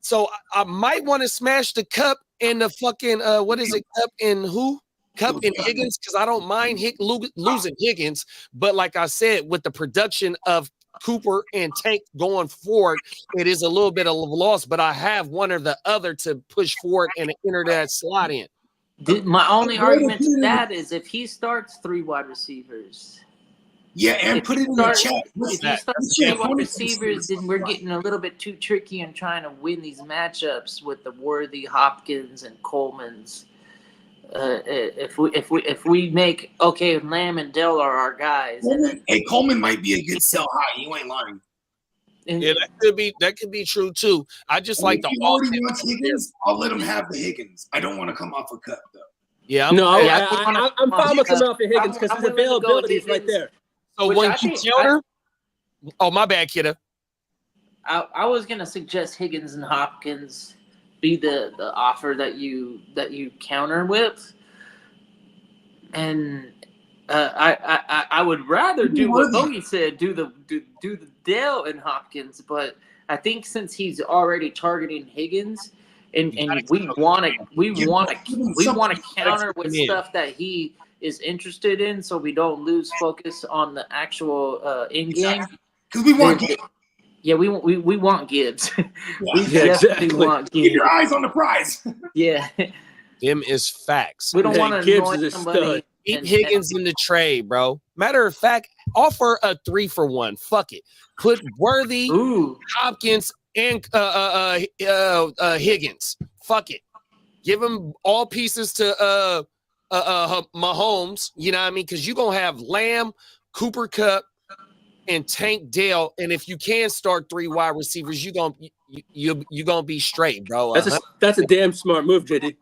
So I might want to smash the Kupp and the fucking what is it? Kupp and who? Kupp and Higgins, because I don't mind losing Higgins, but like I said, with the production of Cooper and Tank going forward, it is a little bit of a loss. But I have one or the other to push forward and enter that slot in. My only argument to that is if he starts 3 wide receivers. Yeah, and put it in the chat. If you start 3 wide receivers, then we're getting a little bit too tricky and trying to win these matchups with the Worthy, Hopkins, and Colemans. If we make Lamb and Dell are our guys. Hey, Coleman might be a good sell high. You ain't lying. Yeah, that could be true too. I just like the wants Higgins. I'll let him have the Higgins. I don't want to come off a cut though. Yeah, I'm fine with coming off of Higgins because his availability is right there. So when you counter, my bad, kiddo. I was gonna suggest Higgins and Hopkins be the offer that you counter with, and I would rather do what Bogey said, do the Dale and Hopkins, but I think since he's already targeting Higgins, and we want to counter with stuff that he is interested in, so we don't lose focus on the actual in game. Because we want Gibbs. Yeah, we want Gibbs. We definitely want Gibbs. Keep your eyes on the prize. Yeah. Them is facts. We don't want to annoy somebody. Keep Higgins in the trade, bro. Matter of fact, offer a 3-for-1. Fuck it. Put Worthy, Hopkins, and Higgins. Fuck it. Give them all pieces to Mahomes, you know what I mean? Because you're gonna have Lamb, Cooper Kupp, and Tank Dale, and if you can start 3 wide receivers, you're gonna be straight, bro. That's a damn smart move, JD.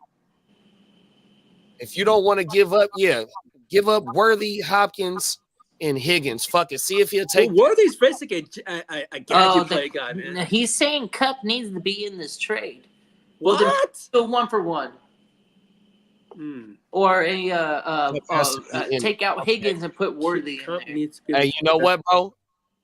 If you don't want to give up Worthy, Hopkins, and Higgins. Fuck it. See if he'll take. Worthy's basically a gadget play guy, man. He's saying Kupp needs to be in this trade. What? Well, go 1-for-1. Or take out Higgins and put Worthy in there. Hey, you know what, bro?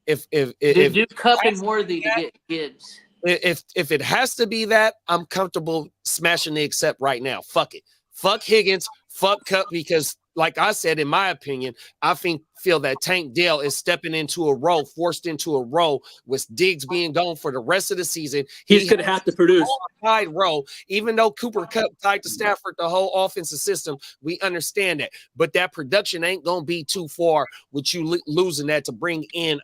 If do Kupp and Worthy to get Gibbs. If it has to be that, I'm comfortable smashing the accept right now. Fuck it. Fuck Higgins. Fuck Kupp, because like I said, in my opinion, I feel that Tank Dell is stepping into a role, forced into a role with Diggs being gone for the rest of the season. He's going to have to produce. Tied role, even though Cooper Kupp tied to Stafford, the whole offensive system, we understand that. But that production ain't going to be too far with you losing that to bring in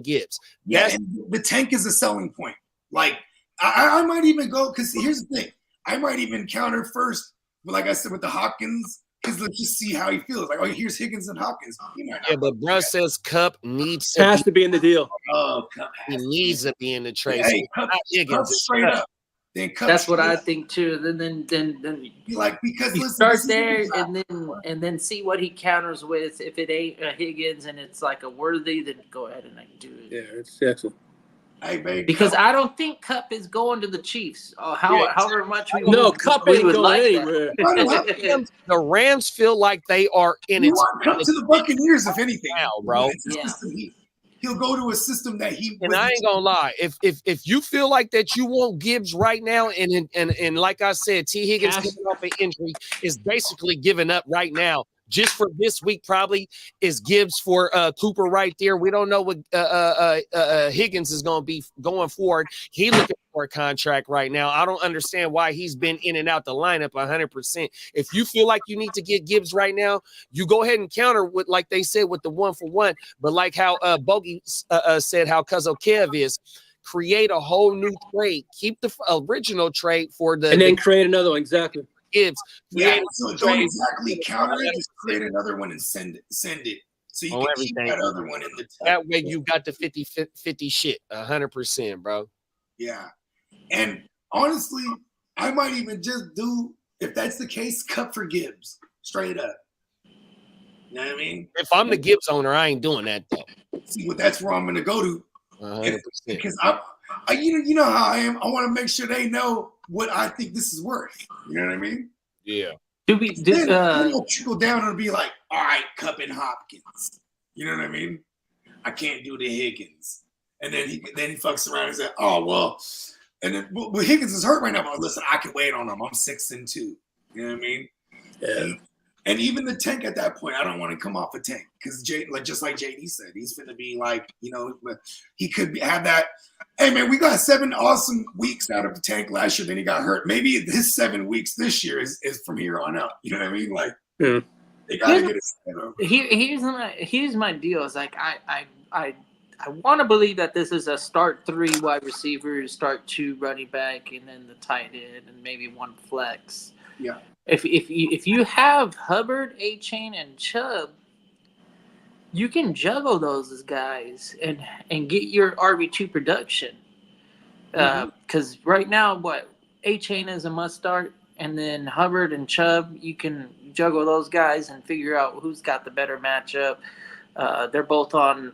Gibbs. Yeah, and the tank is a selling point. Like, I might even go, because here's the thing. I might even counter first, like I said, with the Hopkins. Because let's just see how he feels. Like, here's Higgins and Hopkins. Yeah, but Bruss says Kupp has to be in the deal. Oh, Kupp he needs to be in the trade. Hey, Kupp straight up. then Kupp That's what straight I up. think too. Then Be like, because you listen, start this is there the and then see what he counters with. If it ain't a Higgins and it's like a Worthy, then go ahead and do it. Yeah, it's excellent. Hey, baby, Because Kupp, I don't think Kupp is going to the Chiefs. However much we No, would, Kupp we ain't would going like anywhere. that. The Rams feel like they are in you it want Kupp to the Buccaneers, if anything. now, bro. It's a Yeah. system he'll go to a system that he. And I ain't gonna lie, if you feel like that you want Gibbs right now, and like I said, T. Higgins Cash. coming off an injury is basically giving up right now. Just for this week, probably is Gibbs for Cooper right there. We don't know what Higgins is going to be going forward. He looking for a contract right now. I don't understand why he's been in and out the lineup 100%. If you feel like you need to get Gibbs right now, you go ahead and counter with, like they said, with the 1-for-1. But like how Bogey said, how Cuzzo Kev is, create a whole new trade. Keep the original trade for the And then create another one. Exactly. Gibbs. Yeah, Create so a don't trade. exactly counter it. Just create another one and send it, so you On can keep everything. that other one in the. That way you got the 50-50 shit 100%, bro. Yeah, and honestly, I might even just do, if that's the case, Kupp for Gibbs, straight up. You know what I mean? If I'm the Gibbs owner, I ain't doing that though. See, what that's where I'm going to go to, 100%. because you know how I am. I want to make sure they know what I think this is worth. You know what I mean? Yeah. Then it'll trickle down and be like, all right, Kupp and Hopkins. You know what I mean? I can't do the Higgins. And then he fucks around and says, oh, well, and then well, Higgins is hurt right now, but listen, I can wait on him. I'm 6-2. You know what I mean? Yeah. And even the tank at that point, I don't want to come off a tank because just like JD said, he's going to be like, you know, he could have that. Hey man, we got 7 awesome weeks out of the tank last year. Then he got hurt. Maybe his 7 weeks this year is from here on out. You know what I mean? Like they got to get it. Here's my deal. Is like I want to believe that this is a start 3 wide receivers, start 2 running back, and then the tight end, and maybe 1 flex. Yeah. If you have Hubbard, A-Chain, and Chubb, you can juggle those as guys and get your RB2 production. Because right now, A-Chain is a must start, and then Hubbard and Chubb, you can juggle those guys and figure out who's got the better matchup. They're both on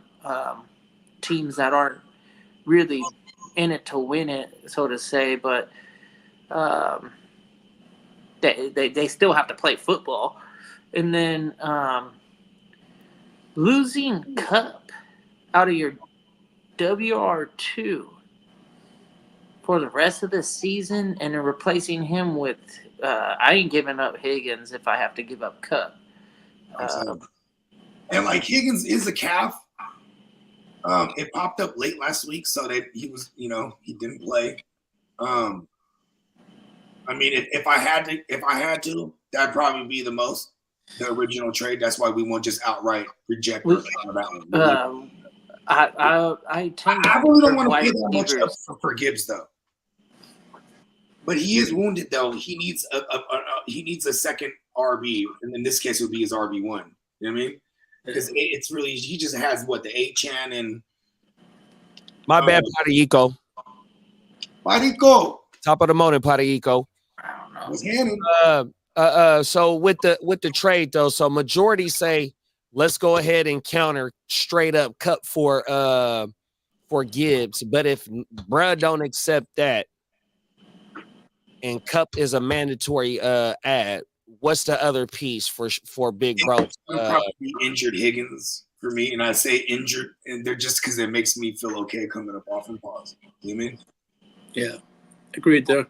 teams that aren't really in it to win it, so to say, but they still have to play football. And then losing Kupp out of your WR2 for the rest of the season and then replacing him with I ain't giving up Higgins if I have to give up Kupp. And like Higgins is a calf. It popped up late last week, so that he was, you know, he didn't play. I mean, if I had to, that'd probably be the original trade. That's why we won't just outright reject that one. I really don't want to pay that much up for Gibbs though. But he is wounded though. He needs a second RB, and in this case, it would be his RB1. You know what I mean? Because it's really, he just has the A-Chan and my bad, Padico. Top of the morning, Padico. I don't know. So with the trade though, so majority say let's go ahead and counter straight up Kupp for Gibbs. But if bruh don't accept that and Kupp is a mandatory add, what's the other piece for big bro? Probably injured Higgins for me, and I say injured, and they're just because it makes me feel okay coming up off and pause. You know what I mean? Yeah, agreed there.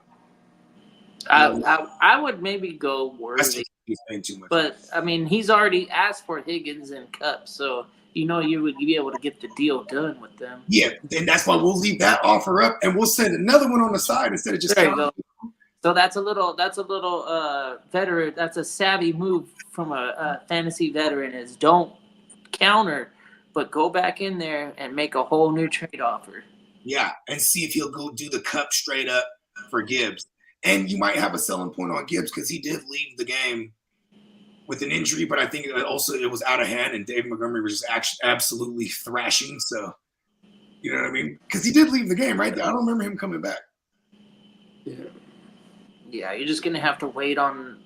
I would maybe go Worthy, he's paying too much. but I mean he's already asked for Higgins and Kupp, so you know you would be able to get the deal done with them. Yeah, and that's why we'll leave that offer up, and we'll send another one on the side instead of just. There you go. So that's a little veteran. That's a savvy move from a fantasy veteran. Is don't counter, but go back in there and make a whole new trade offer. Yeah, and see if he'll go do the Kupp straight up for Gibbs. And you might have a selling point on Gibbs because he did leave the game with an injury, but I think also it was out of hand, and Dave Montgomery was just absolutely thrashing. So, you know what I mean? Because he did leave the game, right? I don't remember him coming back. Yeah, you're just gonna have to wait on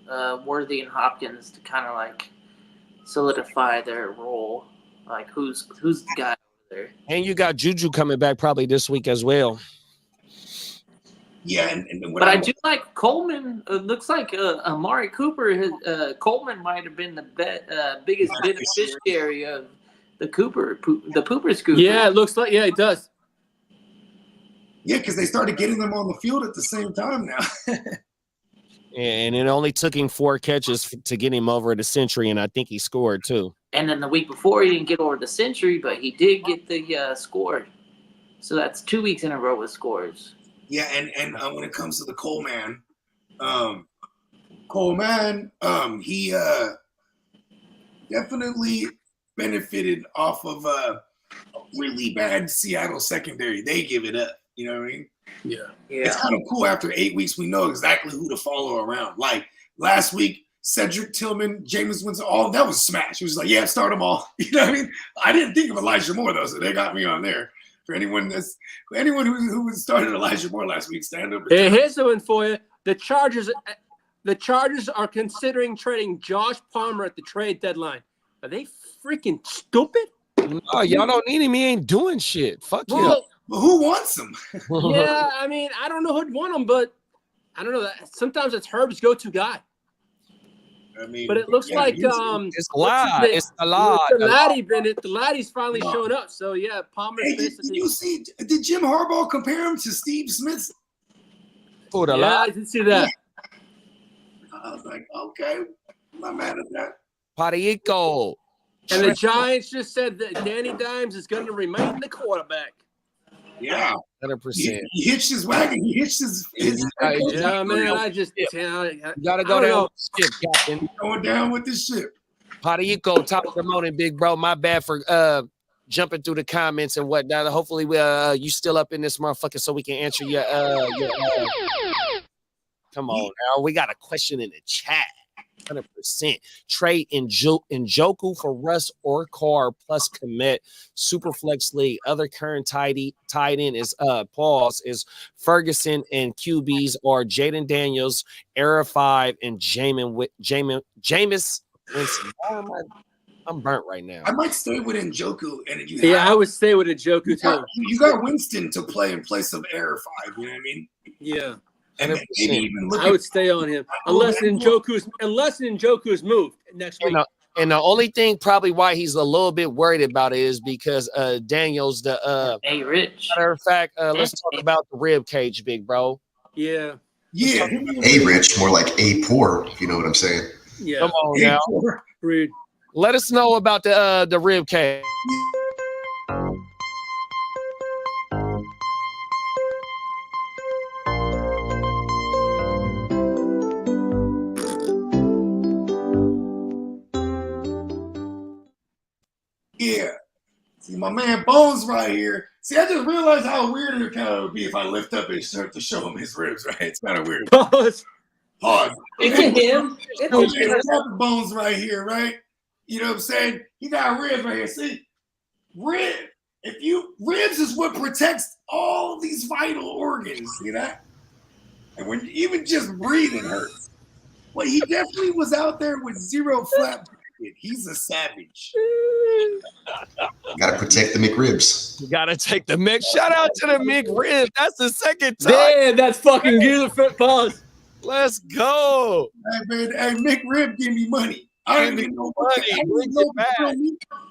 Worthy and Hopkins to kind of like solidify their role. Like who's the guy over there? And you got Juju coming back probably this week as well. Yeah, but I do like Coleman. It looks like Amari Cooper. Coleman might have been the biggest beneficiary of the Pooper Scoop. Yeah, it looks like it does. Yeah, because they started getting them on the field at the same time now. And it only took him 4 catches to get him over the century, and I think he scored too. And then the week before, he didn't get over the century, but he did get the score. So that's 2 weeks in a row with scores. Yeah, and when it comes to the Coleman, he definitely benefited off of a really bad Seattle secondary. They give it up. You know what I mean? Yeah. It's kind of cool. After 8 weeks, we know exactly who to follow around. Like last week, Cedric Tillman, Jameis Winston, all that was smash. It was like, yeah, start them all. You know what I mean? I didn't think of Elijah Moore though, so they got me on there. For anyone who started Elijah Moore last week, stand up. Hey, here's the one for you. The Chargers are considering trading Josh Palmer at the trade deadline. Are they freaking stupid? No, y'all don't need him. He ain't doing shit. Fuck you. Well, who wants him? Yeah, I mean, I don't know who'd want him, but I don't know. Sometimes it's Herb's go-to guy. I mean, but it looks like it's a lot. It's a lot. The laddie's finally showing up. So yeah, Palmer's basically. Did Jim Harbaugh compare him to Steve Smith? I did see that. I was like, okay, I'm not mad at that. Parico. And the Giants just said that Danny Dimes is going to remain the quarterback. Yeah, 100%. He hitched his wagon. He hitched his. Yeah, man. I just gotta go down with the ship, Captain. Going down with this ship. Parico, top of the morning, big bro. My bad for jumping through the comments and whatnot. Hopefully, you still up in this motherfucker so we can answer your. Come on now, we got a question in the chat. 100%. Trade Njoku for Russ or Carr plus commit. Superflex league. Other current tight end is is Ferguson, and QBs are Jaden Daniels, Era 5, and Jameis Winston. I'm burnt right now. I might stay with Njoku, and I would stay with Njoku too. You got Winston to play in place of Era 5. You know what I mean? Yeah. And maybe even I would stay on him unless Njoku's moved next week. And the only thing probably why he's a little bit worried about it is because Daniels hey Rich. Matter of fact, let's talk about the rib cage, big bro. Yeah. Yeah. A rich, more like a poor, if you know what I'm saying. Yeah. Come on now. Rude. Let us know about the rib cage. Yeah. See, my man Bones right here. See, I just realized how weird it kind of would be if I lift up his shirt to show him his ribs, right? It's kind of weird. Pause. It's him. Bones right here, right? You know what I'm saying? He got ribs right here. See, ribs is what protects all these vital organs. See that? And when even just breathing hurts. Well, he definitely was out there with zero flap. He's a savage. Got to protect the McRibs. You got to take the Mick. Shout out to the McRib. That's the second time. Damn, that's fucking good. Pause. Let's go. Hey, man, hey, McRib, give me money. I don't even know what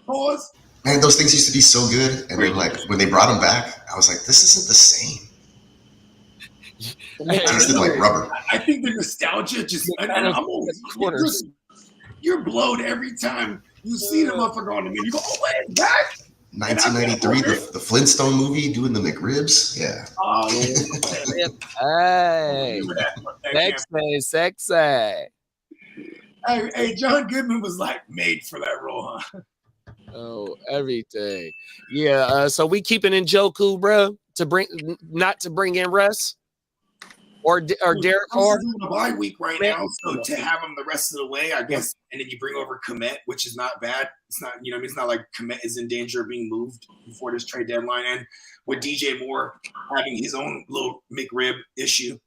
Pause. Man, those things used to be so good. And then, like, when they brought them back, I was like, this isn't the same. It tasted like rubber. I think the nostalgia just. You're blown every time you see the motherfucker on the menu. You go, oh, wait, back. 1993, the Flintstone movie doing the McRibs. Yeah. Oh, yeah. Hey, sexy. Hey, John Goodman was like made for that role, huh? Oh, everything. Yeah. So we keeping Njoku, bro, not to bring in Russ. Or Derek Carr. On a bye week right now, so to have him the rest of the way, I guess, and then you bring over Kmet, which is not bad. It's not, you know, it's not like Kmet is in danger of being moved before this trade deadline. And with DJ Moore having his own little McRib issue,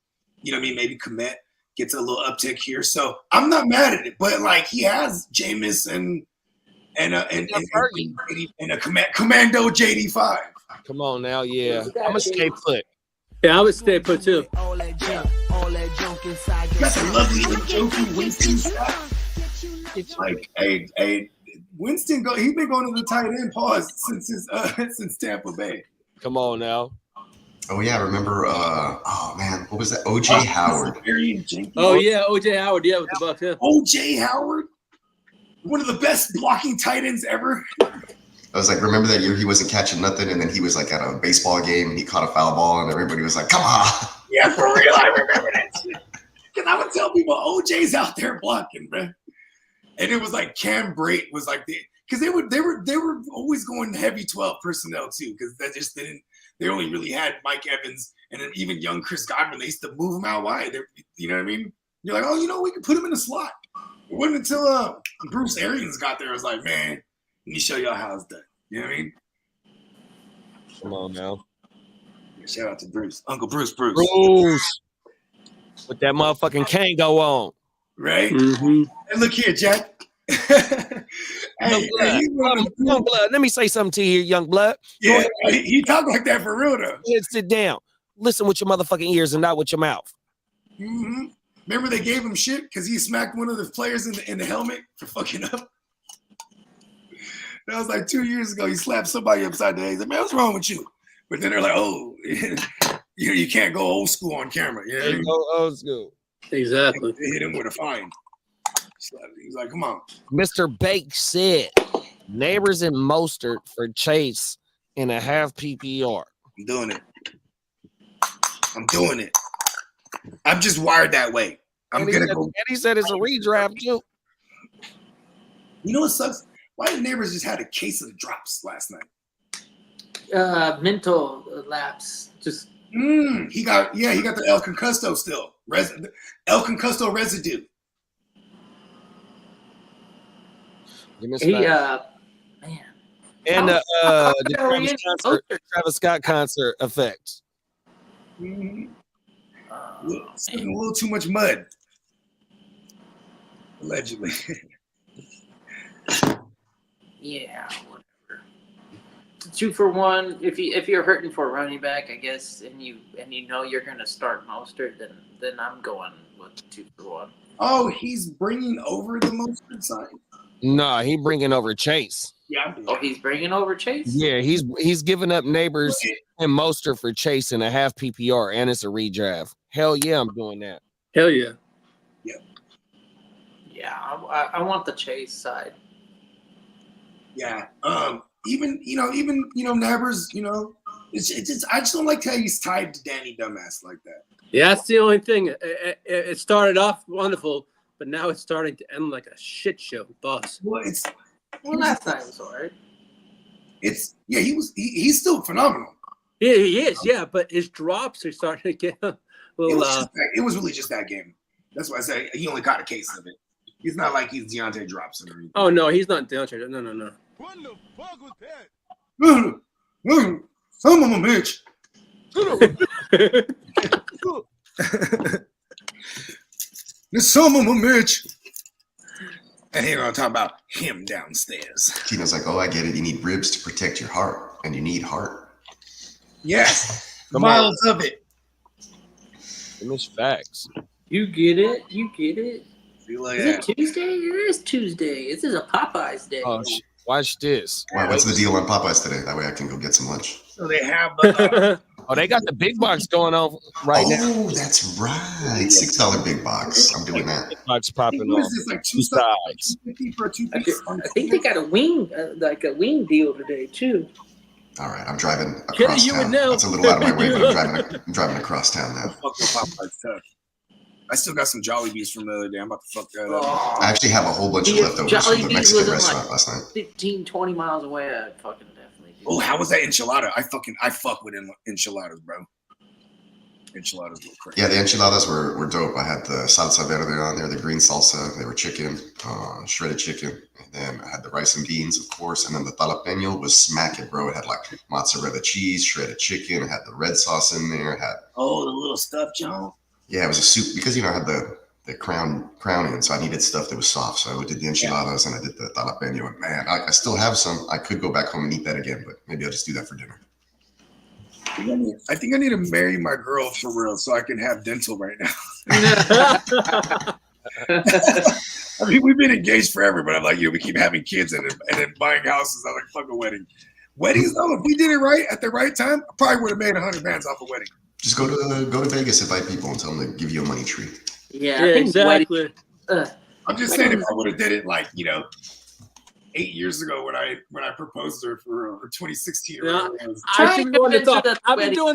You know what I mean? Maybe Komet gets a little uptick here. So I'm not mad at it. But like he has Jameis and a Commando JD5. Come on now, yeah. I'm gonna stay put. Yeah, I would stay put too. Got the lovely joking Winston style. Like, hey, Winston he's been going to the tight end pause since Tampa Bay. Come on now. Oh yeah, I remember. Oh man, what was that? OJ Howard. Oh yeah, OJ Howard. Yeah, with the Bucks. Yeah. OJ Howard, one of the best blocking tight ends ever. I was like, remember that year he wasn't catching nothing, and then he was like at a baseball game and he caught a foul ball, and everybody was like, "Come on!" Yeah, for real, I remember that shit. Because I would tell people OJ's out there blocking, man. And it was like Cam Brate was like because they were always going heavy 12 personnel too, because that just didn't. They only really had Mike Evans and then even young Chris Godwin. They used to move him out wide. You know what I mean? You're like, oh, we can put him in the slot. It wasn't until Bruce Arians got there. I was like, man, let me show y'all how it's done. You know what I mean? Come on now. Shout out to Bruce, Uncle Bruce. Bruce. With that motherfucking Kango on. Right? Mm-hmm. And look here, Jack. Young blood. Let me say something to you, young blood. Yeah, he talk like that for real though. Sit down. Listen with your motherfucking ears and not with your mouth. Mm-hmm. Remember they gave him shit because he smacked one of the players in the helmet for fucking up. That was like 2 years ago. He slapped somebody upside the head. He's like, man, what's wrong with you? But then they're like, oh, you can't go old school on camera. You know what I mean? Go old school. Exactly. They hit him with a fine. He's like, come on. Mr. Bake said, Neighbors and Mostert for Chase in a half PPR. I'm doing it. I'm just wired that way. I'm going to go. And he said it's a redraft, too. You know what sucks? Why did Neighbors just had a case of drops last night? Mental lapse. Just he got the El Concusto still. El Concusto residue. Man. And the Travis Scott concert effects. Mm-hmm. A little too much mud. Allegedly. Yeah, whatever. 2 for 1. If you're hurting for a running back, I guess, and you know you're gonna start Mostert, then I'm going with 2 for 1. Oh, he's bringing over the Mostert side. No, he bringing over Chase. Yeah. Oh, he's bringing over Chase. Yeah, he's giving up Neighbors and Mostert for Chase in a half PPR, and it's a redraft. Hell yeah, I'm doing that. Hell yeah. Yeah. Yeah, I want the Chase side. Yeah. Even Neighbors, it's just I just don't like how he's tied to Danny Dumbass like that. Yeah, that's the only thing. It started off wonderful, but now it's starting to end like a shit show, boss. Well, last time was all right. He's still phenomenal. Yeah, he is. Yeah, but his drops are starting to get a little. It was really just that game. That's why I say he only caught a case of it. He's not like he's Deontay Dropson or anything. Oh no, he's not Deontay. No. What the fuck was that? Some of them, bitch. There's some of them, bitch. And here I'm talking about him downstairs. Tino's like, oh, I get it. You need ribs to protect your heart, and you need heart. Yes, miles of it. It's facts. You get it. Like is it Tuesday? It is Tuesday. This is a Popeyes day. Oh, watch this. Why, what's the deal on Popeyes today? That way I can go get some lunch. So they have. Oh, they got the big box going on right now. Oh, that's right. $6 big box. I'm doing that. Big box popping What off. is this, like Two sides. $2.50 for a 2-piece? I think they got a wing, deal today too. All right, I'm driving Kenny, across you would town. know. That's a little out of my way, but I'm driving across town now. Fuck the Popeyes tough. I still got some Jollibees from the other day. I'm about to fuck that up. I actually have a whole bunch of leftovers from the Jollibees Mexican wasn't restaurant like last night. 15, 20 miles away. I'd fucking definitely do Oh, that. how was that enchilada? I fuck with enchiladas, bro. Enchiladas go crazy. Yeah, the enchiladas were dope. I had the salsa verde on there, the green salsa. They were chicken, shredded chicken. And then I had the rice and beans, of course. And then the jalapeño was smacking, bro. It had like mozzarella cheese, shredded chicken. It had the red sauce in there. It had Oh, the little stuff, John. Yeah, it was a soup because I had the crowning, so I needed stuff that was soft. So I did the enchiladas and I did the jalapeno. And man, I still have some. I could go back home and eat that again, but maybe I'll just do that for dinner. I think I need to marry my girl for real so I can have dental right now. I mean, we've been engaged forever, but I'm like, we keep having kids and then buying houses. I'm like, fuck a wedding. Weddings, though, if we did it right at the right time, I probably would have made 100 bands off a wedding. Just go to Vegas, invite people, and tell them to give you a money tree. Yeah, exactly. I'm just saying, if I would have did it like 8 years ago when I proposed to her for 2016. I've been doing it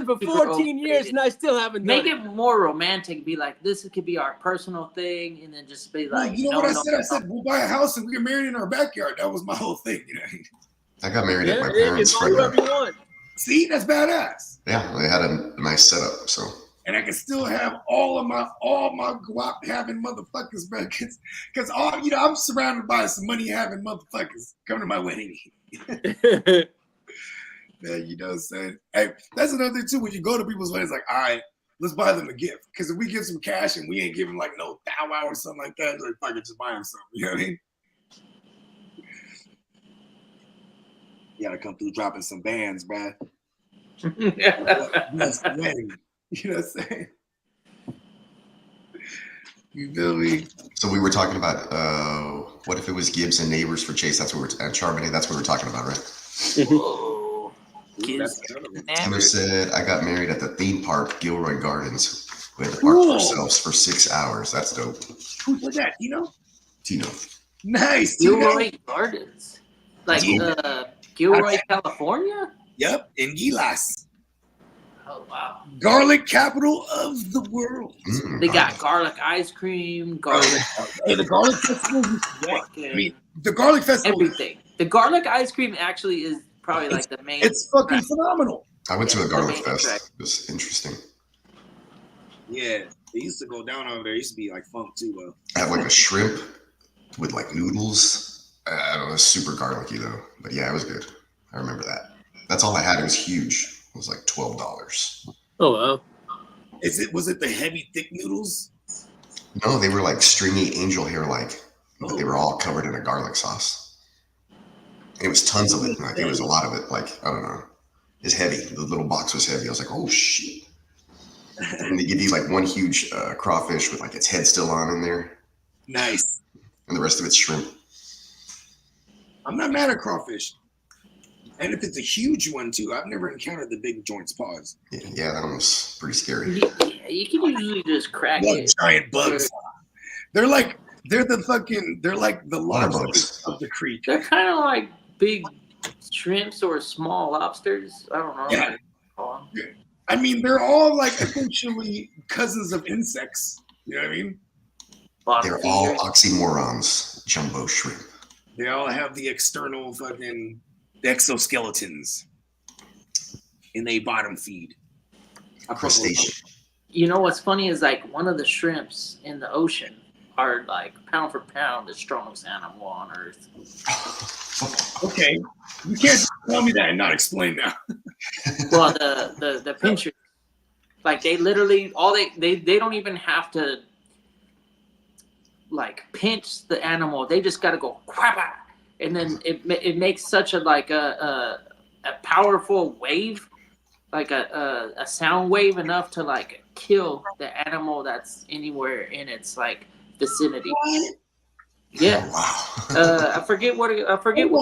for 14 years and I still haven't done it. Make it more romantic. Be like, this could be our personal thing, and then just be like, you know what I said? I said we'll buy a house and we get married in our backyard. That was my whole thing. I got married at my parents' front yard. See, that's badass. Yeah, they had a nice setup, so. And I can still have all my guap having motherfuckers, man. Because I'm surrounded by some money having motherfuckers. Come to my wedding. Man, you know what I'm saying? Hey, that's another thing too. When you go to people's weddings, like, all right, let's buy them a gift. Because if we give some cash and we ain't giving like no thou wow or something like that, like fucking just buy them something. You know what I mean? You gotta come through dropping some bands, bruh. That's the wedding. You know what I'm saying? You feel me? So we were talking about what if it was Gibbs and Neighbors for Chase? That's what we're Charbonnet. That's what we're talking about, right? Whoa. Taylor said, "I got married at the theme park, Gilroy Gardens. We had to park for ourselves for 6 hours. That's dope." Who's that? Tino. Nice. Gilroy Gardens, like Gilroy, California. Yep, in Gilas. Oh wow! Garlic capital of the world. They got garlic ice cream, garlic. Hey, the garlic festival. The garlic festival. Everything. The garlic ice cream actually is probably like the main. It's fucking phenomenal. I went to a garlic fest. It was interesting. Yeah, they used to go down over there. It used to be like funk too, though. I had like a shrimp with like noodles. I don't know, it was super garlicky though. But yeah, it was good. I remember that. That's all I had. It was huge. It was like $12. Oh wow! Was it the heavy thick noodles? No, they were like stringy angel hair like, but they were all covered in a garlic sauce. And it was tons of it. Like there was a lot of it. Like I don't know, it's heavy. The little box was heavy. I was like, oh shit! And they give you like one huge crawfish with like its head still on in there. Nice. And the rest of it's shrimp. I'm not mad at crawfish. And if it's a huge one too, I've never encountered the big joints paws. Yeah, that one was pretty scary. You can usually just crack it. Giant bugs. They're like the lobsters of the creek. They're kind of like big shrimps or small lobsters. I don't know. Yeah. I mean, they're all like essentially cousins of insects. You know what I mean? They're all oxymorons. Jumbo shrimp. They all have the external fucking exoskeletons in a bottom feed. A crustacean. You know what's funny is like one of the shrimps in the ocean are like pound for pound the strongest animal on earth. Okay, you can't tell me that and not explain that. Well, the pinchers, like they literally they don't even have to like pinch the animal. They just got to go quabba. And then it makes such a like a powerful wave, like a sound wave enough to like kill the animal that's anywhere in its like vicinity. What? Yeah. Oh, wow. I forget what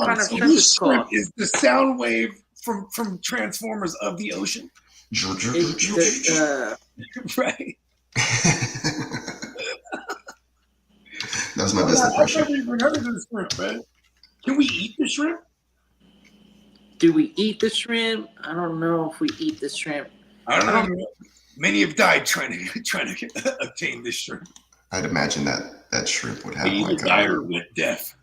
kind of shrimp it's called. Is the sound wave from Transformers of the ocean? Right. That was my best impression. I've never even heard of this shrimp, man. Can we eat the shrimp? Do we eat the shrimp? I don't know if we eat the shrimp. I don't know. Many have died trying to obtain this shrimp. I'd imagine that shrimp would have like a dire went deaf.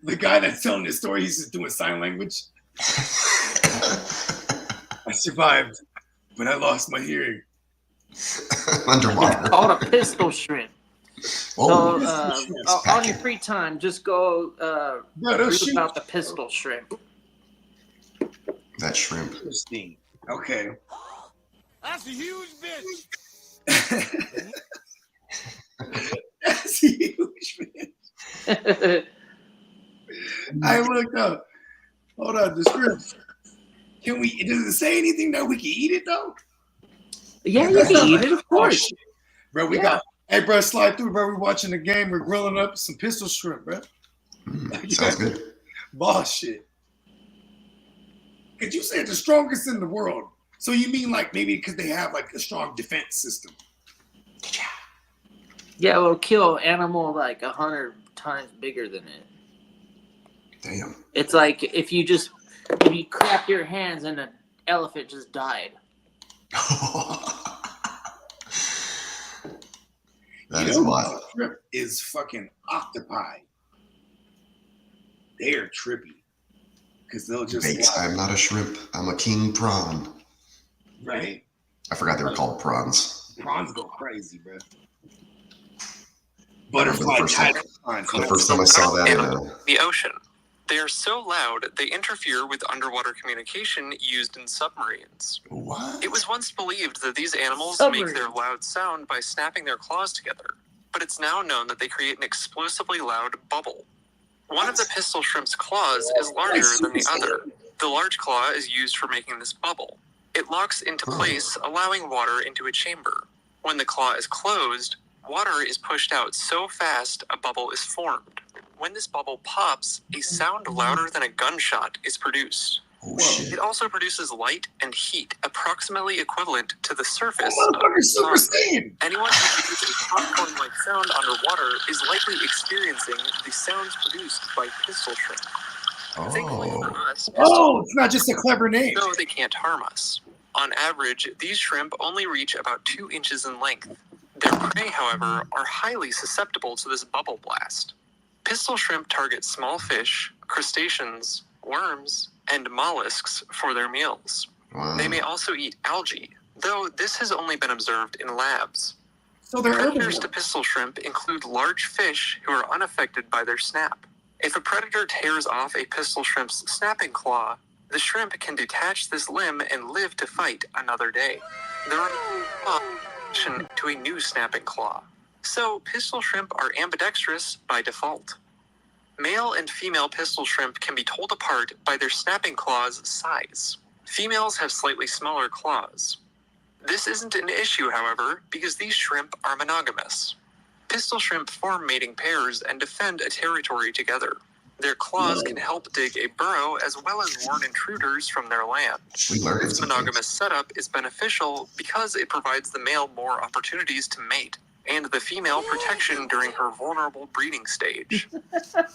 The guy that's telling this story, he's just doing sign language. I survived, but I lost my hearing. Underwater. It's called a pistol shrimp. Oh, so on your free time, just go read about the pistol shrimp. That shrimp. Interesting. Okay. That's a huge bitch. That's huge, man. I looked up. Hold on, the script. Can we? Does it say anything that we can eat it though? Yeah, you can eat it, of course. Shit. Bro, we got. Hey, bro, slide through, bro. We're watching the game. We're grilling up some pistol shrimp, bro. Sounds good. Boss shit. Cause you said the strongest in the world. So you mean like maybe because they have like a strong defense system? Yeah, it'll kill an animal like 100 times bigger than it. Damn. It's like if you clap your hands and an elephant just died. That is wild. Shrimp is fucking octopi. They are trippy. Because they'll just Bates, I'm not a shrimp. I'm a king prawn. Right. I forgot they were called prawns. Prawns go crazy, bro. Butterfly The tiger prawns. first time I saw that in the ocean. They are so loud, they interfere with underwater communication used in submarines. what? It was once believed that these animals Submarine. make their loud sound by snapping their claws together, but it's now known that they create an explosively loud bubble. One of the pistol shrimp's claws is larger than the other. The large claw is used for making this bubble. It locks into place, allowing water into a chamber. When the claw is closed, water is pushed out so fast a bubble is formed. When this bubble pops, a sound louder than a gunshot is produced. Oh shit. It also produces light and heat approximately equivalent to the surface Oh, of the motherfucker's super sun. saiyan. Anyone who produces a popcorn-like sound underwater is likely experiencing the sounds produced by pistol shrimp. Thankfully for Oh. us, Oh, it's not just a clever name. no, they can't harm us. On average, these shrimp only reach about 2 inches in length. Their prey, however, are highly susceptible to this bubble blast. Pistol shrimp target small fish, crustaceans, worms, and mollusks for their meals. Wow. They may also eat algae, though this has only been observed in labs. So they're Predators to herbivores. pistol shrimp include large fish who are unaffected by their snap. If a predator tears off a pistol shrimp's snapping claw, the shrimp can detach this limb and live to fight another day. There are to a new snapping claw. So pistol shrimp are ambidextrous by default. Male and female pistol shrimp can be told apart by their snapping claw's size. Females have slightly smaller claws. This isn't an issue, however, because these shrimp are monogamous. Pistol shrimp form mating pairs and defend a territory together. Their claws can help dig a burrow as well as warn intruders from their land. We learned This some monogamous setup is beneficial because it provides the male more opportunities to mate, and the female protection during her vulnerable breeding stage.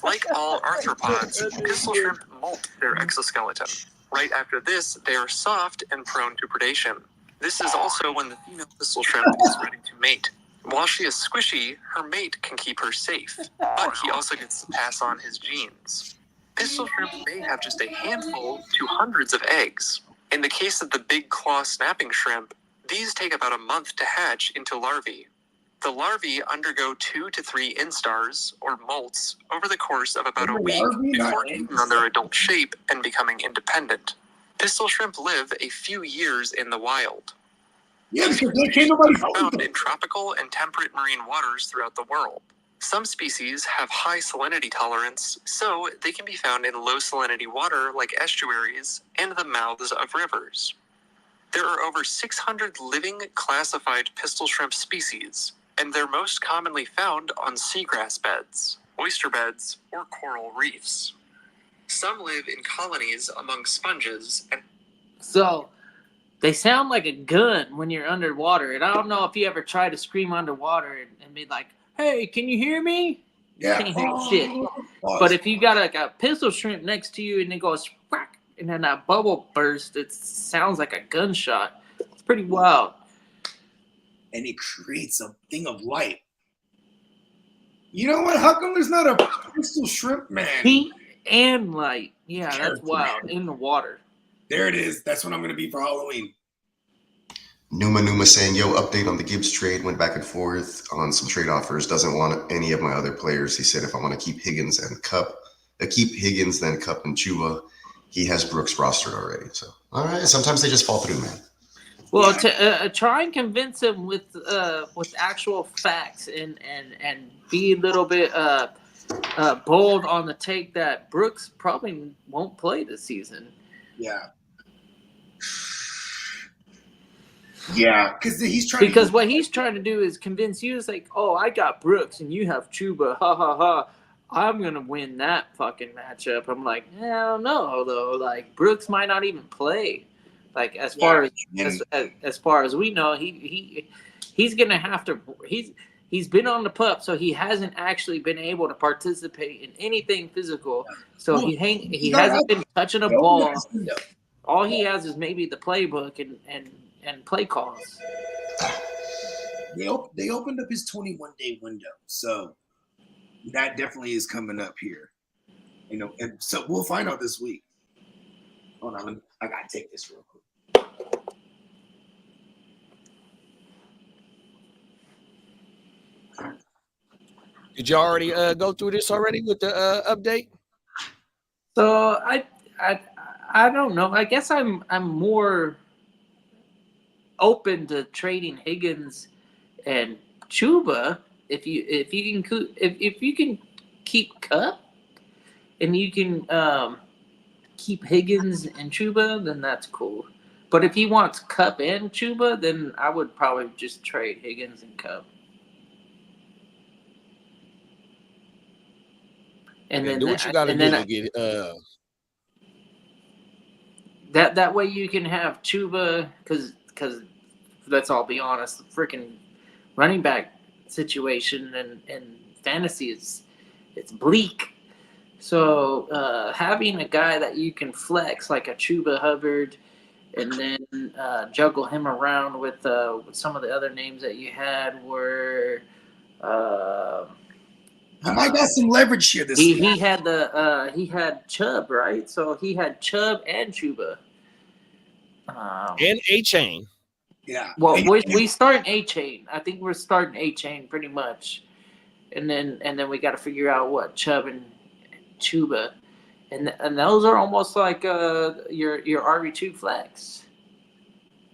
Like all arthropods, pistol shrimp molt their exoskeleton. Right after this, they are soft and prone to predation. This is also when the female pistol shrimp is ready to mate. While she is squishy, her mate can keep her safe, but he also gets to pass on his genes. Pistol shrimp may have just a handful to hundreds of eggs. In the case of the big claw snapping shrimp, these take about a month to hatch into larvae. The larvae undergo 2 to 3 instars, or molts, over the course of about a week before taking on their adult shape and becoming independent. Pistol shrimp live a few years in the wild. Yeah, because they can't nobody Are fight found them. in tropical and temperate marine waters throughout the world. Some species have high salinity tolerance, so they can be found in low salinity water like estuaries and the mouths of rivers. There are over 600 living classified pistol shrimp species, and they're most commonly found on seagrass beds, oyster beds, or coral reefs. Some live in colonies among sponges and So they sound like a gun when you're underwater. And I don't know if you ever try to scream underwater and be like, hey, can you hear me? Yeah. Can't hear shit. But if you got like a pistol shrimp next to you and it goes whack, and then that bubble burst, it sounds like a gunshot. It's pretty wild. And it creates a thing of light. You know what? How come there's not a pistol shrimp man? Heat and light. Yeah, that's Character. wild. In the water. There it is. That's what I'm gonna be for Halloween. Numa saying, yo, update on the Gibbs trade. Went back and forth on some trade offers. Doesn't want any of my other players. He said if I want to keep Higgins and Cup, keep Higgins, then Cup and Chuba. He has Brooks rostered already. So, all right. Sometimes they just fall through, man. Well, to try and convince him with actual facts and be a little bit bold on the take that Brooks probably won't play this season. Yeah. Yeah, because what he's trying to do is convince you. It's like, oh, I got Brooks and you have Chuba. Ha ha ha. I'm gonna win that fucking matchup. I'm like, I don't know though. Like Brooks might not even play. Like as far as we know, he's gonna have to. He's been on the pup, so he hasn't actually been able to participate in anything physical. So he hasn't been touching a ball. All he has is maybe the playbook and play calls. They opened up his 21-day window, so that definitely is coming up here. And so we'll find out this week. Hold on, I gotta take this real quick. Did you already go through this already with the update? So I don't know. I guess I'm more open to trading Higgins and Chuba if you can keep Kupp and you can keep Higgins and Chuba, then that's cool. But if he wants Kupp and Chuba, then I would probably just trade Higgins and Kupp. And then do what you got to do to get that way you can have Chuba because let's all be honest, the freaking running back situation and fantasy it's bleak. So having a guy that you can flex like a Chuba Hubbard and then juggle him around with some of the other names that you had were I might got some leverage here this week. He had Chubb, right? So he had Chubb and Chuba. And A-Chain. Yeah. Well, we start A-Chain. I think we're starting A-Chain pretty much. And then we got to figure out what Chubb and Chuba. And those are almost like your RB2 flex.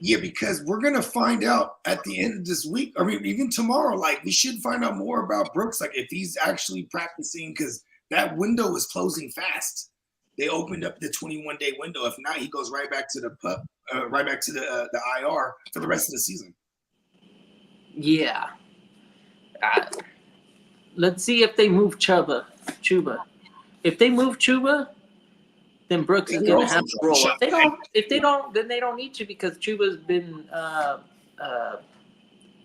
Yeah, because we're going to find out at the end of this week, I mean, even tomorrow, like we should find out more about Brooks, like if he's actually practicing, because that window is closing fast. They opened up the 21-day window. If not, he goes right back to the pup, right back to the IR for the rest of the season. Yeah. Let's see if they move Chuba. If they move Chuba, then Brooks is going to have to roll. If they don't, then they don't need to because Chuba's been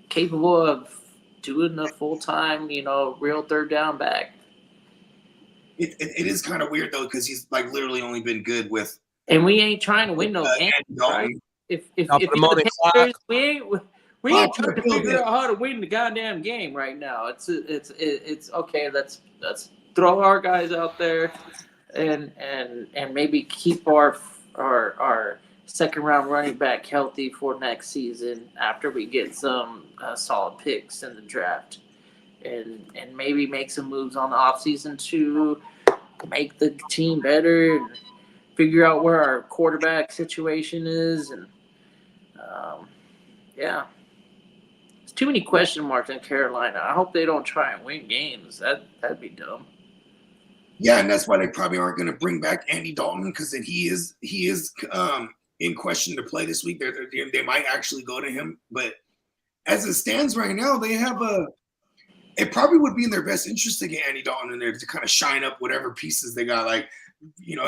capable of doing the full-time, real third down back. It is kind of weird though because he's like literally only been good with. And we ain't trying to win no games, right? If we ain't trying to figure out how to win the goddamn game right now. It's okay. Let's throw our guys out there. And maybe keep our second round running back healthy for next season after we get some solid picks in the draft, and maybe make some moves on the offseason to make the team better and figure out where our quarterback situation is and yeah. There's too many question marks in Carolina. I hope they don't try and win games. That'd be dumb. Yeah, and that's why they probably aren't going to bring back Andy Dalton because then he is in question to play this week. They might actually go to him, but as it stands right now, they have it probably would be in their best interest to get Andy Dalton in there to kind of shine up whatever pieces they got, like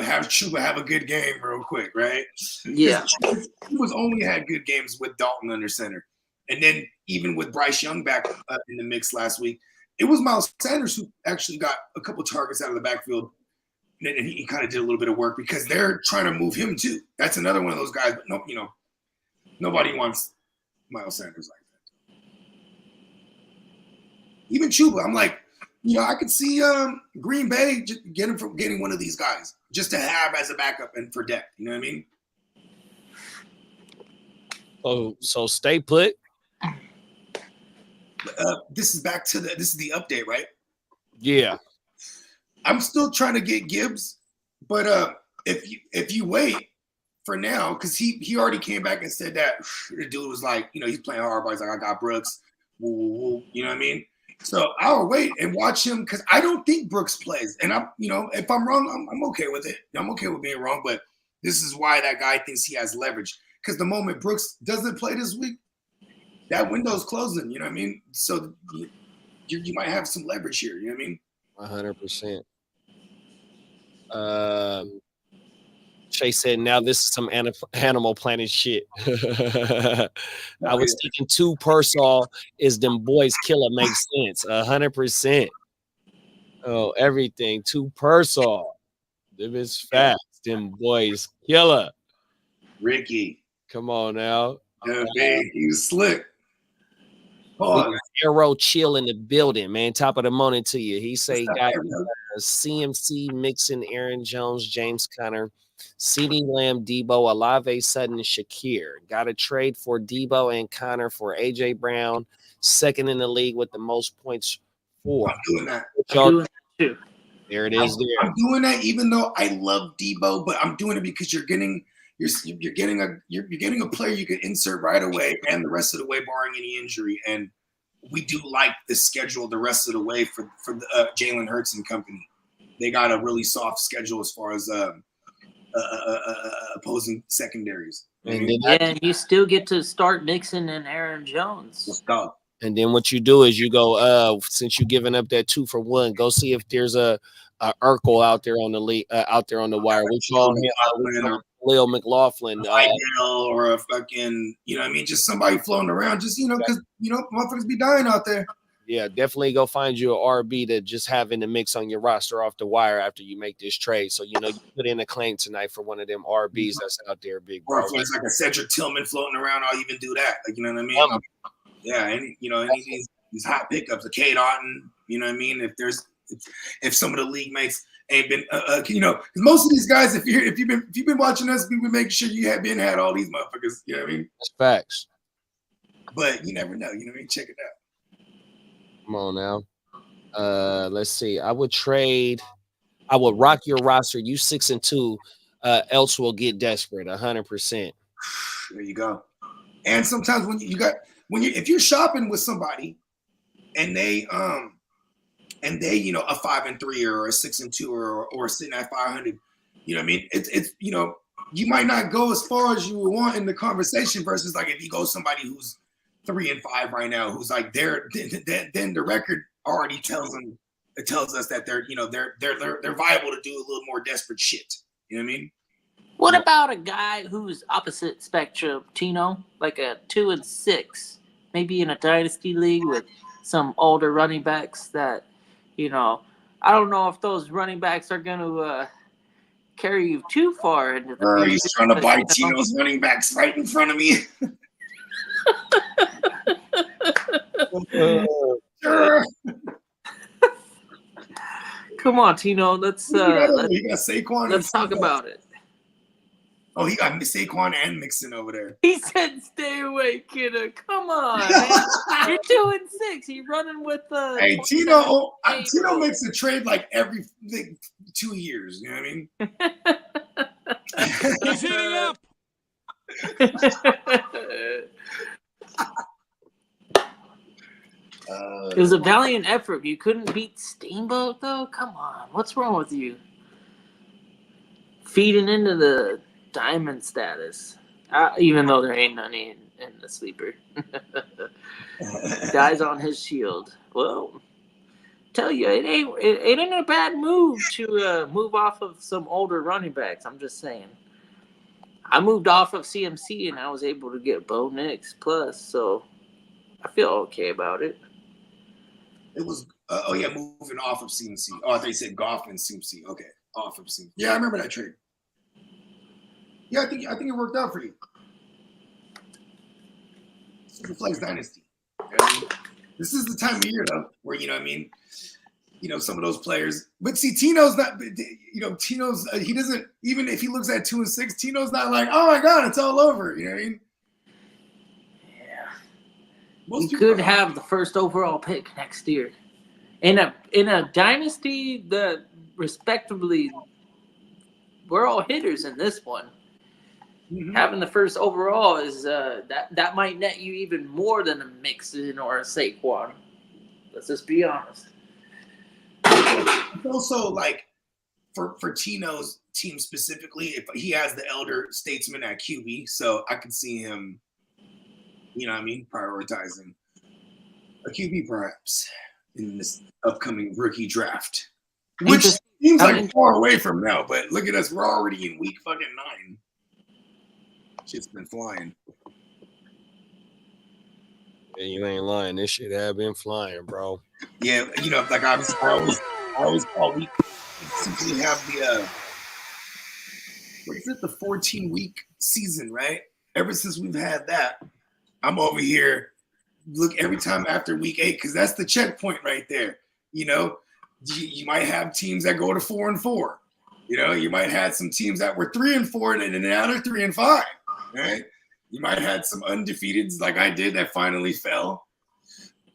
have Chuba have a good game real quick, right? Yeah, he was only had good games with Dalton under center, and then even with Bryce Young back up in the mix last week. It was Miles Sanders who actually got a couple targets out of the backfield, and he kind of did a little bit of work because they're trying to move him too. That's another one of those guys. But no, nobody wants Miles Sanders like that. Even Chuba, I'm like, I could see Green Bay just getting one of these guys just to have as a backup and for depth. You know what I mean? Oh, so stay put. This is the update, right? Yeah. I'm still trying to get Gibbs, but if you wait, for now, because he already came back and said that the dude was like, he's playing hard, but he's like, I got Brooks. Woo, woo, woo. You know what I mean? So I'll wait and watch him because I don't think Brooks plays. And I'm, if I'm wrong, I'm okay with it. I'm okay with being wrong, but this is why that guy thinks he has leverage. Because the moment Brooks doesn't play this week, that window's closing. You know what I mean? So you might have some leverage here. You know what I mean? 100%. Chase said, now this is some Animal Planet shit. I was thinking 2 Persol is them boys killer makes sense. 100%. Oh, everything. 2 Persol. Them is fast. Them boys killer. Ricky. Come on now. Yeah, man, he was slick. Arrow chill in the building, man. Top of the morning to you. He say got CMC, Mixon, Aaron Jones, James Conner, CeeDee Lamb, Debo, Olave Sutton, Shakir. Got a trade for Debo and Conner for AJ Brown, second in the league with the most points for. I'm doing that. I'm doing that too. There it is. I'm doing that, even though I love Debo, but I'm doing it because you're getting a player you can insert right away and the rest of the way, barring any injury. And we do like the schedule the rest of the way for Jalen Hurts and company. They got a really soft schedule as far as opposing secondaries. And then you still get to start Mixon and Aaron Jones. Let's go. And then what you do is you go, since you're giving up that 2 for 1, go see if there's a Urkel out there on the out there on the wire. We call him Leo McLaughlin, or a fucking, just somebody floating around, just because motherfuckers be dying out there. Yeah, definitely go find you an RB to just have in the mix on your roster off the wire after you make this trade. So you put in a claim tonight for one of them RBs that's out there, big bro. Or if it's like a Cedric Tillman floating around, I'll even do that. Like, you know what I mean? Yeah, and any of these hot pickups, the Cade Otton, you know what I mean? If some of the league mates ain't been, because most of these guys, if you've been watching us, we make sure you had all these motherfuckers. You know what I mean? That's facts. But you never know. You know what I mean? Check it out. Come on now. Let's see. I would rock your roster. You 6-2. Else will get desperate. 100%. There you go. And sometimes if you're shopping with somebody and they a 5-3 or a 6-2 or sitting at 500, you know what I mean? It's you might not go as far as you would want in the conversation versus like if you go somebody who's 3-5 right now, who's like then the record already tells us that they're viable to do a little more desperate shit. You know what I mean? What about a guy who's opposite spectrum, Tino, like a 2-6, maybe in a dynasty league with some older running backs that, I don't know if those running backs are going to carry you too far into the future. He's trying to buy Tino's running backs right in front of me. Sure. Come on, Tino. Let's Saquon. Let's talk about it. Oh, he got Saquon and Mixon over there. He said, "Stay away, kiddo. Come on, man. You're 2-6. He's running with the." Hey, Tino makes a trade like every 2 years. You know what I mean? He's hitting up. It was a valiant effort. You couldn't beat Steamboat, though? Come on. What's wrong with you? Feeding into the diamond status. Even though there ain't none in the sleeper. Dies on his shield. Well, tell you, it ain't a bad move to move off of some older running backs. I'm just saying. I moved off of CMC and I was able to get Bo Nix plus, so I feel okay about it. It was moving off of CMC. Oh, I thought you said Goff and CMC. Okay, off of CMC. Yeah, I remember that trade. Yeah, I think it worked out for you. Superflex Dynasty. You know what I mean? This is the time of year though, where some of those players. But see, Tino's not. Tino's he doesn't, even if he looks at 2-6. Tino's not like, oh my god, it's all over. You know what I mean? You could have the first overall pick next year. In a dynasty that respectably, we're all hitters in this one. having the first overall is that might net you even more than a Mixon or a Saquon. Let's just be honest. It's also like for Tino's team specifically, if he has the elder statesman at QB, so I could see him, you know what I mean, prioritizing a QB perhaps in this upcoming rookie draft, which seems like far away from now. But look at us, we're already in week fucking 9. Shit's been flying. Yeah, you ain't lying. This shit have been flying, bro. Yeah, you know, like I always call week. Since we have the what is it, the 14-week season, right? Ever since we've had that, I'm over here. Look, every time after week 8, because that's the checkpoint right there. You know, you might have teams that go to 4-4. You know, you might have some teams that were 3-4 and now they're 3-5. Right? You might have some undefeateds like I did that finally fell,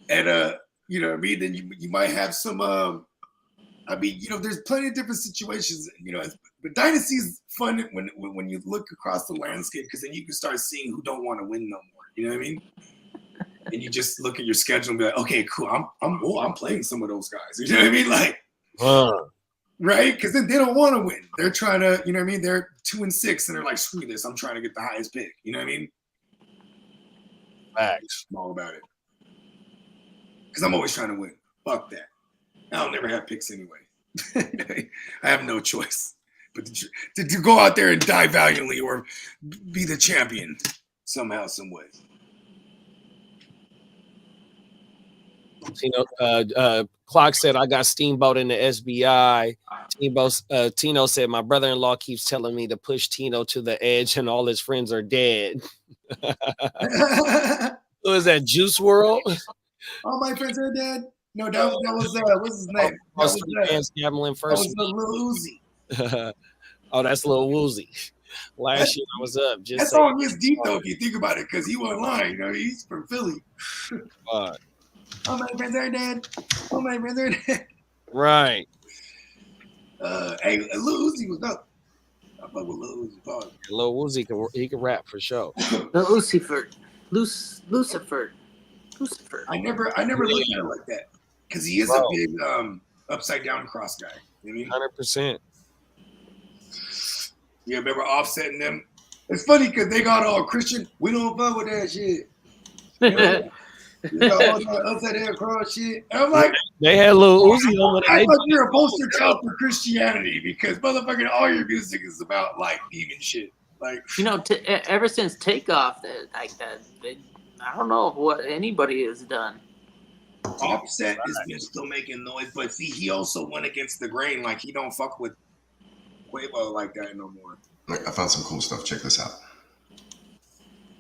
and you know what I mean. Then you might have some. I mean, you know, there's plenty of different situations. You know, but Dynasty is fun when you look across the landscape, because then you can start seeing who don't want to win no more. You know what I mean? And you just look at your schedule and be like, okay, cool. I'm playing some of those guys. You know what I mean? Like, right? Because then they don't want to win. They're trying to, you know what I mean? They're 2-6 and they're like, screw this. I'm trying to get the highest pick. You know what I mean? Facts. I'm all about it. Because I'm always trying to win. Fuck that. I'll never have picks anyway. I have no choice but to go out there and die valiantly or be the champion somehow, some way. Clock said, I got Steamboat in the SBI. Tino said, my brother-in-law keeps telling me to push Tino to the edge and all his friends are dead. Who is that, Juice WRLD? All my friends are dead. No, that was what's his name? That was Lil Uzi. Oh, that's Lil Uzi. Last year I was up. That song is deep though, if you think about it, because he wasn't lying. You know, he's from Philly. All my friends are dead. All my friends are dead. Right. Hey, Lil Uzi was up. I fuck with Lil Uzi. Lil Uzi he can rap for sure. The Lucifer. I never looked at it like that, because he is a big upside down cross guy. You know what I mean? 100%. You remember offsetting them? It's funny because they got all Christian. We don't fuck with that shit. You know? You got all that upside down cross shit. And I'm like, they had Lil Uzi on. I thought you're a poster child for Christianity, because motherfucking all your music is about like demon shit. Like, you know, ever since Takeoff, I don't know what anybody has done. Offset has been still making noise, but see, he also went against the grain. Like, he don't fuck with Quavo like that no more. I found some cool stuff. Check this out.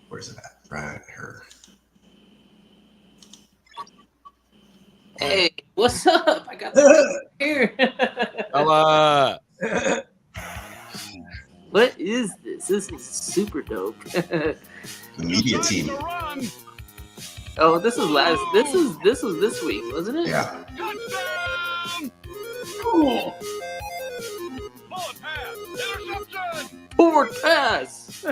Where's it at? Right here. Hey, what's up? I got this here. Hello. What is this? This is super dope. The media team. Oh, this was this week, wasn't it? Yeah. Cool. Forward pass.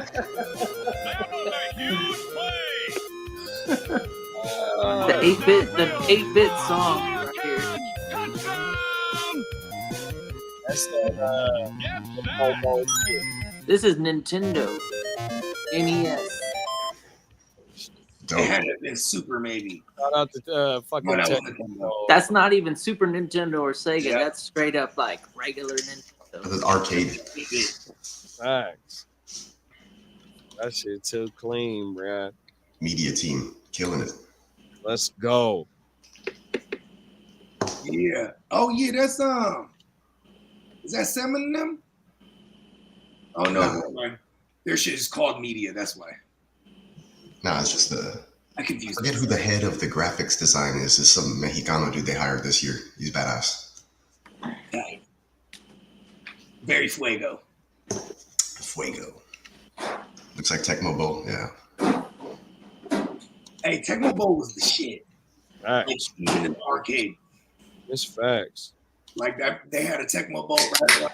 The 8-bit song right here. That's that. This is Nintendo NES. It had to have been Super, maybe. Shout out to fucking Nintendo. That's not even Super Nintendo or Sega. Yeah. That's straight up like regular Nintendo. That's arcade. Facts. That shit too clean, bruh. Media team. Killing it. Let's go. Yeah. Oh yeah, that's is that Sam and them? Oh no, their shit is called Media, that's why. No, it's just I confused. Forget who the head of the graphics design is. It's some Mexicano dude they hired this year. He's badass. Right. Very fuego. Fuego. Looks like Tecmo Bowl, yeah. Hey, Tecmo Bowl was the shit. Right. Like, even in the arcade. It's facts. Like that, they had a Tecmo Bowl right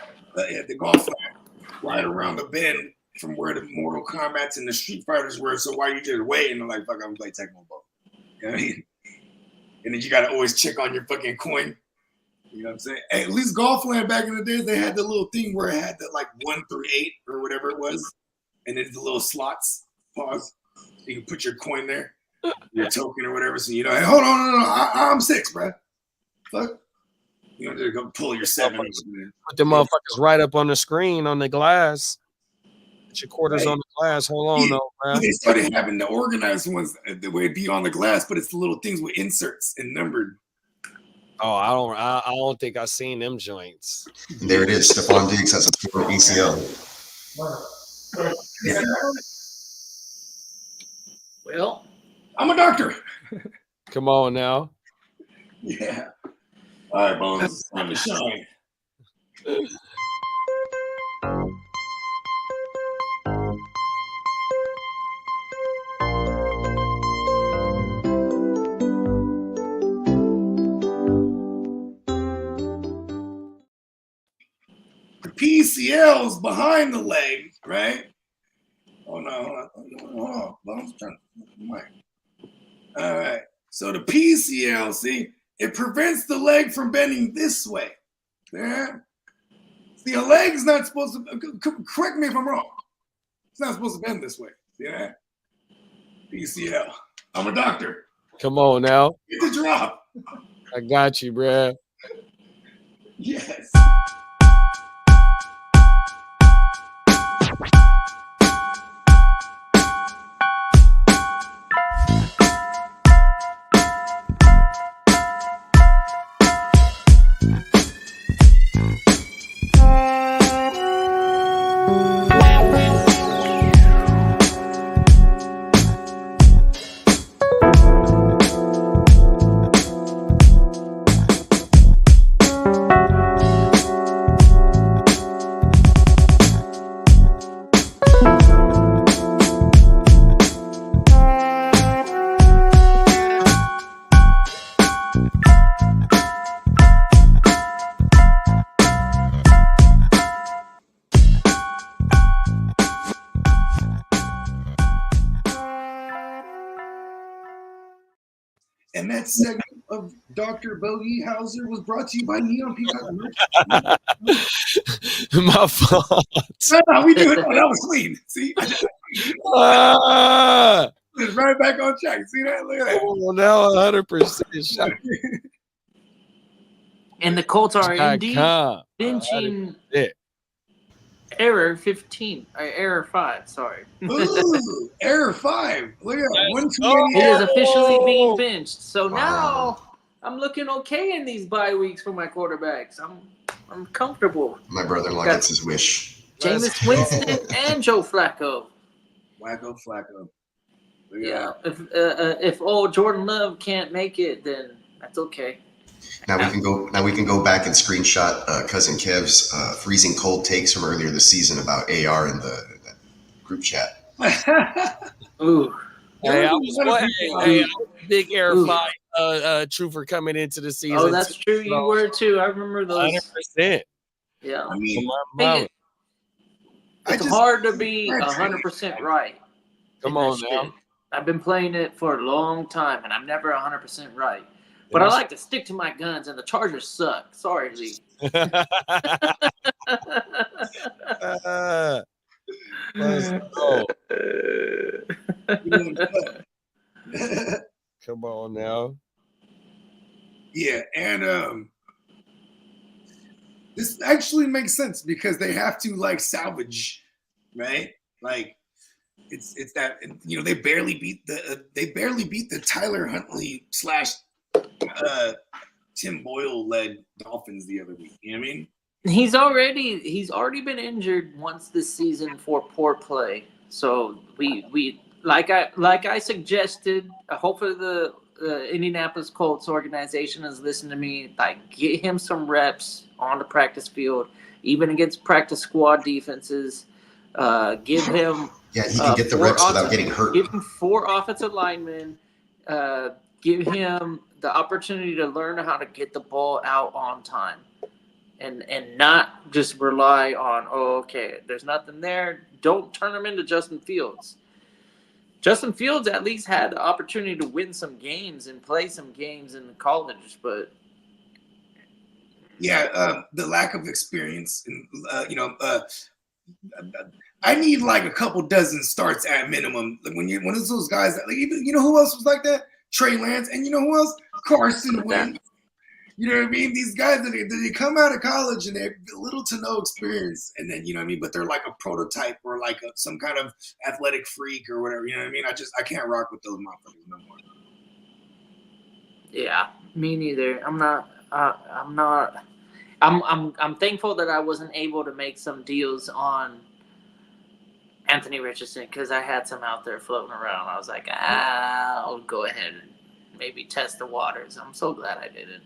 at the golf line, right around the bend, from where the Mortal Kombat's and the Street Fighters were. So why you did away? And I'm like, fuck, I'm gonna play Tecmo Bowl. You know what I mean? And then you gotta always check on your fucking coin. You know what I'm saying? Hey, at least Golfland back in the days, they had the little thing where it had the like 1 through 8 or whatever it was, and then the little slots. Pause. You can put your coin there, your token or whatever. So you know, hey, hold on, no, I'm 6, bro. Fuck. You know, just go pull your 7. Put the motherfuckers right up on the screen on the glass. Put your quarters on the glass. Hold on, though, man. They started having the organized ones the way it'd be on the glass, but it's the little things with inserts and numbered. Oh, I don't think I've seen them joints. And there it is. Stephon Diggs has a torn ACL. Yeah. Well, I'm a doctor. Come on now. Yeah. All right, Bones. It's time to shine. The PCL's behind the leg, right? Oh no, hold on. Bones trying to mic. All right. So the PCL, see, it prevents the leg from bending this way. Yeah. See, a leg's not supposed to. Correct me if I'm wrong. It's not supposed to bend this way. See that? PCL. I'm a doctor. Come on now. Get the drop. I got you, bruh. Yes. And that segment of Dr. Bogey Hauser was brought to you by Neon Peacock. My fault. No, we do it. Oh, that was clean. See? It's right back on track. See that? Look at that. Oh, now 100% shot. and the Colts are indeed .com. benching It. error 15 or error 5. Sorry. Ooh, error 5. Look at that. One too go. many It is errors. officially being benched. So Wow. now I'm looking okay in these bye weeks for my quarterbacks. I'm comfortable. My brother-in-law Got- gets his wish. Jameis Winston and Joe Flacco. Flacco. Look at Yeah. that. If old Jordan Love can't make it, then that's okay. Now we can go back and screenshot cousin Kev's freezing cold takes from earlier this season about AR in the group chat. Ooh. Hey, I was a big Air Ooh. 5 trooper coming into the season. Oh, that's true. You were too. I remember those. 100%. Yeah. I mean, Come It's hard to be 100% right. in on that now. shit. I've been playing it for a long time, and I'm never 100% right. But I like to stick to my guns, and the Chargers suck. Sorry, Lee. Let's go. Come on now. Yeah, and this actually makes sense because they have to like salvage, right? Like it's that they barely beat the Tyler Huntley / Tim Boyle led Dolphins the other week. You know what I mean? He's already been injured once this season for poor play. So we like I suggested. Hopefully the Indianapolis Colts organization has listened to me. Like, get him some reps on the practice field, even against practice squad defenses. Give him Yeah, he can get the reps without getting hurt. Give him 4 offensive linemen. Give him the opportunity to learn how to get the ball out on time. and not just rely on, oh, okay, there's nothing there. Don't turn him into Justin Fields. Justin Fields at least had the opportunity to win some games and play some games in college, but the lack of experience, and I need like a couple dozen starts at minimum. Like when it's those guys that, like, even, you know who else was like that? Trey Lance, and you know who else? Carson Wentz. You know what I mean? These guys that they come out of college and they have little to no experience, and then, you know what I mean, but they're like a prototype or like some kind of athletic freak or whatever. You know what I mean? I can't rock with those motherfuckers no more. Yeah, me neither. I'm thankful that I wasn't able to make some deals on Anthony Richardson because I had some out there floating around. I was like, I'll go ahead and maybe test the waters. I'm so glad I didn't.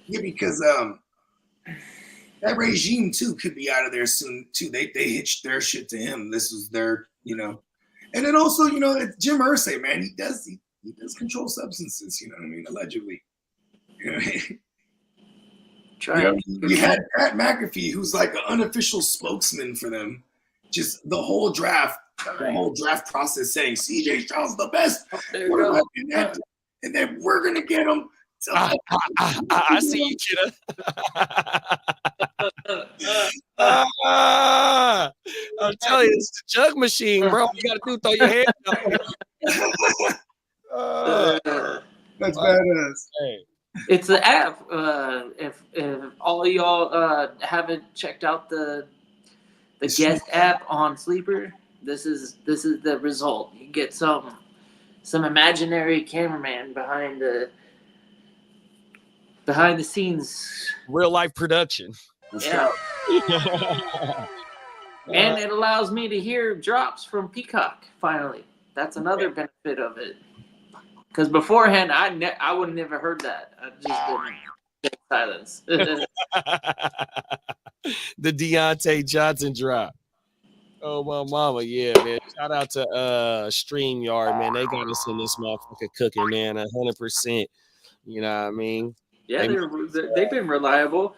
Yeah, because that regime too could be out of there soon too. They hitched their shit to him. This was their, you know, and then also, you know, Jim Irsay, man, he does control substances. You know what I mean? Allegedly. You know what I mean? You had Pat McAfee, who's like an unofficial spokesman for them, just the whole draft process saying CJ Stroud's the best. And then we're gonna get him. I see you, kiddo. I'm telling you, it's the jug machine, bro. You gotta do throw your hands up. That's badass. Hey. It's the app. If all y'all haven't checked out the guest app on Sleeper, this is the result. You get some imaginary cameraman behind the scenes, Real life production. yeah. And it allows me to hear drops from Peacock. Finally, that's another benefit of it. Because beforehand, I would have never heard that. I just been silence. The Deontay Johnson drop. Oh, my mama, yeah, man. Shout out to StreamYard, man. They got us in this motherfucker cooking, man, 100%. You know what I mean? Yeah, they've been reliable.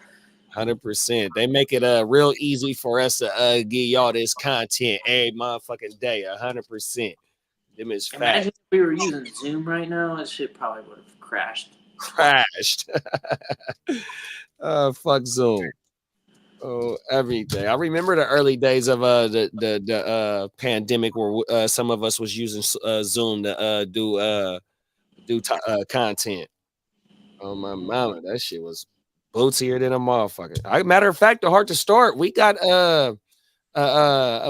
100%. They make it real easy for us to give y'all this content every motherfucking day. 100%. Them is fast. Imagine if we were using Zoom right now, that shit probably would have crashed. Fuck Zoom. Oh, everything. I remember the early days of the pandemic where some of us was using Zoom to do content. Oh my mama, that shit was bootsier than a motherfucker. Matter of fact, the Heart to Start, we got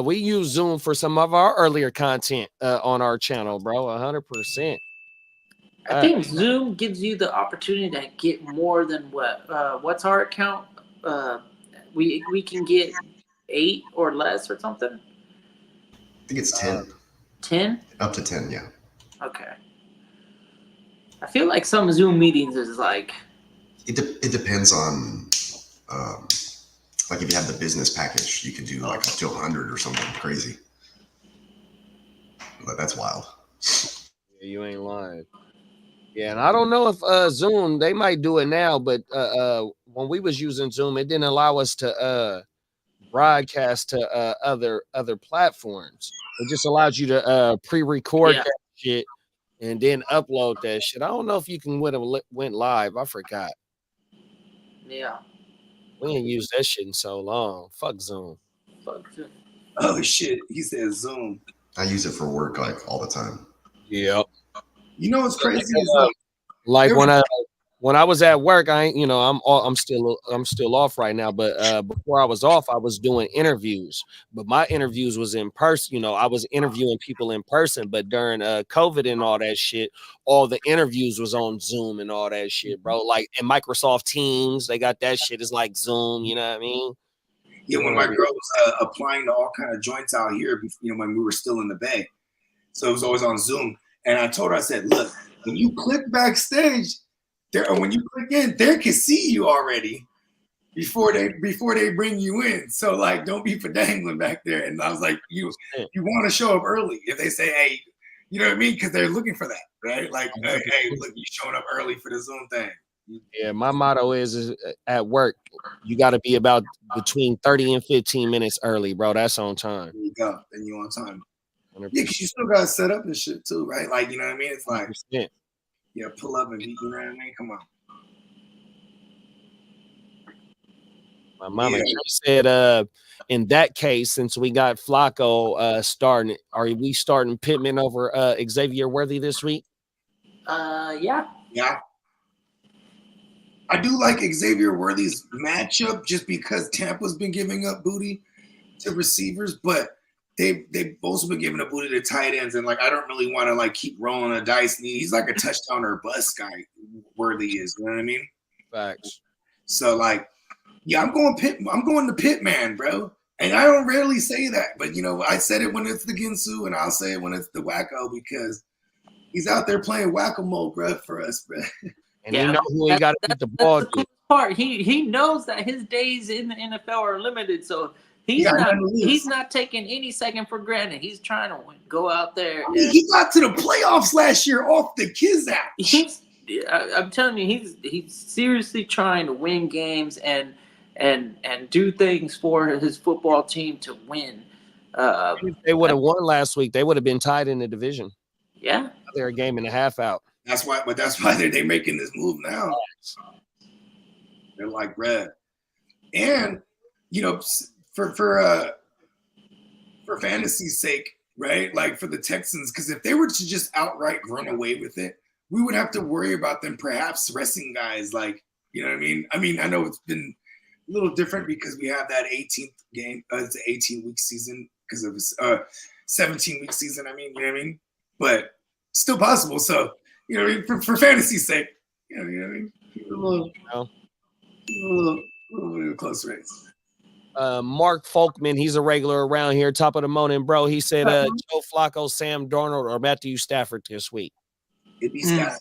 we use Zoom for some of our earlier content on our channel, bro. 100%. I think Zoom gives you the opportunity to get more than what's our account? We can get 8 or less or something. I think it's 10. 10? Up to 10, yeah. Okay. I feel like some Zoom meetings is like. It depends on, like if you have the business package, you can do like up to 100 or something crazy. But that's wild. Yeah, you ain't lying. Yeah, and I don't know if Zoom, they might do it now, but when we was using Zoom, it didn't allow us to broadcast to other platforms. It just allows you to pre-record that shit and then upload that shit. I don't know if you can went live. I forgot. Yeah. We ain't used that shit in so long. Fuck Zoom. Fuck Zoom. Oh shit, he said Zoom. I use it for work like all the time. Yep. You know what's crazy is like when I was at work, I'm still off right now. But before I was off, I was doing interviews. But my interviews was in person. You know, I was interviewing people in person. But during COVID and all that shit, all the interviews was on Zoom and all that shit, bro. Like in Microsoft Teams, they got that shit. It's like Zoom. You know what I mean? Yeah, when my girl was applying to all kind of joints out here, you know, when we were still in the Bay, so it was always on Zoom. And I told her, I said, look, when you click backstage, or when you click in, they can see you already before they bring you in. So like, don't be for dangling back there. And I was like, you want to show up early if they say, hey, you know what I mean? Because they're looking for that, right? Like, hey, look, you showing up early for the Zoom thing. Yeah, my motto is at work, you got to be about between 30 and 15 minutes early, bro. That's on time. There you go. Then you on time. 100%. Yeah, because you still got to set up and shit too, right? Like, you know what I mean? It's like, 100%. yeah, pull up and you know what I mean? Come on. My mama said, in that case, since we got Flacco starting, are we starting Pittman over Xavier Worthy this week? Yeah. Yeah. I do like Xavier Worthy's matchup just because Tampa's been giving up booty to receivers, but they've also been giving up booty to tight ends, and like I don't really want to like keep rolling a dice. He's like a touchdown or bust guy. Worthy is, you know what I mean? Facts. So like, yeah, I'm going to Pittman, bro. And I don't rarely say that, but you know, I said it when it's the Ginsu, and I'll say it when it's the Wacko because he's out there playing whack-a-mole, bro, for us, bro. And you know who he got to beat the ball the cool part. He knows that his days in the NFL are limited, so he's not taking any second for granted. He's trying to go out there. He got to the playoffs last year off the Kizak. I'm telling you, he's seriously trying to win games and do things for his football team to win. If they would have won last week, they would have been tied in the division. Yeah, they're a game and a half out. That's why they're making this move now. They're like red, and you know, for fantasy's sake, right? Like for the Texans, because if they were to just outright run away with it, we would have to worry about them perhaps resting guys. Like, you know what I mean? I mean, I know it's been a little different because we have that 18th game. It's an 18-week season because of 17-week season. I mean, you know what I mean? But still possible. So. You know what I mean? For fantasy's sake. You know what I mean? A little close race. Mark Folkman, he's a regular around here, top of the morning, bro. He said Joe Flacco, Sam Darnold, or Matthew Stafford this week. It'd be Stafford.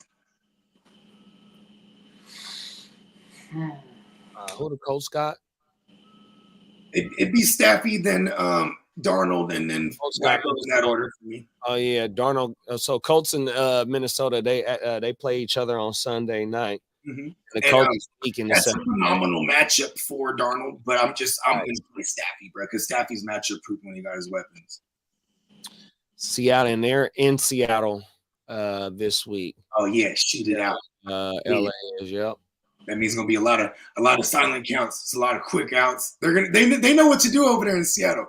Who the Colts got? It'd be Staffy, then Darnold, and then Flacco in that order for me. Oh yeah, Darnold. So Colts and Minnesota, they play each other on Sunday night. Mm-hmm. The Colts speaking. That's a phenomenal matchup for Darnold, but I'm going to play Staffy, bro, because Staffy's matchup proof when he got his weapons. Seattle, and they're in Seattle this week. Oh yeah, shoot it out. LA is, yep. That means it's gonna be a lot of silent counts. It's a lot of quick outs. They know what to do over there in Seattle.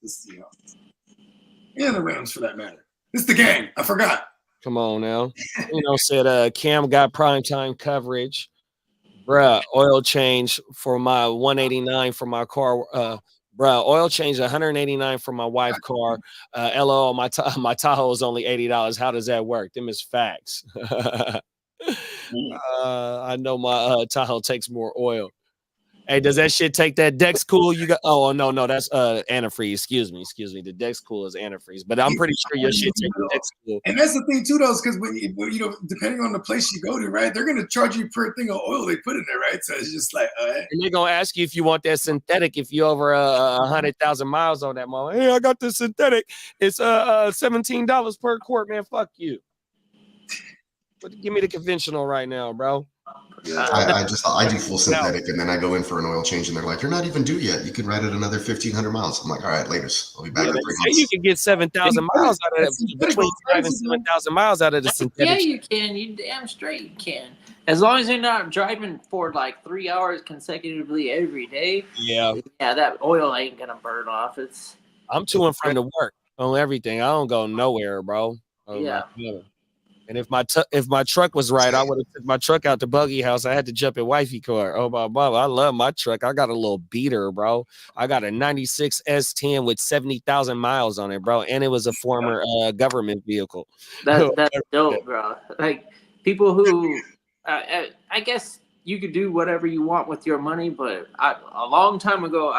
The Seahawks and the Rams for that matter. It's the gang. I forgot. Come on now. Said Cam got primetime coverage. Bruh, oil change for my 189 for my car. Oil change 189 for my wife's car. LOL, my Tahoe is only $80. How does that work? Them is facts. I know my Tahoe takes more oil. Hey, does that shit take that Dexcool? You got? Oh no, that's antifreeze. Excuse me. The Dexcool is antifreeze, but I'm pretty sure your shit takes Dexcool. And that's the thing too, though, is because when depending on the place you go to, right, they're gonna charge you per thing of oil they put in there, right? So it's just like, and they're gonna ask you if you want that synthetic. If you over 100,000 miles on that mile, hey, I got the synthetic. It's $17 per quart, man. Fuck you. But give me the conventional right now, bro. Yeah, I do full synthetic, and then I go in for an oil change, and they're like, "You're not even due yet. You can ride it another 1,500 miles." I'm like, "All right, later. I'll be back in 3 months." You can get 7,000 miles out of it, between 5 and 7,000 miles out of the synthetic. Yeah, you can. You damn straight you can. As long as you're not driving for like 3 hours consecutively every day. Yeah, that oil ain't gonna burn off. I'm to and from to work on everything. I don't go nowhere, bro. Yeah. And if my truck was right, I would have took my truck out to Buggy House. I had to jump in wifey car. Oh my mom, I love my truck. I got a little beater, bro. I got a 96 S10 with 70,000 miles on it, bro. And it was a former government vehicle. That's dope, bro. Like people who, I guess you could do whatever you want with your money, but a long time ago,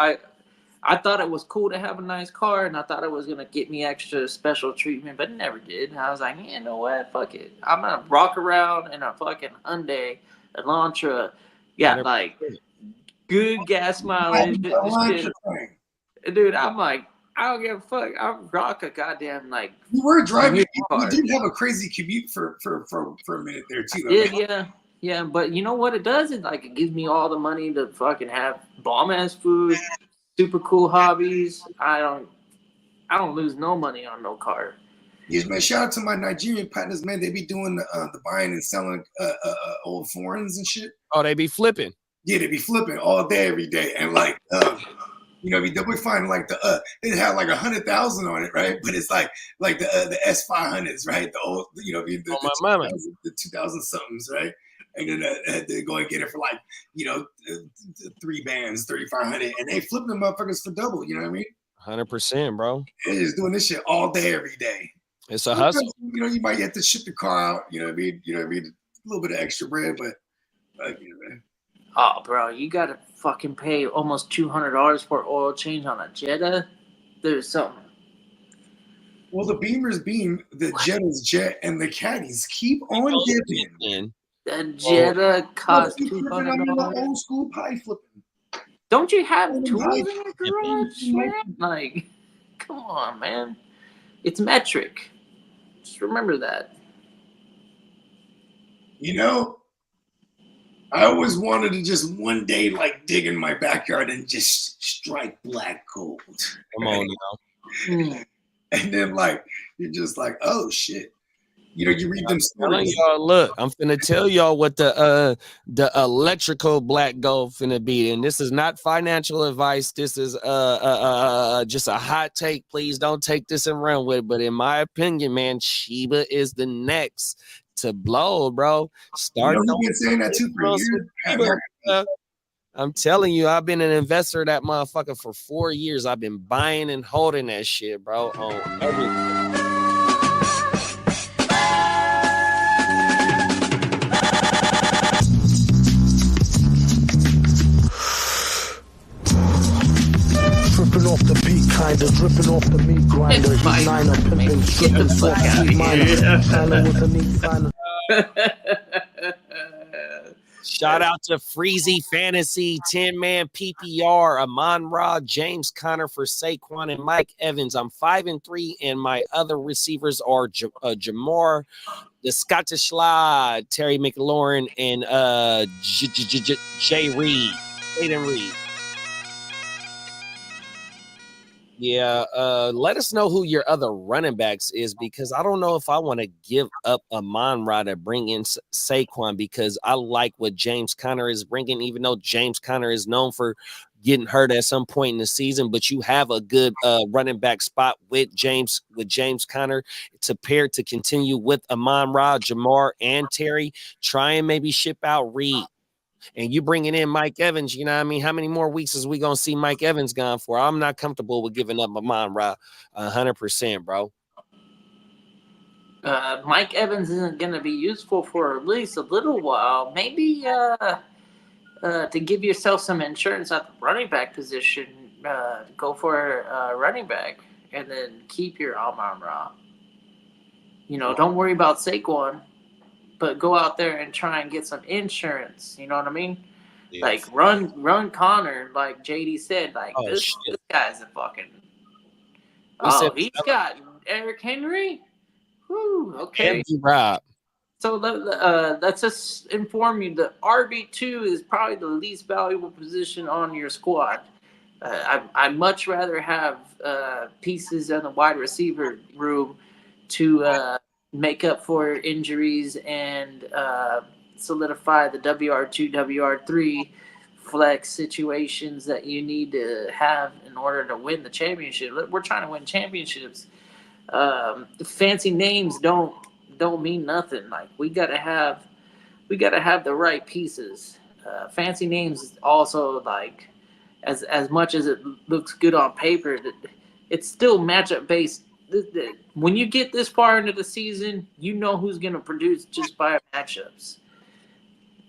I thought it was cool to have a nice car, and I thought it was going to get me extra special treatment, but it never did. And I was like, you know what? Fuck it. I'm going to rock around in a fucking Hyundai Elantra. Yeah, like good gas mileage. Dude, I'm like, I don't give a fuck. I rock a goddamn like. You were driving. You did have a crazy commute for a minute there too. Yeah. Yeah, but you know what it does? It gives me all the money to fucking have bomb ass food, super cool hobbies. I don't lose no money on no car. Yes, man. Shout out to my Nigerian partners, man. They be doing the buying and selling old foreigns and shit. Oh, they be flipping. Yeah, they be flipping all day, every day, and they'll be finding it had like 100,000 on it, right? But it's like the S500s, right? The old, the 2000 somethings, right? And then they go and get it for 3 bands, 3,500, and they flip them motherfuckers for double. You know what I mean? 100%, bro. They're just doing this shit all day, every day. It's a hustle. You might have to ship the car out. You know what I mean? A little bit of extra bread, but man. Oh, bro, you gotta fucking pay almost $200 for oil change on a Jetta. There's something. Well, the Beamer's beam, the Jetta's jet, and the Caddies keep on dipping. The Jetta costs $200. Old school pie flipping. Don't you have tools in your garage, man? Come on, man. It's metric. Just remember that. I always wanted to just one day dig in my backyard and just strike black gold. Come on, now. And then you're just oh shit. You read them stories. Y'all, look, I'm finna tell y'all what the electrical black gold finna be. And this is not financial advice. This is just a hot take. Please don't take this and run with it. But in my opinion, man, Shiba is the next to blow, bro. Start. You've been saying that too for years. I'm telling you, I've been an investor in that motherfucker for 4 years. I've been buying and holding that shit, bro, on everything. Dripping off the beat, kinda dripping off the meat grinder. He's niner, pimping, stripping, fucking minor with a neat final. Shout out to Freezy Fantasy, 10-man PPR, Amon-Ra, James Conner for Saquon, and Mike Evans. I'm 5-3, and my other receivers are Jamar, the Scottish Slide, Terry McLaurin, and Jay Reed, Aiden Reed. Yeah, let us know who your other running backs is, because I don't know if I want to give up Amon-Ra to bring in Saquon, because I like what James Conner is bringing, even though James Conner is known for getting hurt at some point in the season. But you have a good running back spot with James Conner to pair to continue with Amon-Ra, Jamar, and Terry. Try and maybe ship out Reed. And you bringing in Mike Evans, you know what I mean? How many more weeks is we going to see Mike Evans gone for? I'm not comfortable with giving up Amon-Ra 100%, bro. Mike Evans isn't going to be useful for at least a little while. Maybe to give yourself some insurance at the running back position, go for a running back and then keep your Amon-Ra. Don't worry about Saquon. But go out there and try and get some insurance. You know what I mean? Yes. Run Connor, like JD said. This guy's a fucking. He's got Eric Henry. Woo, okay. Rob. So let's just inform you that RB2 is probably the least valuable position on your squad. I'd much rather have pieces in the wide receiver room to make up for injuries and solidify the WR2, WR3 flex situations that you need to have in order to win the championship. We're trying to win championships. Fancy names don't mean nothing. We gotta have the right pieces. Fancy names also, as much as it looks good on paper, it's still matchup based. When you get this far into the season, you know who's going to produce just by matchups.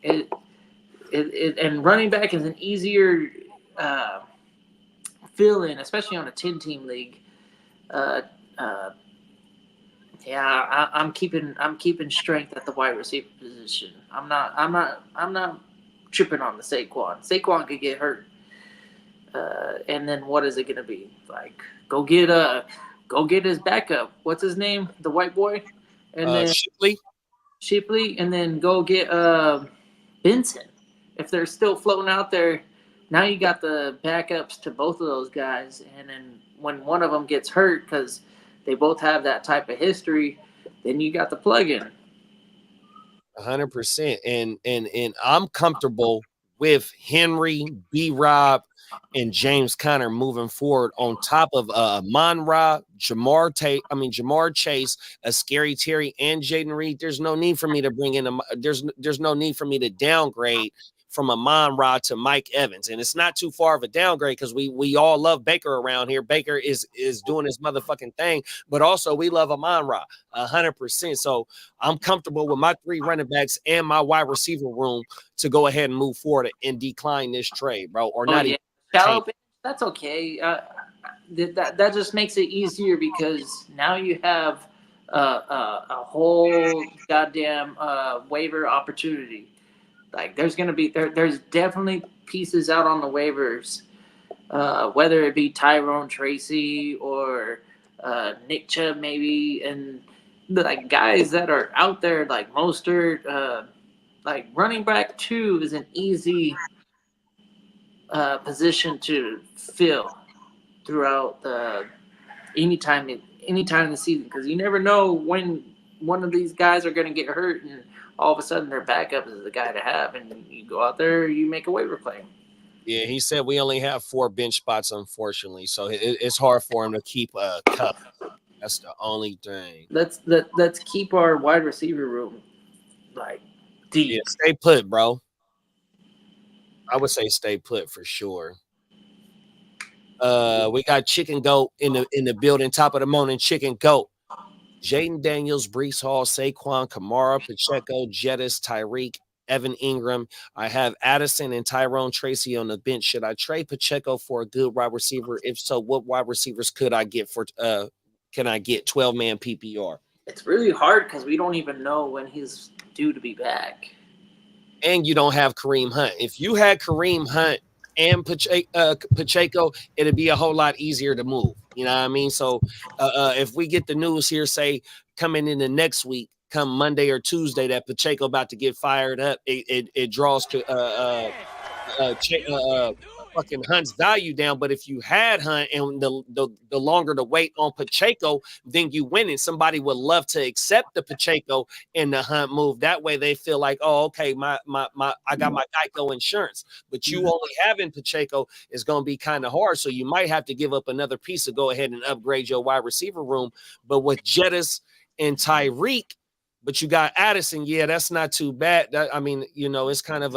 And running back is an easier fill-in, especially on a 10-team league. I'm keeping strength at the wide receiver position. I'm not tripping on the Saquon. Saquon could get hurt, and then what is it going to be Go get his backup. What's his name? The white boy, and then Shipley, and then go get Benson. If they're still floating out there, now you got the backups to both of those guys. And then when one of them gets hurt, because they both have that type of history, then you got the plug-in. 100%. And I'm comfortable with Henry, B-Rob, and James Conner moving forward on top of Amon-Ra, Jamar Chase, a Scary Terry, and Jaden Reed. There's no need for me to bring in there's no need for me to downgrade from Amon-Ra to Mike Evans. And it's not too far of a downgrade because we all love Baker around here. Baker is doing his motherfucking thing, but also we love Amon-Ra 100%. So I'm comfortable with my 3 running backs and my wide receiver room to go ahead and move forward and decline this trade, bro. Or not even. Shallow bench, that's okay. That just makes it easier because now you have a whole goddamn waiver opportunity. Like there's definitely pieces out on the waivers, whether it be Tyrone Tracy or Nick Chubb maybe, and like guys that are out there like Mostert, like running back 2 is an easy position to fill throughout anytime in the season because you never know when one of these guys are going to get hurt and all of a sudden their backup is the guy to have, and you go out there, you make a waiver claim. Yeah, he said we only have 4 bench spots, unfortunately, so it's hard for him to keep a cup. That's the only thing. Let's keep our wide receiver room like deep. Yeah, stay put, bro. I would say stay put for sure. We got Chicken Goat in the building. Top of the morning, Chicken Goat. Jaden Daniels, Breece Hall, Saquon, Kamara, Pacheco, Jettis, Tyreek, Evan Ingram. I have Addison and Tyrone Tracy on the bench. Should I trade Pacheco for a good wide receiver? If so, what wide receivers could I get for? Can I get 12-man PPR? It's really hard because we don't even know when he's due to be back. And you don't have Kareem Hunt. If you had Kareem Hunt and Pacheco, it'd be a whole lot easier to move. You know what I mean? So if we get the news here, say coming in the next week, come Monday or Tuesday, that Pacheco about to get fired up, it draws to fucking Hunt's value down. But if you had Hunt and the longer to wait on Pacheco, then you win it. Somebody would love to accept the Pacheco and the Hunt move. That way they feel like, oh, okay, I got my Geico insurance. But you only having Pacheco is going to be kind of hard. So you might have to give up another piece to go ahead and upgrade your wide receiver room. But with Jettis and Tyreek, but you got Addison, yeah, that's not too bad. I mean, you know, it's kind of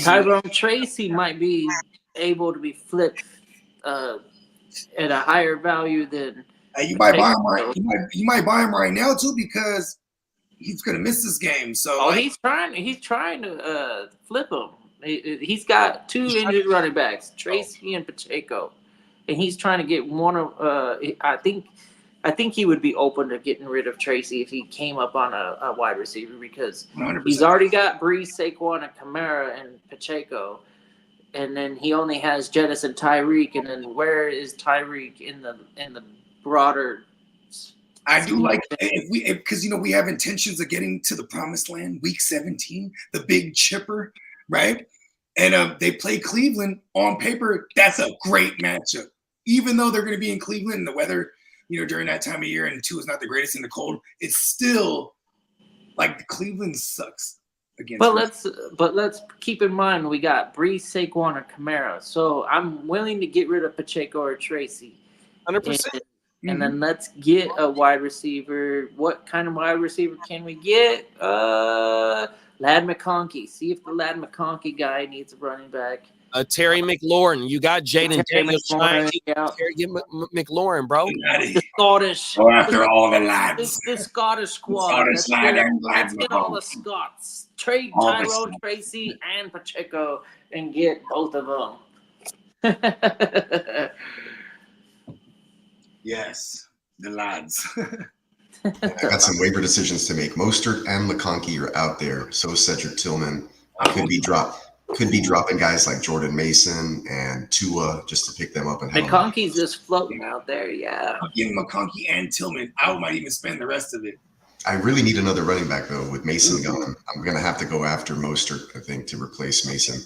Tyrone Tracy might be able to be flipped at a higher value than. You might buy him right. You might buy him right now too because he's gonna miss this game. So he's trying to flip him. He's got 2 injured running backs, Tracy and Pacheco, and he's trying to get one of. I think he would be open to getting rid of Tracy if he came up on a wide receiver because 100%. He's already got Breece, Saquon, and Kamara and Pacheco, and then he only has Jettis and Tyreek. And then where is Tyreek in the broader? I do like because we have intentions of getting to the promised land, week 17, the big chipper, right? And they play Cleveland on paper. That's a great matchup, even though they're going to be in Cleveland and the weather. During that time of year, and 2 is not the greatest in the cold. It's still like Cleveland sucks against. But let's keep in mind we got Breece, Saquon, and Kamara. So I'm willing to get rid of Pacheco or Tracy. 100%. And then let's get a wide receiver. What kind of wide receiver can we get? Ladd McConkey. See if the Ladd McConkey guy needs a running back. Terry McLaurin. You got Jaden Daniels trying to get Terry McLaurin, bro. The Scottish. Go after all the lads. The Scottish squad. Let's get all the Scots. Trade Tyrone Tracy and Pacheco and get both of them. Yes, the lads. I got some waiver decisions to make. Mostert and McConkey are out there. So Cedric Tillman could be dropping guys like Jordan Mason and Tua just to pick them up. And McConkey's just floating out there, yeah. I'm getting McConkey and Tillman. I might even spend the rest of it. I really need another running back though. With Mason gone, I'm gonna have to go after Mostert, I think, to replace Mason.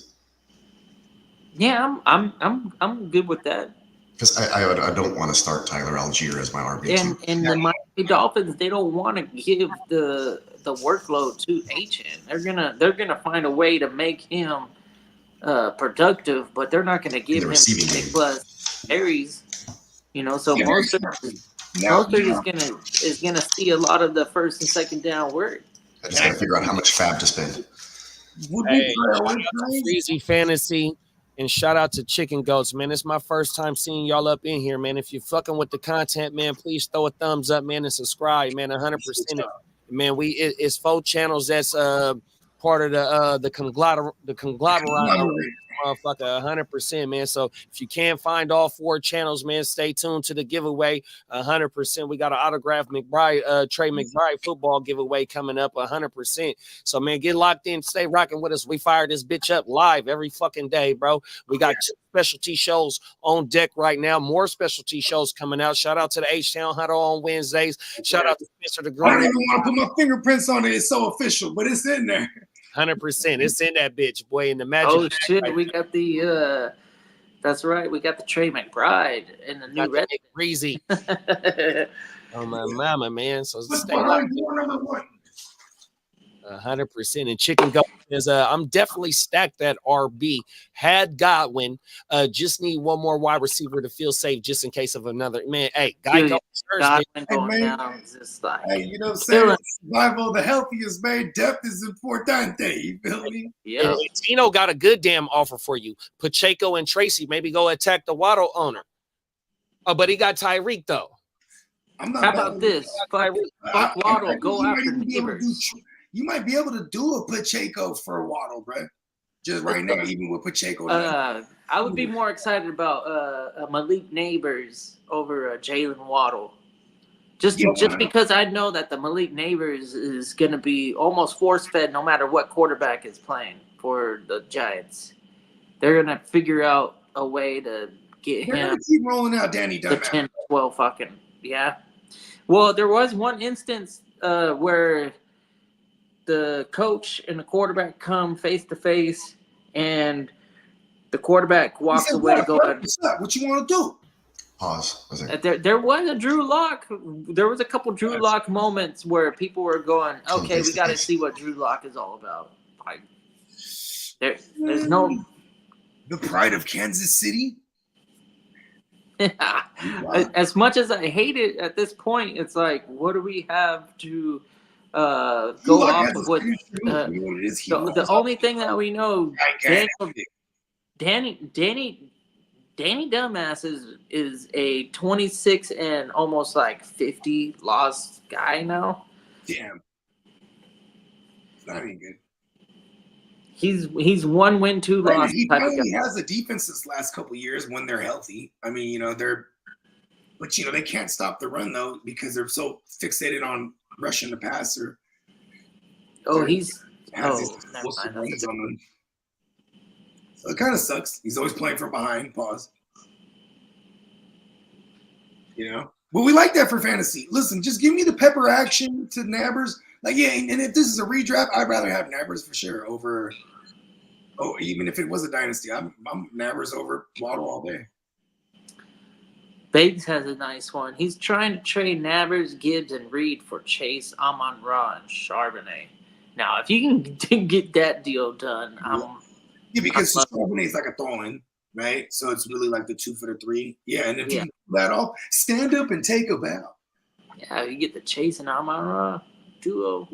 Yeah, I'm good with that. Because I don't want to start Tyler Algier as my RB2. And the Miami Dolphins, they don't want to give the workload to H.N. They're gonna find a way to make him productive, but they're not gonna give him 6+ carries. You know, so Mostert is gonna see a lot of the first and second down work. I just gotta figure out how much fab to spend. Hey, shout out to Freezy Fantasy and shout out to Chicken Goats, man. It's my first time seeing y'all up in here, man. If you're fucking with the content, man, please throw a thumbs up, man, and subscribe, man. 100%. Man, it's 4 channels that's part of the conglomerate. Motherfucker, 100%, man. So if you can't find all 4 channels, man, stay tuned to the giveaway. 100%. We got an autographed Trey McBride football giveaway coming up. 100%. So man, get locked in. Stay rocking with us. We fire this bitch up live every fucking day, bro. We got 2 specialty shows on deck right now. More specialty shows coming out. Shout out to the H-Town Huddle on Wednesdays. Shout out to Spencer the Grown. I don't even want to put my fingerprints on it. It's so official, but it's in there. 100%. It's in that bitch, boy. In the magic. Oh shit, we got the that's right. We got the Trey McBride and the new red Breezy. Oh my mama, man. So stay number 1. 100%. And Chicken Goat is I'm definitely stacked at RB. Had Godwin. Just need one more wide receiver to feel safe just in case of another. Man, hey, Godwin going down is just like, hey, you know what I'm saying? Survival the healthiest, man. Depth is important. You feel me? Yeah. Tino got a good damn offer for you. Pacheco and Tracy, maybe go attack the Waddle owner. Oh, but he got Tyreek though. I'm not How about this? Fuck Waddle, go after Neighbors. You might be able to do a Pacheco for a Waddle, bro. Just right now, even with Pacheco. I would be more excited about Malik Neighbors over Jalen Waddle. Just because I know that the Malik Neighbors is going to be almost force-fed no matter what quarterback is playing for the Giants. They're going to figure out a way to get They're him. gonna keep rolling out Danny the Dimes. 10, 12 fucking, yeah. Well, there was one instance where the coach and the quarterback come face to face, and the quarterback walks away going, "What's up? What you want to do?" Pause. There was a Drew Lock. There was a couple Drew Lock moments where people were going, "Okay, we got to see what Drew Lock is all about." Like, there's no the pride of Kansas City. As much as I hate it at this point, it's like, what do we have to go off of what the only thing that we know, Danny Dumbass is a 26 and almost like 50 loss guy now. Damn, not even good. He's 1 win 2 loss. He finally has a defense this last couple of years when they're healthy. I mean, but they can't stop the run though because they're so fixated on rushing the passer. So it kind of sucks. He's always playing from behind. Pause. But we like that for fantasy. Listen, just give me the pepper action to Nabbers. Like, yeah, and if this is a redraft, I'd rather have Nabbers for sure over. Oh, even if it was a dynasty, I'm Nabbers over Waddle all day. Biggs has a nice one. He's trying to trade Nabbers, Gibbs, and Reed for Chase, Amon-Ra, and Charbonnet. Now, if you can get that deal done, because Charbonnet is like a throw-in, right? So it's really like the 2 for the 3. Yeah, and if you can pull that off, stand up and take a bow. Yeah, you get the Chase and Amon-Ra duo.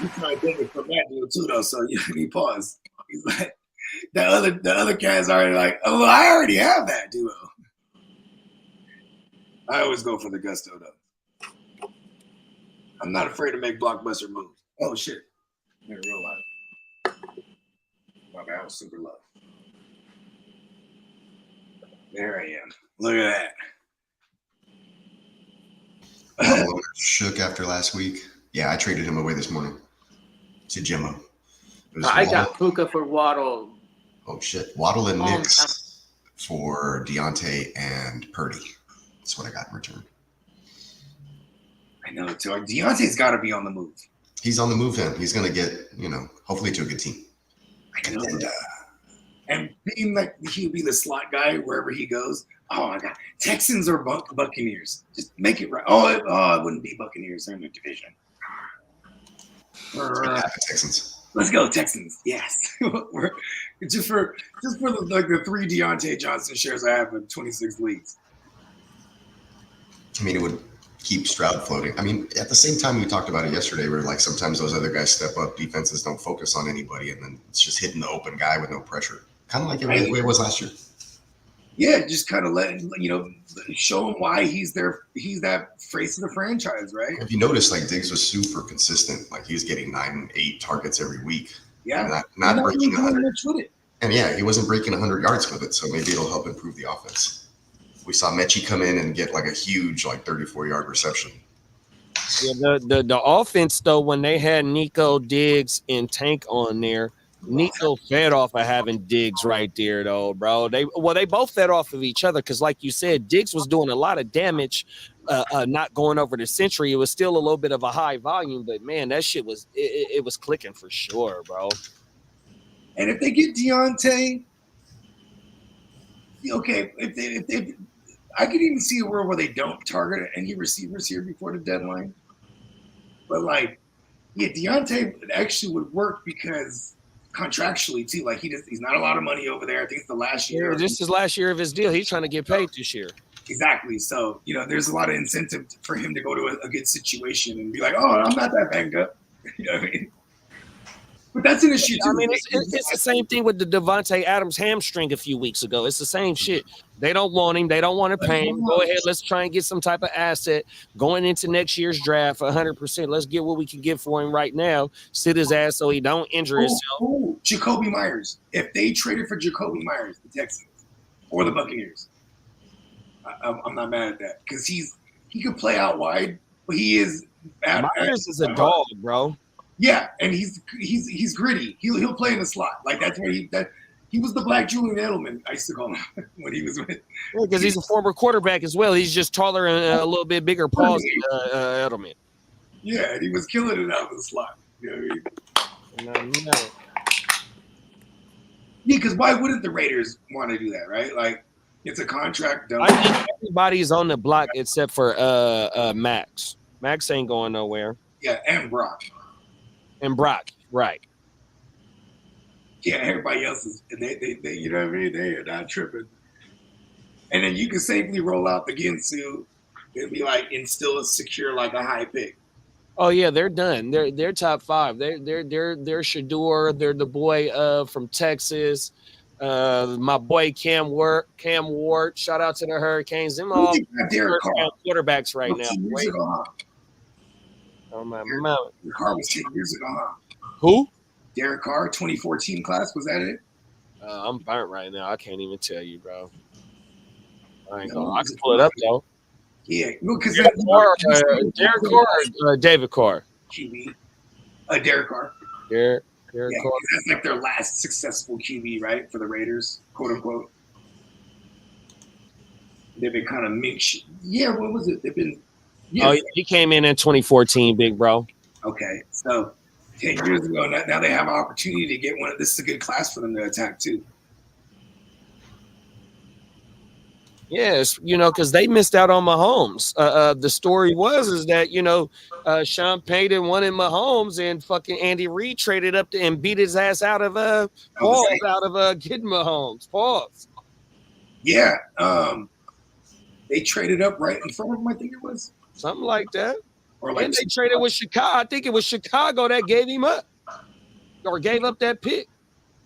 You probably benefit from that deal too, though. So you need pause. He's like, the other cat's already like, oh, well, I already have that duo. I always go for the gusto though. I'm not afraid to make blockbuster moves. Oh shit! In real life, my bad. I was super low. There I am. Look at that. Shook after last week. Yeah, I traded him away this morning to Jimmo. I got Puka for Waddle. Oh shit! Waddle and Nix for Deontay and Purdy. That's what I got in return. I know. So Deontay's got to be on the move. He's on the move. He's going to get, hopefully to a good team. I know. And being like he'll be the slot guy wherever he goes. Oh my God, Texans or Buccaneers? Just make it right. It wouldn't be Buccaneers. They're in the division. Texans. Let's go Texans. Yes. just for the 3 Deontay Johnson shares I have in 26 leagues. I mean, it would keep Stroud floating. I mean, at the same time, we talked about it yesterday where like sometimes those other guys step up, defenses don't focus on anybody, and then it's just hitting the open guy with no pressure. Kind of like the way it was last year. Yeah, just kind of show him why he's there. He's that face of the franchise, right? If you notice, like Diggs was super consistent. Like he was getting 9, 8 targets every week. Yeah, not breaking 100. With it. And yeah, he wasn't breaking 100 yards with it, so maybe it'll help improve the offense. We saw Mechie come in and get like a huge 34-yard reception. Yeah, the offense though, when they had Nico, Diggs, and Tank on there, Nico fed off of having Diggs right there, though, bro. They both fed off of each other because, like you said, Diggs was doing a lot of damage, not going over the century. It was still a little bit of a high volume, but man, that shit was it was clicking for sure, bro. And if they get Deontay, okay, if they I could even see a world where they don't target any receivers here before the deadline. But Deontay actually would work because contractually too, he's not a lot of money over there. I think it's the last year. Yeah, this is last year of his deal. He's trying to get paid this year. Exactly. So there's a lot of incentive for him to go to a good situation and be like, oh, I'm not that banged up. You know what I mean? But that's an issue too. I mean, it's the same thing with the Devontae Adams hamstring a few weeks ago. It's the same shit. They don't want him. They don't want to pay him. Go ahead. Let's try and get some type of asset going into next year's draft. 100%. Let's get what we can get for him right now. Sit his ass so he don't injure himself. Jacoby Myers. If they traded for Jacoby Myers, the Texans or the Buccaneers, I'm not mad at that because he could play out wide, but he is. Myers is a dog, bro. Yeah, and he's gritty. He'll play in the slot. That's where he was the black Julian Edelman, I used to call him when he was with. Because he's a former quarterback as well. He's just taller and a little bit bigger paws than Edelman. Yeah, and he was killing it out of the slot. You know what I mean? No. Yeah, because why wouldn't the Raiders want to do that, right? It's a contract done. I think everybody's on the block except for Max. Max ain't going nowhere. Yeah, and Brock. And Brock, right. Yeah, everybody else is, they you know what I mean? They are not tripping. And then you can safely roll out the Ginsu and be and still secure a high pick. Oh yeah, they're done. They're top 5. They're Shador. They're the boy from Texas. My boy Cam Ward. Shout out to the Hurricanes. Them all quarterbacks right now. Oh my mouth. Derek Carr was 10 years ago, huh? Who? Derek Carr, 2014 class. Was that it? I'm burnt right now. I can't even tell you, bro. I can pull it up though. Yeah, because Derek Carr or David Carr? QB. Derek Carr. Derek Carr. That's their last successful QB, right? For the Raiders, quote unquote. They've been kind of mixed. Yeah, what was it? They've been. Yeah. Oh, he came in 2014, big bro. Okay, so 10 years ago, now they have an opportunity to get one. This is a good class for them to attack too. Yes, because they missed out on Mahomes. The story is that Sean Payton wanted Mahomes, and fucking Andy Reid traded up and beat his ass out of getting Mahomes. Pause. Yeah, they traded up right in front of him. I think it was. Something like that. And they traded with Chicago. I think it was Chicago that gave him up or gave up that pick.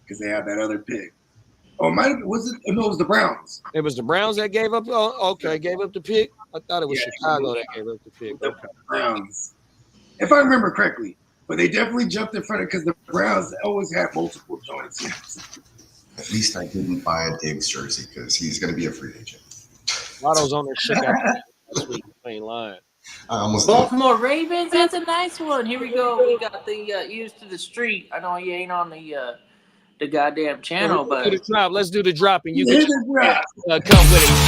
Because they had that other pick. Oh, was it? No, it was the Browns. It was the Browns that gave up. Oh, okay, gave up the pick. I thought it was Chicago that gave up the pick. The Browns, if I remember correctly. But they definitely jumped in front of because the Browns always had multiple joints. At least I didn't buy a Diggs jersey because he's going to be a free agent. Lotto's on their shit this week. Ain't lying. Baltimore Ravens. That's a nice one. Here we go. We got the Used to the Street. I know he ain't on the goddamn channel, but let's do the drop, and you can come with it.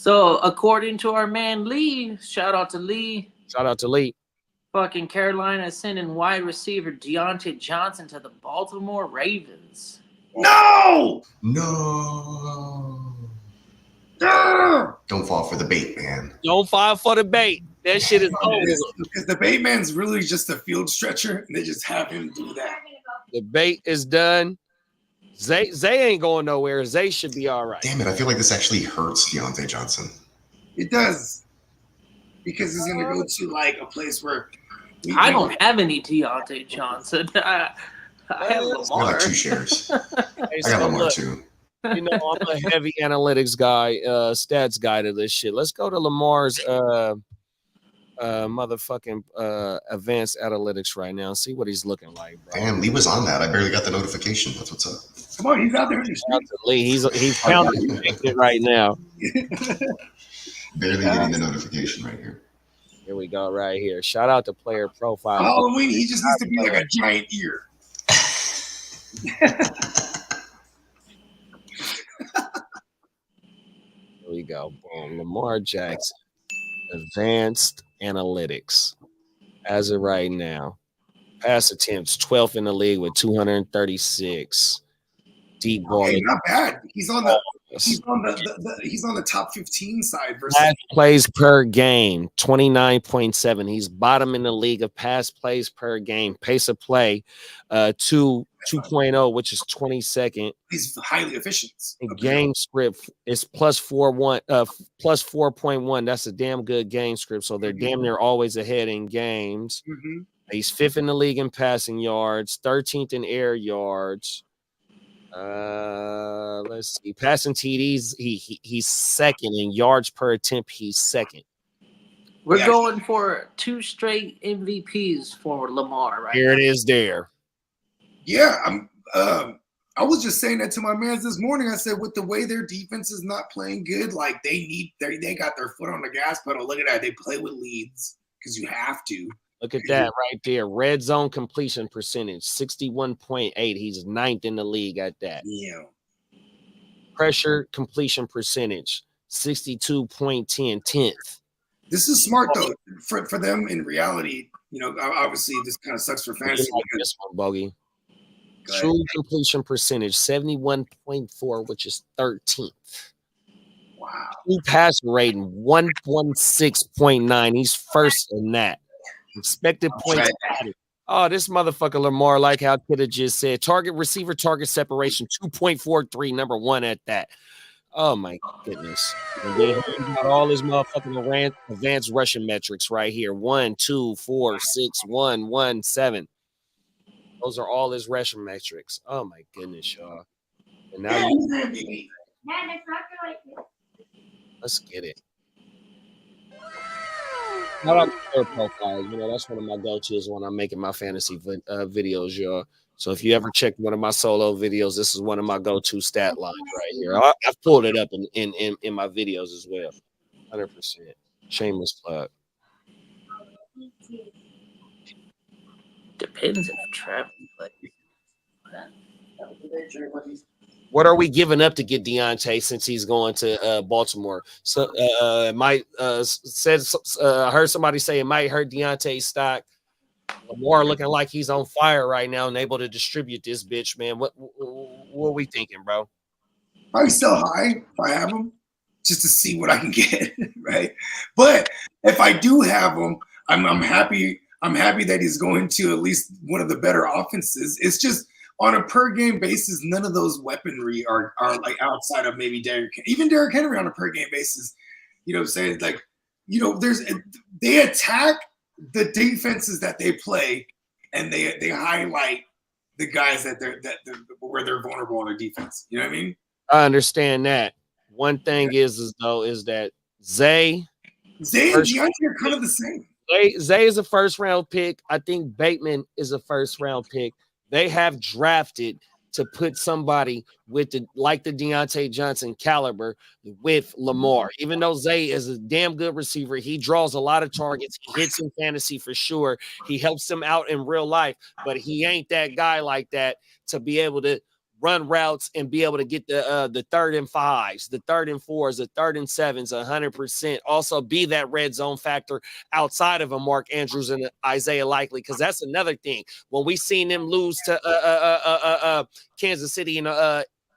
So according to our man Lee, shout out to Lee. Shout out to Lee. Fucking Carolina is sending wide receiver Deontay Johnson to the Baltimore Ravens. No! Don't fall for the bait, man. Don't fall for the bait. That shit is over. Because the bait man's really just a field stretcher, and they just have him do that. The bait is done. Zay ain't going nowhere. Zay should be all right. Damn it! I feel like this actually hurts Deontay Johnson. It does. Because he's going to go to, like, a place where... I don't have any Deontay Johnson. I have I got Lamar. like 2 shares. Hey, I so got Lamar look, too. you know, I'm a heavy analytics guy, stats guy to this shit. Let's go to Lamar's motherfucking advanced analytics right now and see what he's looking like, bro. Damn, Lee was on that. I barely got the notification. That's what's up. Come on, he's out there in the Shout out street. to Lee. He's counting it right now. Barely getting the notification right here. Here we go, right here. Shout out to player profile. Halloween, he just needs to be like a giant ear. Here we go. Boom. Lamar Jackson. Advanced analytics. As of right now. Pass attempts, 12th in the league with 236. Deep ball. Hey, not bad. He's on the he's on the top 15 side versus Pass plays per game, 29.7. He's bottom in the league of pass plays per game. Pace of play, 2.0, which is 22nd. he's highly efficient. And game script is plus 4.1. That's a damn good game script. So they're damn near always ahead in games. Mm-hmm. He's 5th in the league in passing yards, 13th in air yards. Let's see. Passing TDs, he's 2nd in yards per attempt. He's 2nd. We're going for 2 straight MVPs for Lamar, right? Here it is there. Yeah, I was just saying that to my man this morning. I said, with the way their defense is not playing good, like they got their foot on the gas pedal. Look at that. They play with leads because you have to. Look at that right there. Red zone completion percentage, 61.8. He's 9th in the league at that. Yeah. Pressure completion percentage, 62.10, 10th. This is smart though for them in reality. You know, obviously this kind of sucks for fantasy. Like this one, Bogey. Go ahead. True completion percentage, 71.4, which is 13th. Wow. True pass rating, 116.9. He's first in that. Expected points. Oh, this motherfucker Lamar, like how Kidda just said, target receiver target separation 2.43, number 1 at that. Oh my goodness. And then he got all his motherfucking advanced rushing metrics right here. 1, 2, 4, 6, 1, 1, 7. Those are all his rushing metrics. Oh my goodness, y'all. And now let's get it. Shout out to player profiles. You know, that's one of my go-tos when I'm making my fantasy videos, y'all. So if you ever check one of my solo videos, this is one of my go-to stat lines right here. I've pulled it up in my videos as well. 100%. Shameless plug. Depends if Travis plays. What are we giving up to get Deontay since he's going to Baltimore? So I heard somebody say it might hurt Deontay's stock. Lamar looking like he's on fire right now and able to distribute this bitch, man. What are we thinking, bro? Probably sell high if I have him, just to see what I can get, right? But if I do have him, I'm happy. I'm happy that he's going to at least one of the better offenses. It's just on a per game basis, none of those weaponry are like outside of maybe Derrick Henry on a per game basis. You know what I'm saying? Like, you know, they attack the defenses that they play, and they highlight the guys that where they're vulnerable on their defense. You know what I mean? I understand that. One thing is that Zay and Deontay are kind of the same. Zay is a first round pick. I think Bateman is a first round pick. They have drafted to put somebody with the Deontay Johnson caliber with Lamar. Even though Zay is a damn good receiver, he draws a lot of targets. He hits in fantasy for sure. He helps them out in real life, but he ain't that guy like that to be able to run routes and be able to get the 3rd and 5s, the 3rd and 4s, the 3rd and 7s, 100%. Also be that red zone factor outside of a Mark Andrews and Isaiah Likely, because that's another thing. When we seen them lose to Kansas City in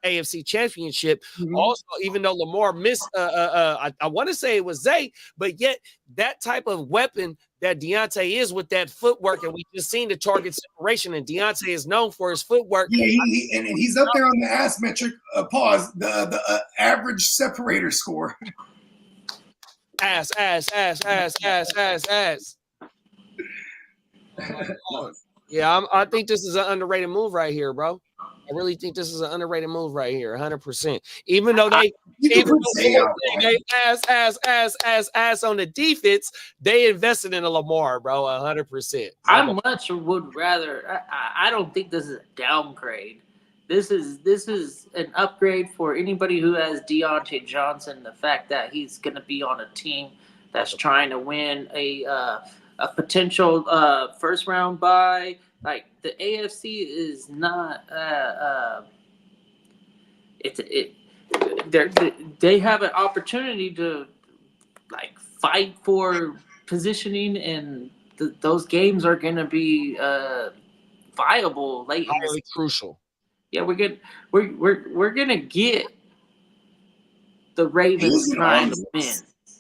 AFC Championship, also, even though Lamar missed, I want to say it was Zay, but yet that type of weapon that Deontay is with that footwork, and we just seen the target separation, and Deontay is known for his footwork. Yeah, and he's up there on the ass metric. Pause. The average separator score. Ass. Yeah, I think this is an underrated move right here, bro. I really think this is an underrated move right here, 100%. Even though they ass on the defense, they invested in a Lamar, bro, 100%. I much would rather. I don't think this is a downgrade. This is an upgrade for anybody who has Deontay Johnson. The fact that he's going to be on a team that's trying to win a potential first round bye. Like, the AFC is not they have an opportunity to like fight for positioning, and those games are going to be viable late. Highly crucial. Yeah, we're gonna get the Ravens trying to win.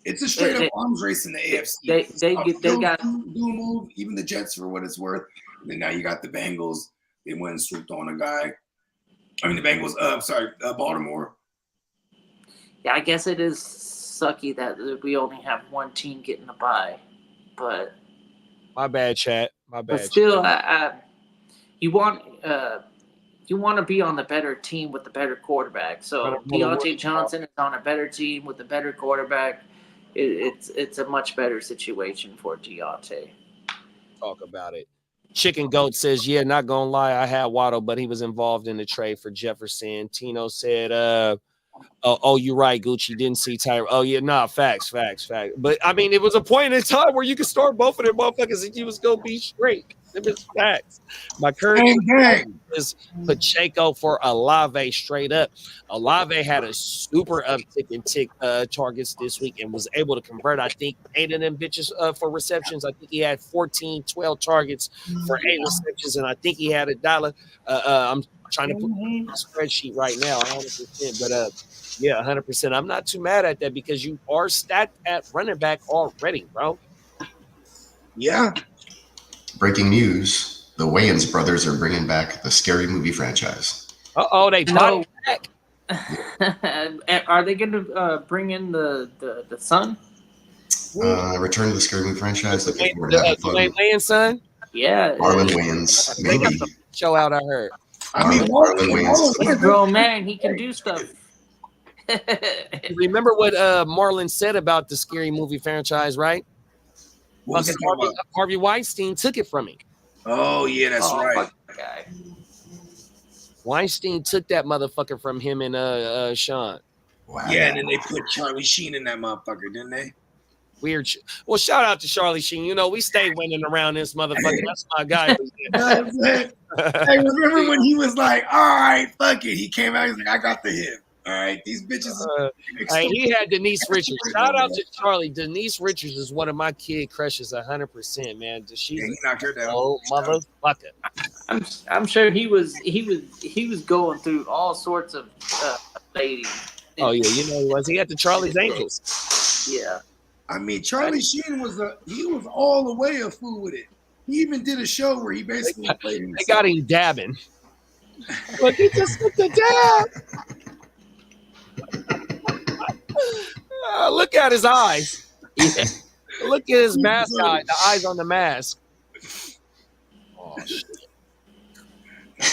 It's a straight up arms race in the AFC. They got do a move, even the Jets for what it's worth. And then now you got the Bengals. They went and swooped on a guy. I mean, the Bengals. Baltimore. Yeah, I guess it is sucky that we only have one team getting a bye, but my bad, chat. My bad. But still, you want to be on the better team with the better quarterback. So Deontay Johnson is on a better team with a better quarterback. It's a much better situation for Deontay. Talk about it. Chicken Goat says, yeah, not gonna lie, I had Waddle, but he was involved in the trade for Jefferson. Tino said, oh, you're right, Gucci. Didn't see Tyra. Oh, yeah, nah, facts. But I mean, it was a point in time where you could start both of them motherfuckers and you was gonna be straight. It was facts. My current is Pacheco for Olave straight up. Olave had a super uptick in targets this week and was able to convert, I think, 8 of them bitches for receptions. I think he had 12 targets for 8 receptions, and I think he had $1. I'm trying to put the spreadsheet right now, 100%. But yeah, 100%. I'm not too mad at that because you are stacked at running back already, bro. Yeah. Breaking news: the Wayans brothers are bringing back the Scary Movie franchise. They brought it back. Are they going to bring in the son? Return to the Scary Movie franchise. The Wayans son? Yeah. Marlon Wayans, maybe. Show out, I heard. I mean, Marlon Wayans. He's a grown man. He can do stuff. Remember what Marlon said about the Scary Movie franchise, right? Harvey Weinstein took it from him. Oh, yeah, that's right. Guy. Weinstein took that motherfucker from him and Sean. Wow. Yeah, and then they put Charlie Sheen in that motherfucker, didn't they? Weird. Well, shout out to Charlie Sheen. You know, we stay winning around this motherfucker. That's my guy. Hey, remember when he was like, all right, fuck it. He came out, he's like, I got the hit. All right, these bitches. He had Denise Richards. Shout out to Charlie. Denise Richards is one of my kid crushes, 100%, man. She's knocked her down. Oh, motherfucker. I'm sure he was going through all sorts of ladies. Oh yeah, you know he was. He had the Charlie's Angels. Yeah. I mean, Charlie Sheen was all the way a fool with it. He even did a show where he basically played himself. They got him dabbing. But he just took the dab. Look at his eyes. Yeah. Look at his mask eye, the eyes on the mask. Oh, shit.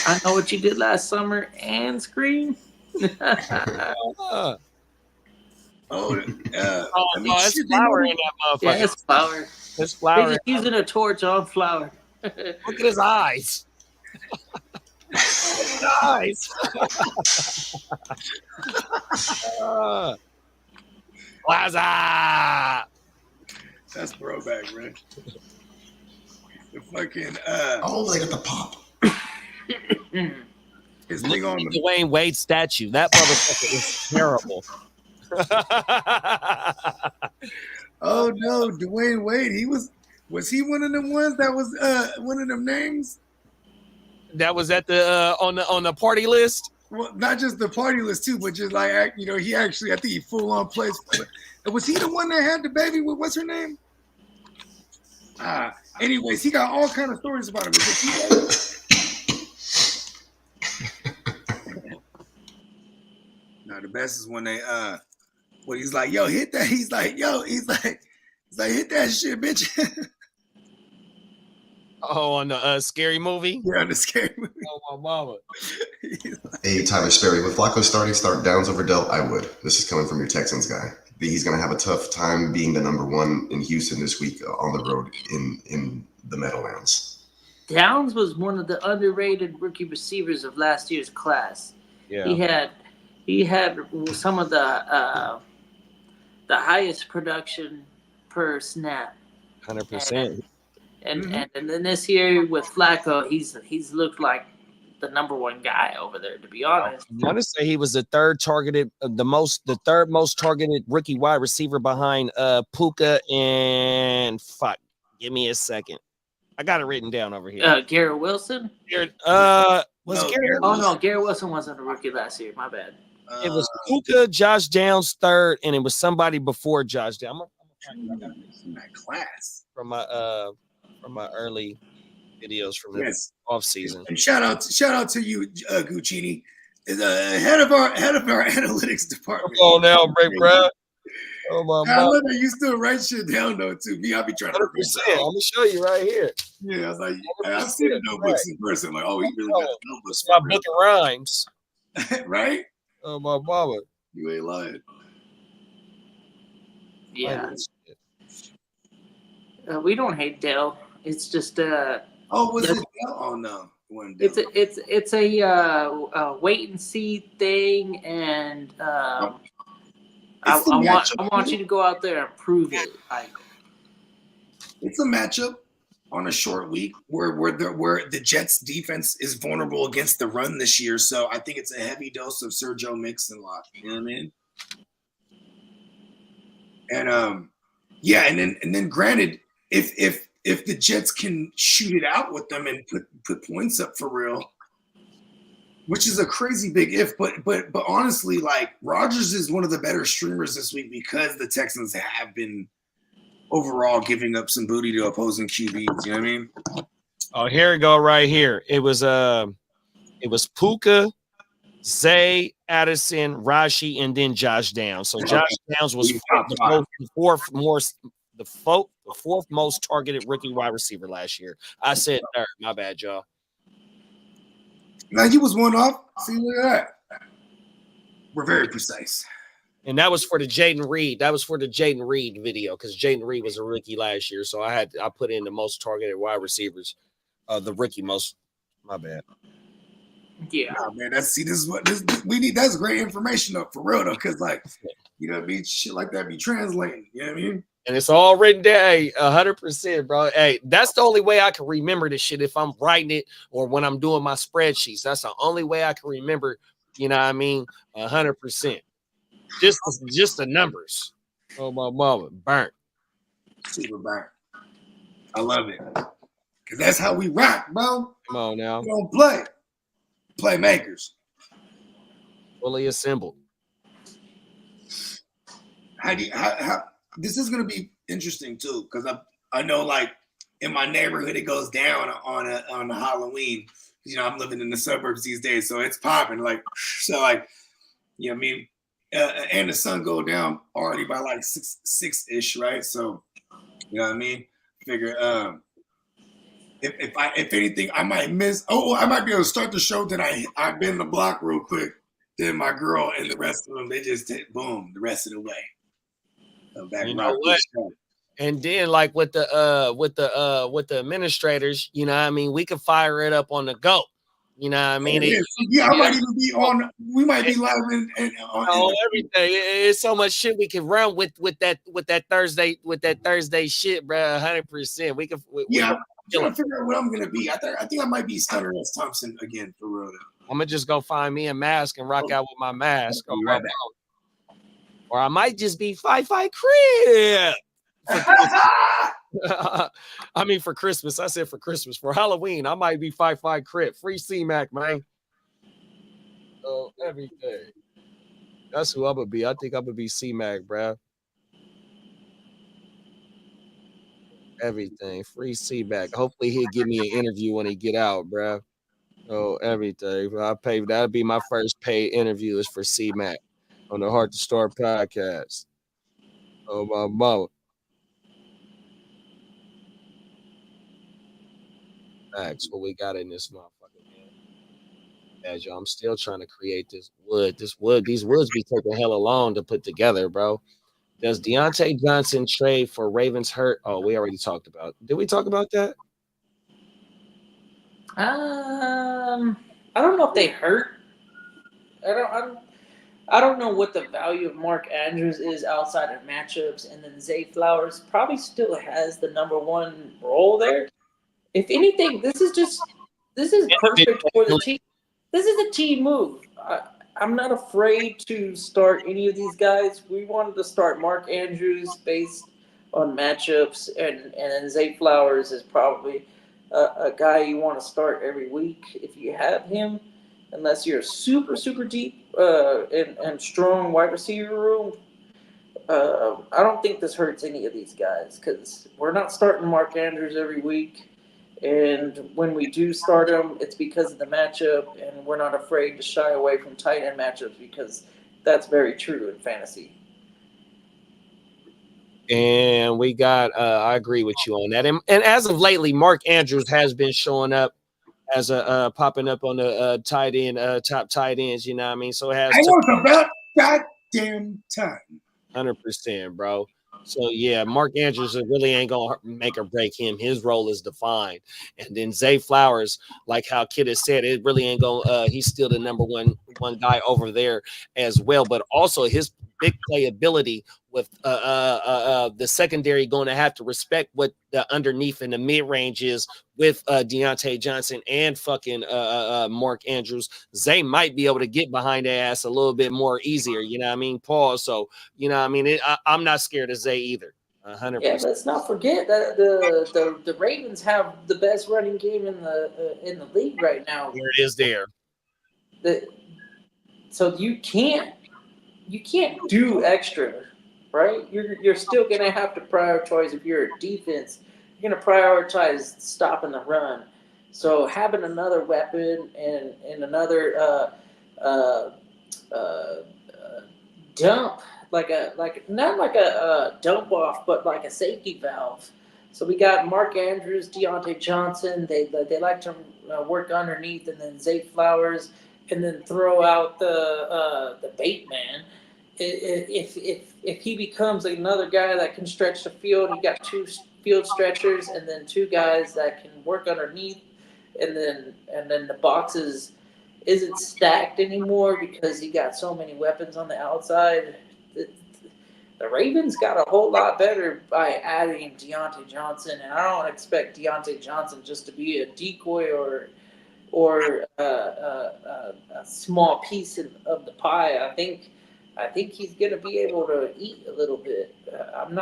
I know what you did last summer and Scream. It's flour in that motherfucker. Yeah, it's flour. It's flour. They're just using a torch on flour. Look at his eyes. His eyes. Plaza. That's throwback, man. The fucking they got the pop. His Look thing at on the the Dwayne Wade statue. That motherfucker is terrible. Oh no, Dwayne Wade. Was he one of them ones that was one of them names? That was at the on the party list. Well, not just the party list too, but just like he actually, I think he full on plays. Was he the one that had the baby with what's her name? Anyways, he got all kind of stories about him. No, the best is when they when he's like, yo, hit that. He's like, hit that shit, bitch. Oh, on the scary movie? Yeah, the scary movie. Oh, my mama. Hey, Tyler Sperry, with Flacco start Downs over Dell, I would. This is coming from your Texans guy. He's going to have a tough time being the number one in Houston this week on the road in the Meadowlands. Downs was one of the underrated rookie receivers of last year's class. Yeah. He had some of the highest production per snap. 100%. And then this year with Flacco, he's looked like the number one guy over there, to be honest. I want to say he was the third most targeted rookie wide receiver behind Puka and fuck. Give me a second. I got it written down over here. Garrett Wilson? Garrett Wilson wasn't a rookie last year. My bad. It was Puka, Josh Downs third, and it was somebody before Josh Downs. In that class. From my early videos from the off season. And shout out to you, Guccini, is head of our analytics department. Oh, now, bro. Oh my I love that you still write shit down though too. Me, I'll be trying to. 100%. I'm gonna show you right here. Yeah, I was like, I've seen the notebooks in person. Like, oh, he really got the notebooks. It's my book of rhymes. Right? Oh my mama. You ain't lying. Yeah. We don't hate Dell. It's just was it Dell? Oh no. It's a wait and see thing, and I want you to go out there and prove it. It's a matchup on a short week where the Jets defense is vulnerable against the run this year. So I think it's a heavy dose of Sergio Mixon-Lock. You know what I mean? And and then granted, if the Jets can shoot it out with them and put points up for real, which is a crazy big if, but honestly, like Rodgers is one of the better streamers this week because the Texans have been overall giving up some booty to opposing QBs. You know what I mean? Oh, here we go, right here. It was Puka, Zay, Addison, Rashi, and then Josh Downs. So Josh Downs was the fourth most targeted rookie wide receiver last year. I said third. My bad, y'all. Now he was one off. See, look at that. We're very precise. And that was for the Jaden Reed. That was for the Jaden Reed video because Jaden Reed was a rookie last year. So I put in the most targeted wide receivers, the rookie most. My bad. Yeah, man. We need. That's great information though, for real though, because like, you know what I mean, shit like that be translating. You know what I mean? And it's all written down. Hey, 100%, bro. Hey, that's the only way I can remember this shit if I'm writing it or when I'm doing my spreadsheets. That's the only way I can remember. You know what I mean? 100%. Just the numbers. Oh my mama, burnt. Super burnt. I love it. Cause that's how we rock, bro. Come on now. We don't play. Playmakers. Fully assembled. How this is gonna be interesting too, because I know like in my neighborhood it goes down on Halloween. You know, I'm living in the suburbs these days, so it's popping. Like, so like, you know what I mean? And the sun go down already by like six-ish, right? So, you know what I mean? Figure if anything, I might miss. I might be able to start the show that I've been the block real quick. Then my girl and the rest of them, they just take boom the rest of the way. You know what? And then like with the administrators, you know what I mean, we could fire it up on the go. You know what I mean? I might even be on. We might be live on everything. It's so much shit we can run with that Thursday shit, bro. 100%. We can. I'm trying to figure out what I'm gonna be. I think I might be Stunner S. Thompson again for real. I'm gonna just go find me a mask and rock out with my mask. I'll be right back. Or I might just be Fight Crib. I mean, for Christmas. I said for Christmas. For Halloween, I might be Fight Crib. Free C-Mac, man. So everything. That's who I'm gonna be. I think I'm gonna be C-Mac, bruh. Everything. Free C-Mac. Hopefully he'll give me an interview when he get out, bruh. Oh, everything. I pay. That'll be my first paid interview is for C-Mac on the Heart to Start podcast. Oh, my mama. Max, what we got in this motherfucker, man? As y'all, I'm still trying to create this wood. These woods be taking hella long to put together, bro. Does Deontay Johnson trade for Ravens hurt? Oh, we already talked about. Did we talk about that? I don't know if they hurt. I don't know what the value of Mark Andrews is outside of matchups, and then Zay Flowers probably still has the number one role there. If anything, this is perfect for the team. This is a team move. I'm not afraid to start any of these guys. We wanted to start Mark Andrews based on matchups, and then Zay Flowers is probably a guy you want to start every week if you have him, unless you're super, super deep and strong wide receiver room. I don't think this hurts any of these guys because we're not starting Mark Andrews every week. And when we do start him, it's because of the matchup, and we're not afraid to shy away from tight end matchups because that's very true in fantasy. And we got, I agree with you on that. And as of lately, Mark Andrews has been showing up as a popping up on the tight end, top tight ends. You know what I mean? So it has. I know it's about goddamn time. 100%, bro. So yeah, Mark Andrews really ain't gonna make or break him. His role is defined. And then Zay Flowers, like how Kid has said, it really ain't gonna. He's still the number one guy over there as well. But also his big playability with the secondary going to have to respect what the underneath and the mid range is with Deontay Johnson and fucking Mark Andrews. Zay might be able to get behind their ass a little bit more easier. You know what I mean? Pause. So you know what I mean? I'm not scared of Zay either. 100%. Yeah, let's not forget that the Ravens have the best running game in the league right now. There it is. There. So you can't do extra, right? You're still gonna have to prioritize. If you're a defense, you're gonna prioritize stopping the run. So having another weapon and another dump, not like a dump off, but like a safety valve. So we got Mark Andrews, Deontay Johnson. They like to work underneath, and then Zay Flowers, and then throw out the bait man. If he becomes another guy that can stretch the field, you got two field stretchers, and then two guys that can work underneath, and then the boxes isn't stacked anymore because he got so many weapons on the outside. The Ravens got a whole lot better by adding Deontay Johnson, and I don't expect Deontay Johnson just to be a decoy or a small piece of the pie. I think he's gonna be able to eat a little bit. I'm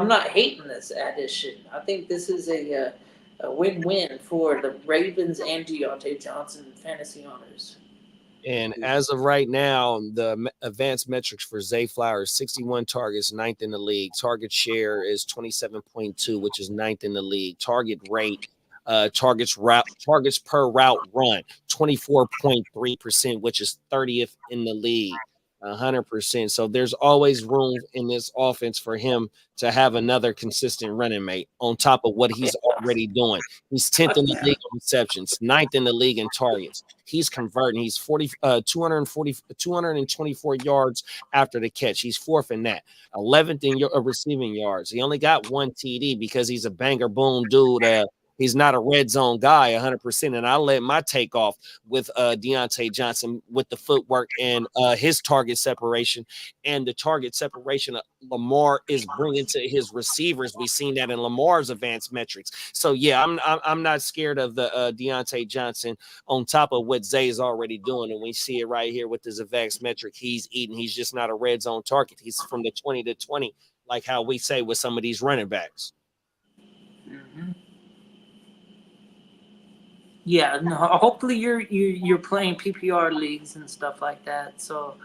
not hating this addition. I think this is a win-win for the Ravens and Deontay Johnson fantasy owners. And as of right now, the advanced metrics for Zay Flowers, 61 targets, 9th in the league. Target share is 27.2, which is 9th in the league. Target rate, targets per route run, 24.3%, which is 30th in the league. 100%. So there's always room in this offense for him to have another consistent running mate on top of what he's already doing. He's 10th in the league in receptions, 9th in the league in targets. He's converting. He's 224 yards after the catch. He's 4th in that. 11th in your receiving yards. He only got one TD because he's a banger boom dude. He's not a red zone guy 100%. And I'll let my take off with Deontay Johnson with the footwork and his target separation and the target separation Lamar is bringing to his receivers. We've seen that in Lamar's advanced metrics. So yeah, I'm not scared of the Deontay Johnson on top of what Zay's already doing, and we see it right here with his advanced metric. He's eating. He's just not a red zone target. He's from the 20 to 20, like how we say with some of these running backs. Mm-hmm. Yeah, no, hopefully you're playing PPR leagues and stuff like that. So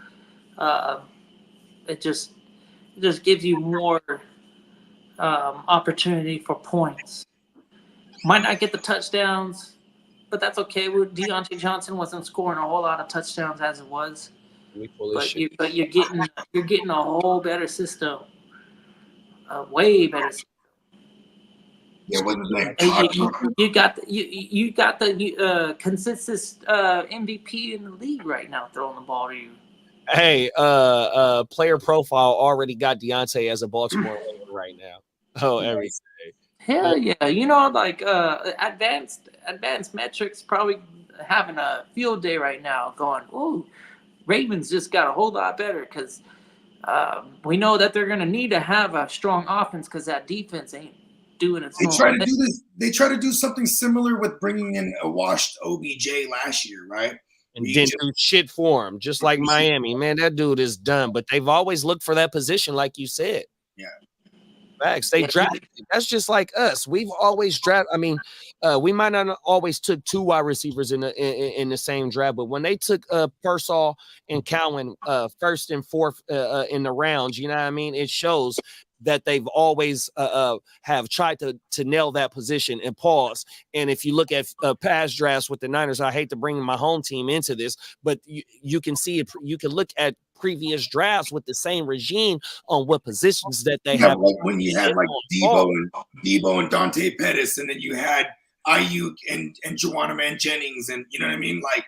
it just gives you more opportunity for points. Might not get the touchdowns, but that's okay. Deontay Johnson wasn't scoring a whole lot of touchdowns as it was. But you're getting a whole better system, a way better system. Yeah, what's his name? You got the consistent MVP in the league right now throwing the ball to you. Hey, player profile already got Deontay as a Baltimore Raven right now. Oh, everything. Hell yeah. You know, like advanced metrics probably having a field day right now going, ooh, Ravens just got a whole lot better because we know that they're going to need to have a strong offense because that defense ain't doing its They try to do something similar with bringing in a washed OBJ last year, right? And didn't do shit for him, just like Miami. Man, that dude is done. But they've always looked for that position, like you said. Yeah. Facts. They drafted. That's just like us. We've always drafted. I mean, we might not always took two wide receivers in the same draft, but when they took Pearsall and Cowan first and fourth in the rounds, you know what I mean? It shows that they've always have tried to nail that position and pause. And if you look at past drafts with the Niners, I hate to bring my home team into this, but you can see it. You can look at previous drafts with the same regime on what positions that they have. Like when you had like Debo and Dante Pettis, and then you had Ayuk and Juwanna Man Jennings, and you know what I mean? Like,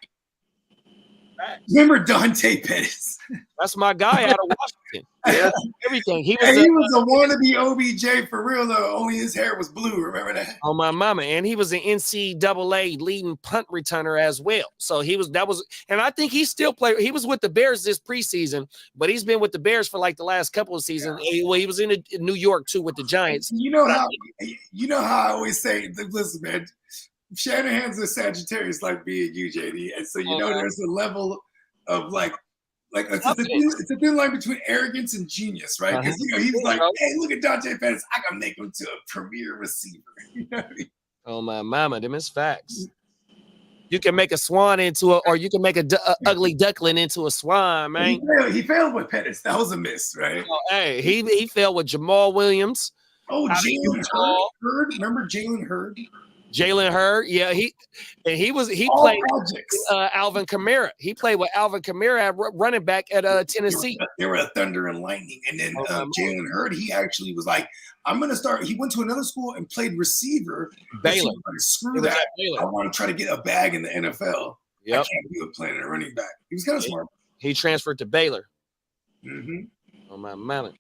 remember Dante Pettis? That's my guy out of Washington. Yeah. Everything. He was a wannabe OBJ for real though. Only his hair was blue. Remember that? Oh my mama, and he was an NCAA leading punt returner as well. So and I think he still played. He was with the Bears this preseason, but he's been with the Bears for like the last couple of seasons. Yeah. Well, he was in New York too with the Giants. You know how I always say, listen, man. Shanahan's a Sagittarius like me and you, JD, and so you know there's a level of like it's a thin line between arrogance and genius, right? Because he was like, "Hey, look at Dante Pettis, I can make him to a premier receiver." You know what I mean? Oh my mama, them is facts. You can make a swan or you can make a ugly duckling into a swan, man. He failed with Pettis. That was a miss, right? Oh, hey, he failed with Jamal Williams. Oh, Jalen Hurd. Remember Jalen Hurd? Jalen Hurd, yeah, he played Alvin Kamara. He played with Alvin Kamara at running back at Tennessee. They were a thunder and lightning, and then Jalen Hurd, he actually was like, "I'm going to start." He went to another school and played receiver. Baylor. Like, screw that! I want to try to get a bag in the NFL. Yep. I can't do it playing a running back. He was kind of smart. He transferred to Baylor. Mm-hmm. Oh my man.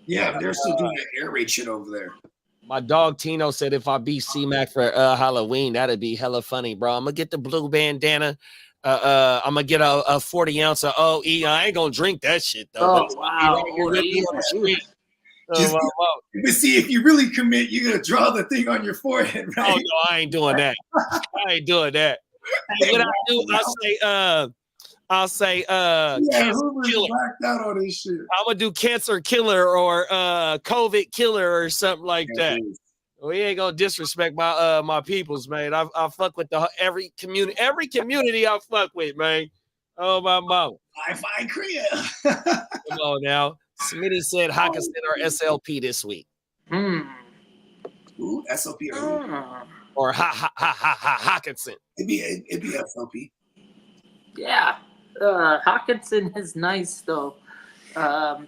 Yeah, they're still doing that air raid shit over there. My dog Tino said if I beat C-Mac for Halloween, that'd be hella funny, bro. I'm gonna get the blue bandana. I'm gonna get a 40 ounce of OE. I ain't gonna drink that shit though. Oh wow! But see, if you really commit, you're gonna draw the thing on your forehead, right? Oh no, I ain't doing that. I ain't doing that. Hey, what I do, I'll say Hoover's blacked out on this shit. I'm gonna do cancer killer or COVID killer or something like that. We ain't gonna disrespect my peoples, man. I fuck with every community I fuck with, man. Oh my mom. Wi-Fi Korea. Come on now. Smitty said Hockenson or SLP this week. Ooh, SLP or Hockenson. It'd be SLP. Yeah. Hockenson is nice though.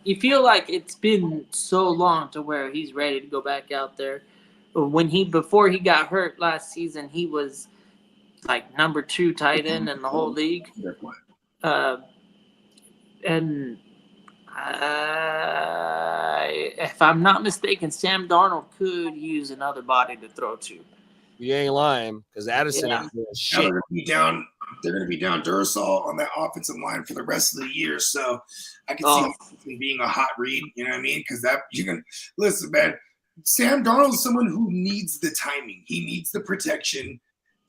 You feel like it's been so long to where he's ready to go back out there. Before he got hurt last season, he was like number 2 tight end in the whole league. And If I'm not mistaken, Sam Darnold could use another body to throw to. You ain't lying, because Addison Yeah. ain't doing Now shit. they're going to be down Duracell on that offensive line for the rest of the year. So I can see him being a hot read. You know what I mean? Because that you can listen, man. Sam Darnold is someone who needs the timing. He needs the protection.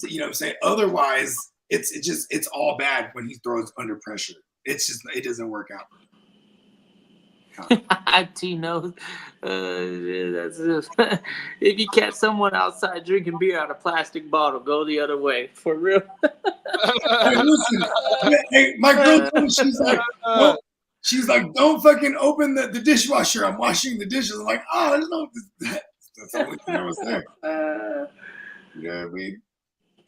You know what I'm saying? Otherwise, it's all bad when he throws under pressure. It doesn't work out. Tino, that's just, if you catch someone outside drinking beer out of a plastic bottle, go the other way. For real. Hey, listen. Hey, my girl told me, she's like, don't fucking open the dishwasher. I'm washing the dishes. I'm like, oh, there's no. That's the only thing I was saying. You know what I mean?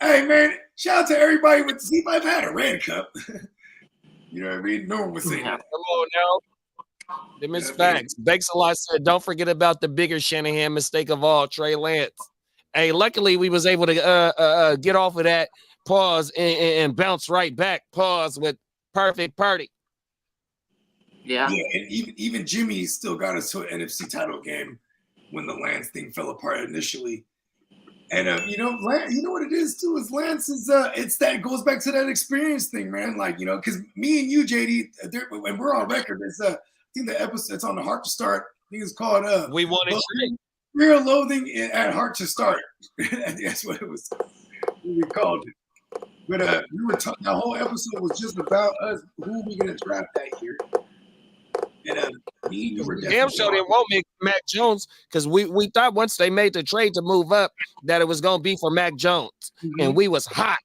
Hey, man, shout out to everybody with see if I've had a red cup. You know what I mean? No one was saying that. Come on now. Them is facts. Bakes-a-lot said, don't forget about the bigger Shanahan mistake of all, Trey Lance. Hey, luckily we was able to get off of that pause and bounce right back. Pause with perfect party. Yeah, and even Jimmy still got us to an NFC title game when the Lance thing fell apart initially. And you know what it is too is Lance is it goes back to that experience thing, man. Like, you know, because me and you, JD, when we're on record, it's I think the episode it's on the Heart to Start. I think it's called We Want It. Real Loathing at Heart to Start. That's what it was. We called it. But we were talking. The whole episode was just about us. Who are we gonna draft that year? And damn sure didn't want Mac Jones because we thought once they made the trade to move up that it was gonna be for Mac Jones, and we was hot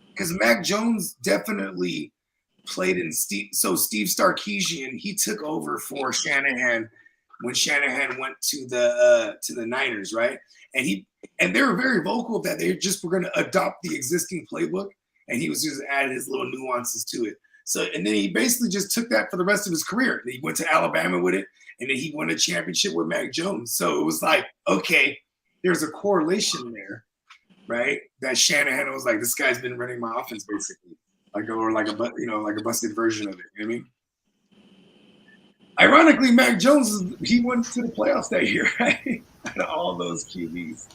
because Mac Jones definitely played in Steve Sarkisian. He took over for Shanahan when Shanahan went to the Niners, right? And they were very vocal that they just were going to adopt the existing playbook, and he was just adding his little nuances to it. So, and then he basically just took that for the rest of his career. He went to Alabama with it, and then he won a championship with Mac Jones. So it was like, okay, there's a correlation there, right? That Shanahan was like, this guy's been running my offense basically, like a busted version of it. You know what I mean? Ironically, Mac Jones he went to the playoffs that year, right? Out of all those QBs.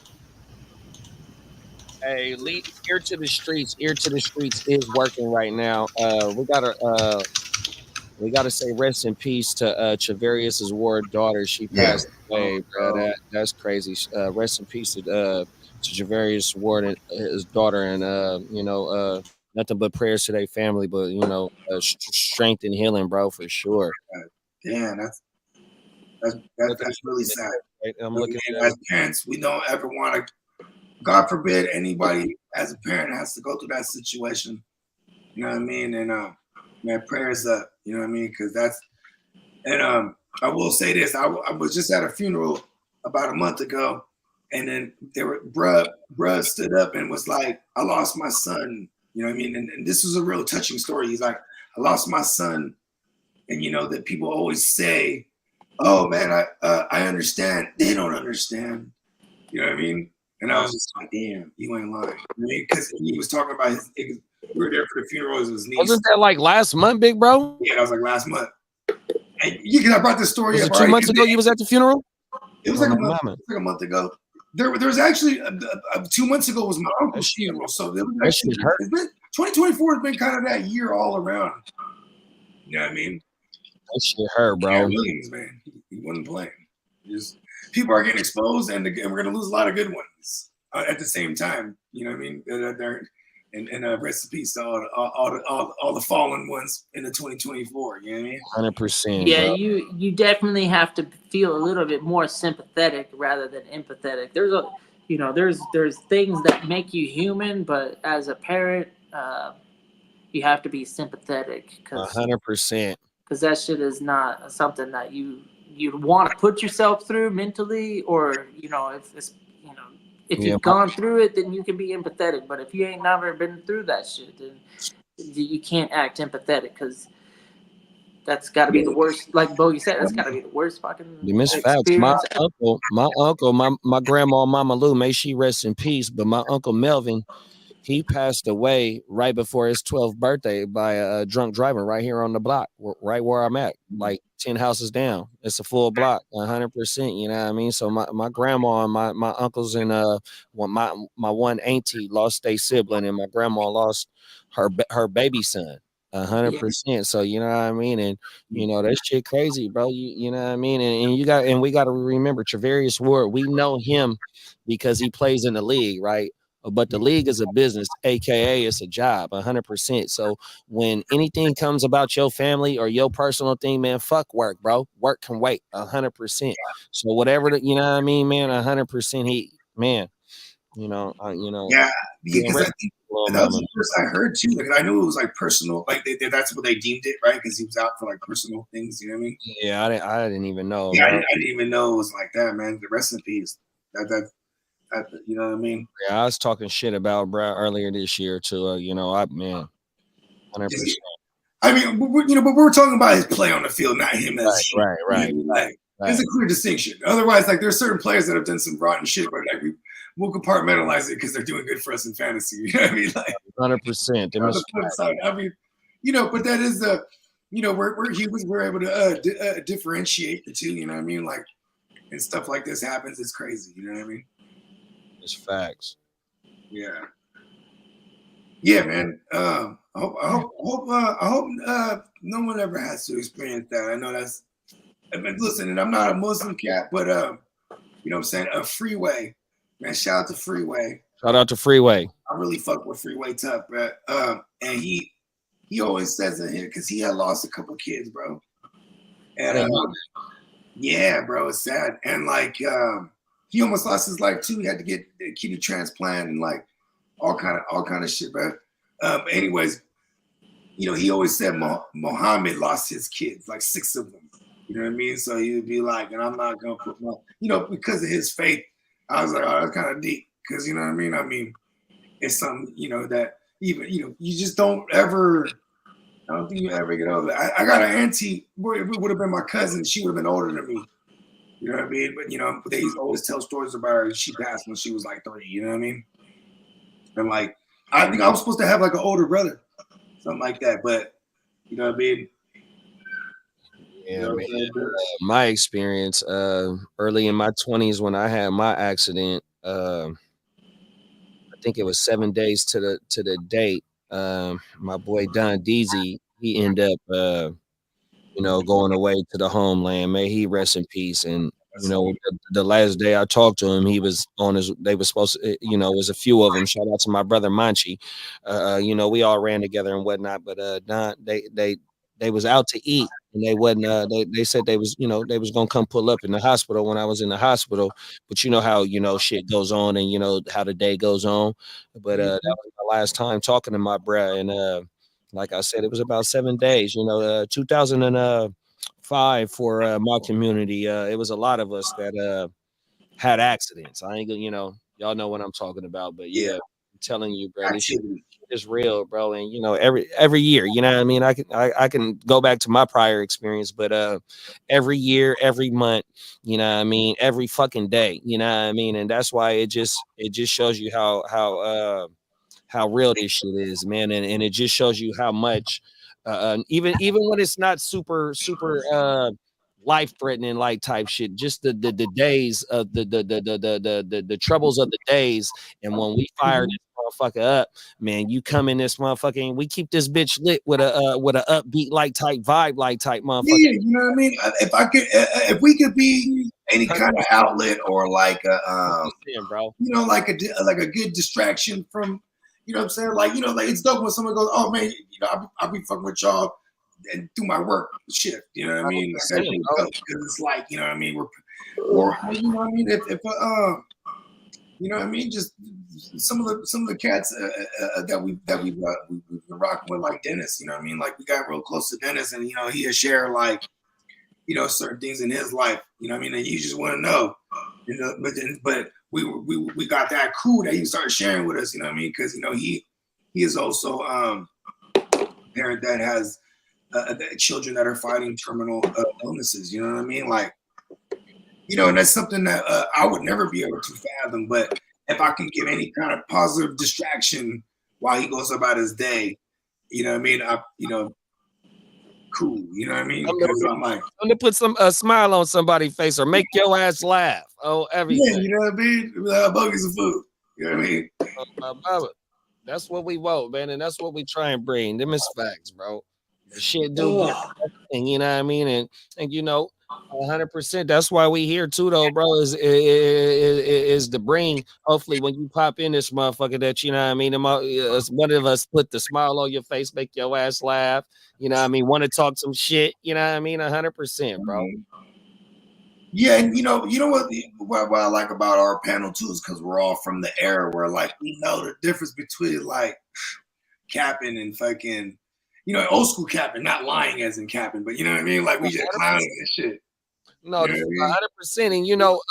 Hey, ear to the streets is working right now. We gotta say rest in peace to Travarius's Ward daughter. She passed away, bro. That's crazy. Rest in peace to Travarius Ward and his daughter, and nothing but prayers to their family, but strength and healing, bro, for sure. Damn, that's really sad. I'm looking as parents, we don't ever want to. God forbid anybody as a parent has to go through that situation. You know what I mean? And man, prayers up. You know what I mean? Because that's and I will say this: I was just at a funeral about a month ago, and then bruh stood up and was like, "I lost my son." You know what I mean? And this was a real touching story. He's like, "I lost my son," and you know that people always say, "Oh man, I understand." They don't understand. You know what I mean? And I was just like, damn, you ain't lying. I mean, because he was talking about we were there for the funeral of his niece. Wasn't that like last month, big bro? Yeah, that was like last month. And I brought this story up. Was it 2 months ago you was at the funeral? It was like a month ago. There was actually 2 months ago was my uncle's funeral. So it was actually, 2024 has been kind of that year all around. You know what I mean? That shit hurt, bro. Yeah, Williams, man. He wasn't playing. People are getting exposed, and we're going to lose a lot of good ones at the same time. You know what I mean? And rest in peace to all the fallen ones in the 2024. You know what I mean? 100%. Yeah, bro. you definitely have to feel a little bit more sympathetic rather than empathetic. There's things that make you human, but as a parent, you have to be sympathetic. 100%. Because that shit is not something that you'd want to put yourself through mentally, or if you've gone through it, then you can be empathetic. But if you ain't never been through that shit, then you can't act empathetic, because that's got to be the worst. Like Bogey said, that's got to be the worst fucking experience. My uncle, my grandma, Mama Lou, may she rest in peace. But my uncle Melvin, He passed away right before his 12th birthday by a drunk driver right here on the block, right where I'm at, like 10 houses down. It's a full block, 100%. You know what I mean? So my grandma and my uncles and my one auntie lost a sibling, and my grandma lost her baby son. 100%. So you know what I mean, and you know that shit crazy, bro. You know what I mean, and we got to remember Travarius Ward. We know him because he plays in the league, right? But the league is a business, aka it's a job, 100%. So when anything comes about your family or your personal thing, man, fuck work, bro. Work can wait, 100%. So whatever you know what I mean, man, 100%. He, man, Yeah, because I think that was the first I heard too. Like I knew it was like personal, like that's what they deemed it, right? Because he was out for like personal things. You know what I mean? Yeah, I didn't even know. Yeah, I didn't even know it was like that, man. The rest in peace. That you know what I mean? Yeah, I was talking shit about Brad earlier this year too. 100%. I mean, but we're talking about his play on the field, not him as right. Like, there's a clear distinction. Otherwise, like there's certain players that have done some rotten shit, but like we'll compartmentalize it because they're doing good for us in fantasy. You know what I mean? Like 100%. On the flip side, I mean, but that is the, we're able to differentiate the two. You know what I mean? Like, and stuff like this happens. It's crazy. You know what I mean? It's facts. Yeah. Yeah, man. I hope no one ever has to experience that. I know that's. I mean, listen, and I'm not a Muslim cat, but you know what I'm saying? A Freeway, man. Shout out to Freeway. Shout out to Freeway. I really fuck with Freeway tough, bro. And he always says in here because he had lost a couple kids, bro. And yeah, bro, it's sad. And like he almost lost his life too. He had to get a kidney transplant and like all kind of shit, bro. But anyways, he always said Muhammad lost his kids, like 6 of them. You know what I mean? So he would be like, and I'm not gonna put my, because of his faith. I was like, oh, that's kind of deep, because you know what I mean. I mean, it's something that even you just don't ever. I don't think you ever get over it. I got an auntie. It would have been my cousin. She would have been older than me. You know what I mean? But they always tell stories about her. She passed when she was like 3. You know what I mean? And like, I think I was supposed to have like an older brother, something like that. But you know what I mean? Yeah, man. My experience early in my 20s when I had my accident, I think it was 7 days to the date. My boy Don Deasy, he ended up going away to the homeland. May he rest in peace. And the last day I talked to him, he was on his. They were supposed to, it was a few of them. Shout out to my brother Manchi. We all ran together and whatnot. But Don, they was out to eat, and they wasn't. They said they was gonna come pull up in the hospital when I was in the hospital. But you know how shit goes on, and how the day goes on. But that was my last time talking to my bruh, and like I said, it was about 7 days. 2005 for my community. It was a lot of us that had accidents. I ain't gonna, y'all know what I'm talking about. But yeah, I'm telling you, bro, this shit is real, bro. And every year, you know what I mean? I can go back to my prior experience, but every year, every month, you know what I mean, every fucking day, you know what I mean? And that's why it just shows you how real this shit is, man. And it just shows you how much even when it's not super life-threatening like type shit, just the days of the troubles of the days. And when we fire this motherfucker up, man, you come in this motherfucking, we keep this bitch lit with a upbeat like type vibe like type motherfucker. Yeah, you know what I mean? If we could be any kind of outlet or like bro, like a good distraction from, you know what I'm saying? Like, like it's dope when someone goes, oh man, I'll be fucking with y'all and do my work shift. You know what I mean? Because it's like, you know what I mean? Or you know what I mean? If you know what I mean? Just some of the cats that we've been rocking with, like Dennis. You know what I mean? Like we got real close to Dennis, and he had shared like certain things in his life. You know what I mean? And you just want to know. But we got that cool that he started sharing with us. You know what I mean? Because he is also a parent that has children that are fighting terminal illnesses. You know what I mean? Like, and that's something that I would never be able to fathom. But if I can give any kind of positive distraction while he goes about his day. You know what I mean? Cool. You know what I mean? Because I'm like, I'm gonna put some smile on somebody's face or make your ass laugh. Oh, everything. yeah, you know what I mean? Buckets of food. You know what I mean? My brother. That's what we want, man, and that's what we try and bring. Them is facts, bro. The shit do everything, you know what I mean? And you know, 100%. That's why we here too, though, bro. Is to bring. Hopefully, when you pop in this motherfucker, that you know what I mean. One of us put the smile on your face, make your ass laugh. You know what I mean? Want to talk some shit? You know what I mean? 100%, bro. Yeah, and you know what I like about our panel too is because we're all from the era where like we know the difference between like capping and fucking, you know, old school capping, not lying as in capping, but you know what I mean? Like we just clowning and shit. No, you know 100%. And you know,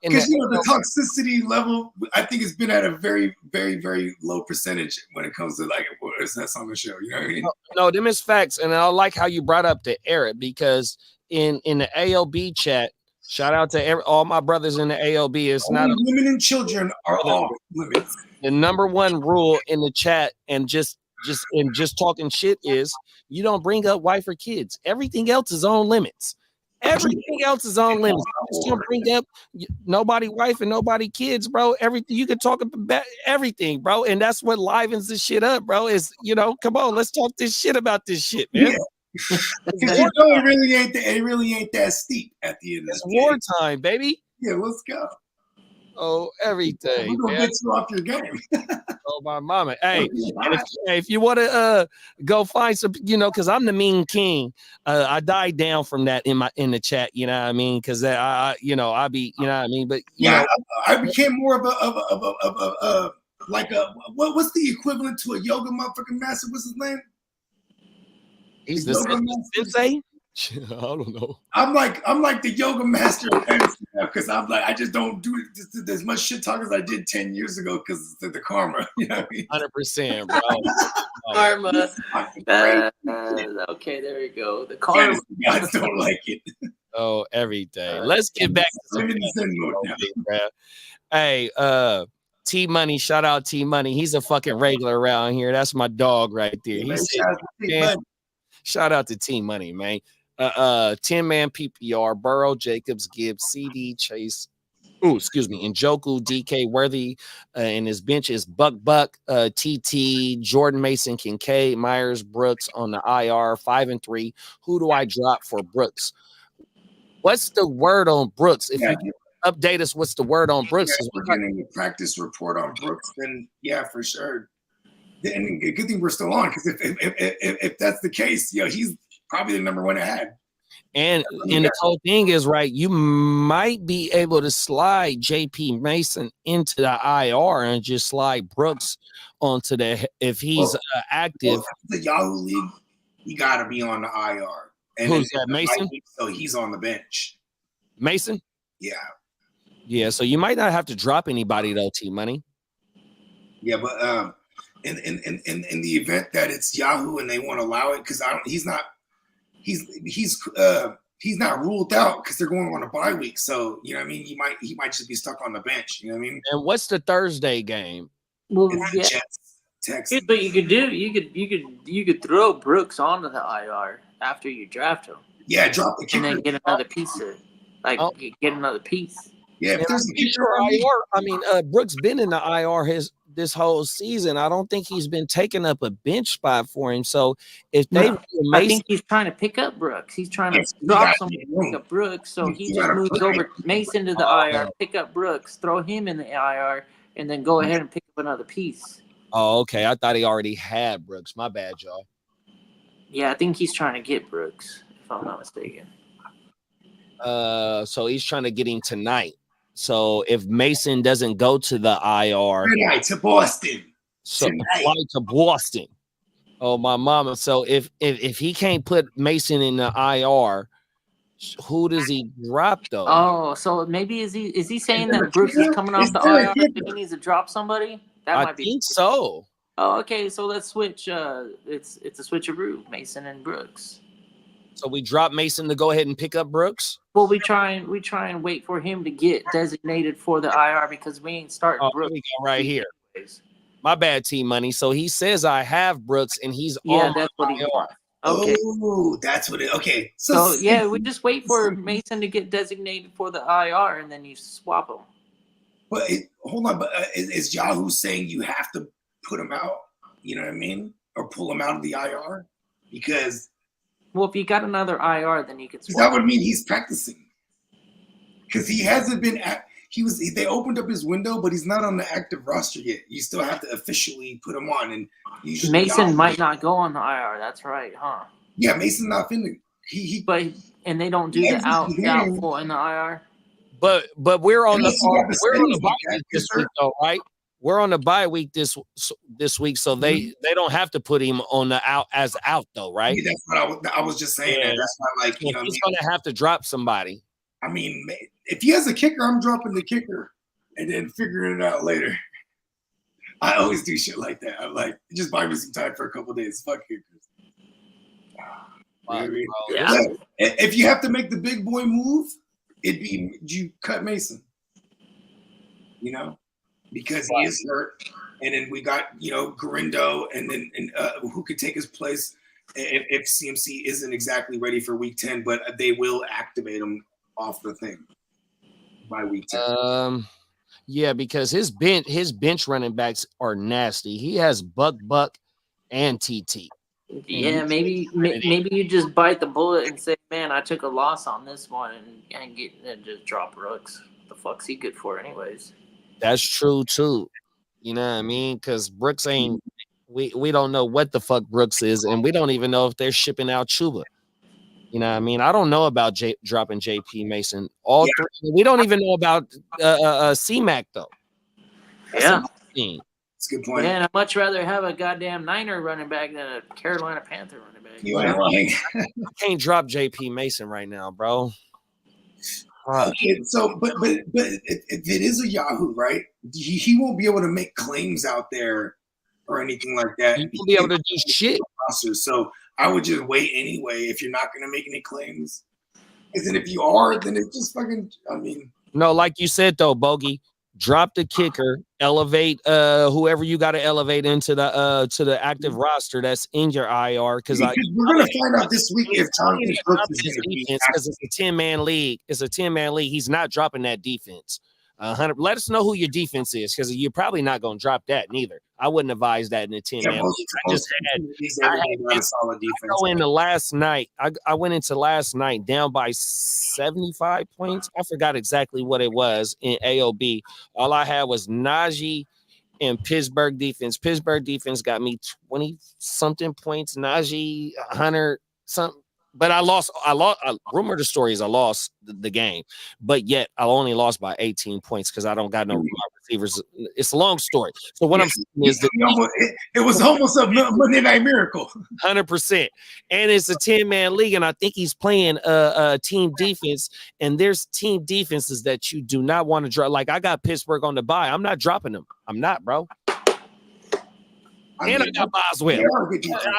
because you know the toxicity level, I think it's been at a very, very, very low percentage when it comes to like what's that on the show. You know what I mean? No, them is facts, and I like how you brought up the era because in the AOB chat. Shout out to all my brothers in the AOB. It's not women and children are off limits. The number one rule in the chat and just talking shit is you don't bring up wife or kids. Everything else is on limits. Everything else is on limits. You just don't bring up nobody wife and nobody kids, bro. Everything you can talk about everything, bro. And that's what livens this shit up, bro. Is come on, let's talk this shit about this shit, man. Yeah. Because you know it really ain't that steep at the end of the day. It's wartime, baby. Yeah, let's go. Oh, everything. We're gonna get you off your game. Oh, my mama. Hey, if you want to go find some, because I'm the mean king. I died down from that in the chat. You know what I mean? Because I be, you know what I mean. But I became more of a like what's the equivalent to a yoga motherfucking master? What's his name? He's the sensei. I don't know. I'm like the yoga master because I'm like I just don't do as much shit talk as I did 10 years ago because of the karma. You know what I mean? 100%, bro. Karma. Okay, there you go. The karma. Guys don't like it. Oh, everything. Let's get back to Hey, T Money, shout out T Money. He's a fucking regular around here. That's my dog right there. Shout out to T Money, man. 10-man PPR, Burrow, Jacobs, Gibbs, CD, Chase. Njoku, DK, Worthy, and his bench is Buck, TT, Jordan Mason, Kincaid, Myers, Brooks on the IR, 5 and 3. Who do I drop for Brooks? What's the word on Brooks? If you update us, what's the word on Brooks? If we're getting a practice report on Brooks, then yeah, for sure. And good thing we're still on because if that's the case, he's probably the number one ahead. And the whole thing is right. You might be able to slide JP Mason into the IR and just slide Brooks onto if he's active. The Yahoo League, you got to be on the IR. And who's that? Mason. So he's on the bench. Mason. Yeah. Yeah. So you might not have to drop anybody though, T Money. Yeah, but in the event that it's Yahoo and they won't allow it because he's not ruled out because they're going on a bye week. So you know what I mean. He might just be stuck on the bench. You know what I mean. And what's the Thursday game? Well, Jets, Texas. But you could throw Brooks onto the IR after you draft him. Yeah, drop the kicker and then get another piece of get another piece. Yeah, if there's a kicker IR, Brooks been in the IR this whole season. I don't think he's been taking up a bench spot for him. So if they, I think he's trying to pick up Brooks. He's trying to drop somebody to pick up Brooks. So he just moves over Mason to the IR, pick up Brooks, throw him in the IR, and then go ahead and pick up another piece. Oh, okay. I thought he already had Brooks. My bad, y'all. Yeah, I think he's trying to get Brooks, if I'm not mistaken. So he's trying to get him tonight. So if Mason doesn't go to the IR, tonight to Boston. So fly to Boston. Oh, my mama. So if he can't put Mason in the IR, who does he drop though? Oh, so maybe is he saying that Brooks is coming off the IR and he needs to drop somebody? I think so. Oh, okay. So let's switch. It's a switcheroo, Mason and Brooks. So we drop Mason to go ahead and pick up Brooks. Well, we try and wait for him to get designated for the IR because we ain't starting Brooks right here. My bad, T Money. So he says I have Brooks, and he's Yeah, on that's what he IR. wants. Okay. Oh, that's what it. Okay, So yeah, we just wait for Mason to get designated for the IR, and then you swap him. But hold on, but is Yahoo saying you have to put him out? You know what I mean, or pull him out of the IR? Because Well, if you got another IR, then you could swap. that would mean he's practicing. Because he hasn't been at. They opened up his window, but he's not on the active roster yet. You still have to officially put him on, and usually Mason might not go on the IR. That's right, huh? Yeah, Mason's not finna. And they don't do the doubtful in the IR. But we're on Unless you got the we're on the spending bye like that, week this sir. week, though, right? We're on the bye week this week, so they don't have to put him on the out though, right? Yeah, that's what I was just saying. Yeah. That. That's why, like, you know, he's gonna have to drop somebody. I mean, if he has a kicker, I'm dropping the kicker and then figuring it out later. I always do shit like that. I'm like, just buy me some time for a couple days. Fuck kickers. You know what I mean? Yeah. If you have to make the big boy move, it'd be you cut Mason. You know, because he is hurt, and then we got Garindo, and then who could take his place if CMC isn't exactly ready for week 10, but they will activate him off the thing by week 10. Yeah, because his bench running backs are nasty. He has Buck and TT. Yeah, maybe you just bite the bullet and say, "Man, I took a loss on this one," and just drop Brooks. What the fuck's he good for, anyways? That's true too. You know what I mean? Because Brooks ain't. We don't know what the fuck Brooks is, and we don't even know if they're shipping out Chuba. You know what I mean? I don't know about dropping JP Mason. All three. We don't even know about C-Mac though. Yeah. That's a good point. Man, I'd much rather have a goddamn Niner running back than a Carolina Panther running back. You ain't lying. I can't drop JP Mason right now, bro. Okay, so but if it is a Yahoo, right? He won't be able to make claims out there or anything like that. He won't be able to do shit. So I would just wait anyway if you're not going to make any claims. Because then if you are, then it's just fucking. I mean, no, like you said though, Bogey. Drop the kicker, elevate whoever you got to elevate into the active roster that's in your IR because we're gonna find out this week if Jonathan Brooks is his gonna be defense because it's a 10-man league. It's a 10-man league. He's not dropping that defense. 100. Let us know who your defense is because you're probably not going to drop that neither. I wouldn't advise that in a 10-man. I solid defense. I went into last night down by 75 points. I forgot exactly what it was in AOB. All I had was Najee and Pittsburgh defense. Pittsburgh defense got me 20-something points. Najee, 100 something. But I lost. Rumor the story is I lost the game, but yet I only lost by 18 points because I don't got no receivers. It's a long story. So what I'm saying is that it was almost a Monday Night Miracle. 100%, and it's a 10-man league, and I think he's playing a team defense. And there's team defenses that you do not want to drop. Like I got Pittsburgh on the bye. I'm not dropping them. I'm not, bro. And I got Boswell.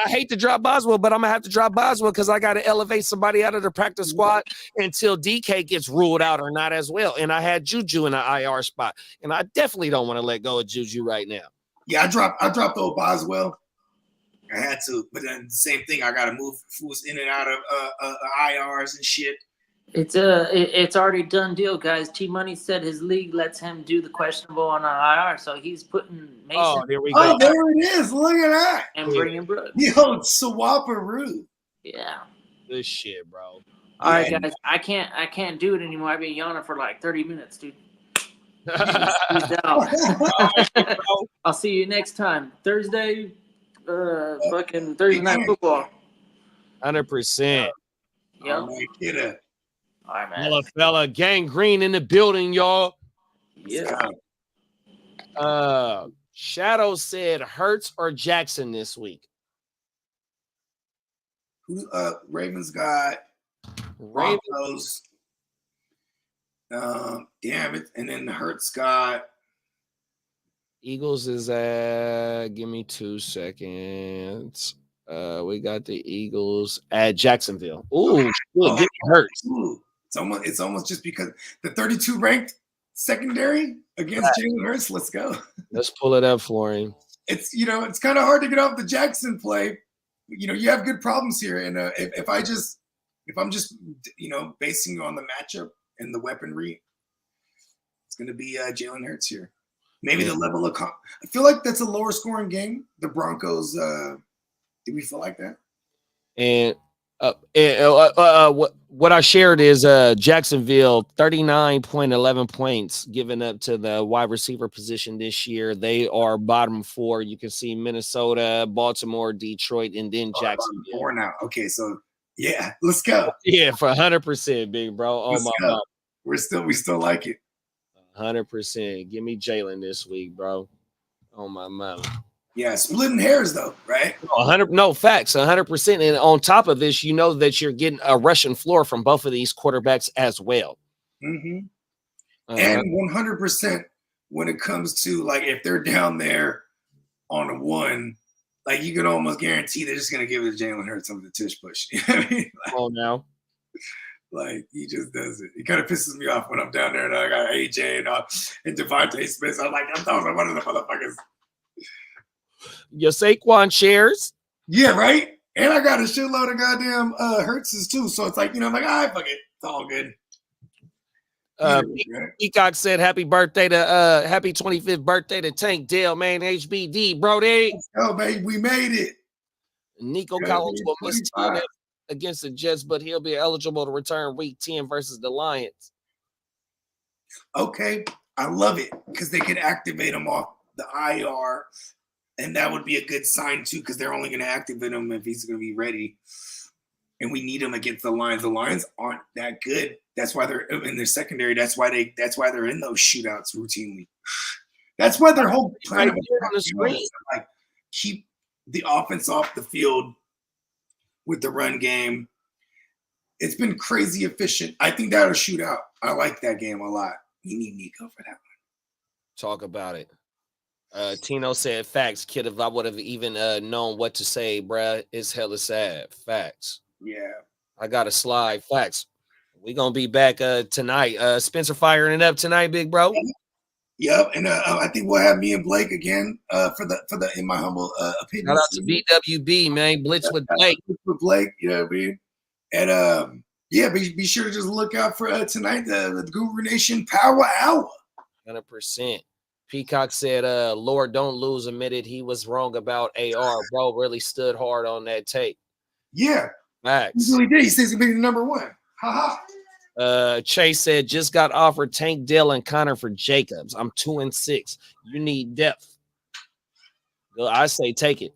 I hate to drop Boswell, but I'm gonna have to drop Boswell because I got to elevate somebody out of the practice squad until DK gets ruled out or not as well. And I had Juju in an IR spot, and I definitely don't want to let go of Juju right now. Yeah, I dropped old Boswell. I had to, but then the same thing. I got to move fools in and out of IRs and shit. It's already done deal, guys. T Money said his league lets him do the questionable on an IR, so he's putting Mason. Oh, there we go. Oh, there it is. Look at that. And bringing Brooks. Yo, Swaparoo. Yeah. This shit, bro. All right, guys. I can't do it anymore. I've been yawning for like 30 minutes, dude. I'll see you next time. Thursday, fucking Thursday night football. 100%. Yep. All right, man. Fella, Gang Green in the building, y'all. Yeah. Shadow said Hurts or Jackson this week. Ravens got Broncos. Damn it. And then the Hurts got Eagles is at, give me 2 seconds. We got the Eagles at Jacksonville. Ooh, good. It hurts. It's almost just because the 32 ranked secondary against Jalen Hurts. Let's go. Let's pull it up for him. it's it's kind of hard to get off the Jackson play. You have good problems here, and if I'm just basing on the matchup and the weaponry, it's going to be Jalen Hurts here. Maybe the level of I feel like that's a lower scoring game. The Broncos. Do we feel like that? And what I shared is Jacksonville 39.11 points given up to the wide receiver position this year. They are bottom 4. You can see Minnesota, Baltimore, Detroit, and then Jacksonville. 4 now. Okay, so yeah, let's go. Yeah, for 100%, big bro. Oh my God. We still like it. 100%. Give me Jalen this week, bro. Oh my mom. Yeah, splitting hairs though, right? 100, no facts, 100%. And on top of this, that you're getting a rushing floor from both of these quarterbacks as well. Mm-hmm. And 100% when it comes to like if they're down there on a 1, like you can almost guarantee they're just gonna give it to Jalen Hurts on the tush push. You know what I mean? Oh no. Like he just does it. He kind of pisses me off when I'm down there and I got AJ and Devontae Smith. I'm like, I'm talking about one of the motherfuckers. Your Saquon shares. Yeah, right. And I got a shitload of goddamn Hurtses too. So it's like, I'm like, all right, fuck it. It's all good. Peacock said happy 25th birthday to Tank Dell, man. HBD, bro. Let's go, baby. We made it. Nico Collins will miss TNF against the Jets, but he'll be eligible to return week 10 versus the Lions. Okay. I love it because they could activate him off the IR. And that would be a good sign too, because they're only going to activate him if he's going to be ready. And we need him against the Lions. The Lions aren't that good. That's why they're in their secondary. That's why they're in those shootouts routinely. That's why their whole plan on the screen, like keep the offense off the field with the run game. It's been crazy efficient. I think that'll shoot out. I like that game a lot. You need Nico for that one. Talk about it. Tino said, facts, kid. If I would have even known what to say, bruh, it's hella sad. Facts. Yeah. I got to slide. Facts. We're going to be back tonight. Spencer firing it up tonight, big bro. Yep. And I think we'll have me and Blake again for the in my humble opinion. Shout out to BWB, man. Blitz with Blake. With Blake, you know what I mean? And yeah, be sure to just look out for tonight, the Guru Nation Power Hour. 100%. Peacock said, Lord, don't lose, admitted he was wrong about AR. Bro really stood hard on that tape. Yeah. Max. He really did. He says he'll be the number 1. Ha-ha. Chase said, just got offered Tank Dell and Connor for Jacobs. I'm 2-6. You need depth. I say take it.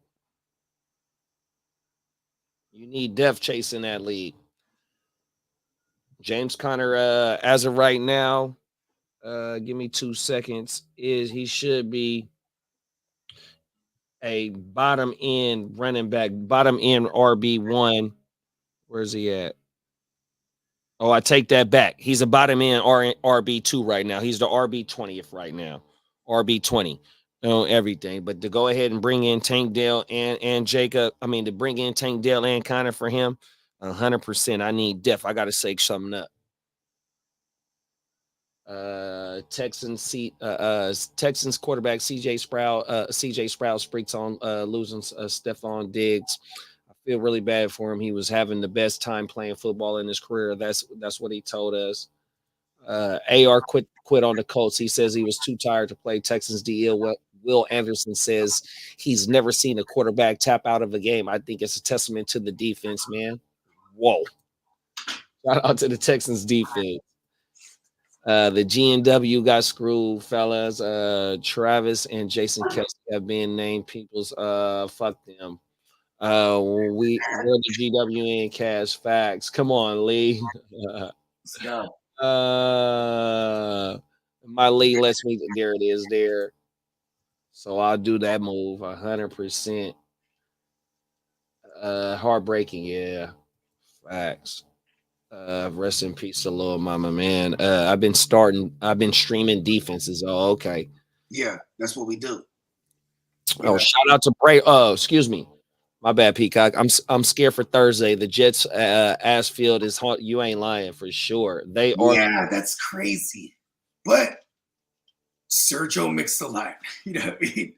You need depth chasing that league. James Conner, as of right now, give me 2 seconds. He should be a bottom end running back, bottom end RB1. Where's he at? Oh, I take that back. He's a bottom end RB2 right now. He's the RB 20th right now. RB 20 on everything. But to go ahead and bring in Tank Dell and Jacob, to bring in Tank Dell and Connor for him, 100%. I need depth. I got to shake something up. Texans quarterback CJ Sprout speaks on losing Stephon Diggs. I feel really bad for him. He was having the best time playing football in his career. That's what he told us. AR quit on the Colts. He says he was too tired to play. Texans DL Will Anderson says he's never seen a quarterback tap out of a game. I think it's a testament to the defense, man. Whoa. Shout out to the Texans defense. The G&W got screwed, fellas. Travis and Jason Kelce have been named people's fuck them. We're the GWN cash facts. Come on, Lee. Let's go. My Lee lets me. There it is there. So I'll do that move 100%. Heartbreaking, yeah. Facts. Rest in peace to little mama, man. I've been streaming defenses. Oh, okay. Yeah, that's what we do. Oh, shout out to Bray. Oh, excuse me. My bad, Peacock. I'm scared for Thursday. The Jets ass field is hot. You ain't lying for sure. They are. Yeah, that's crazy. But Sergio Mix-a-Lot, you know what I mean?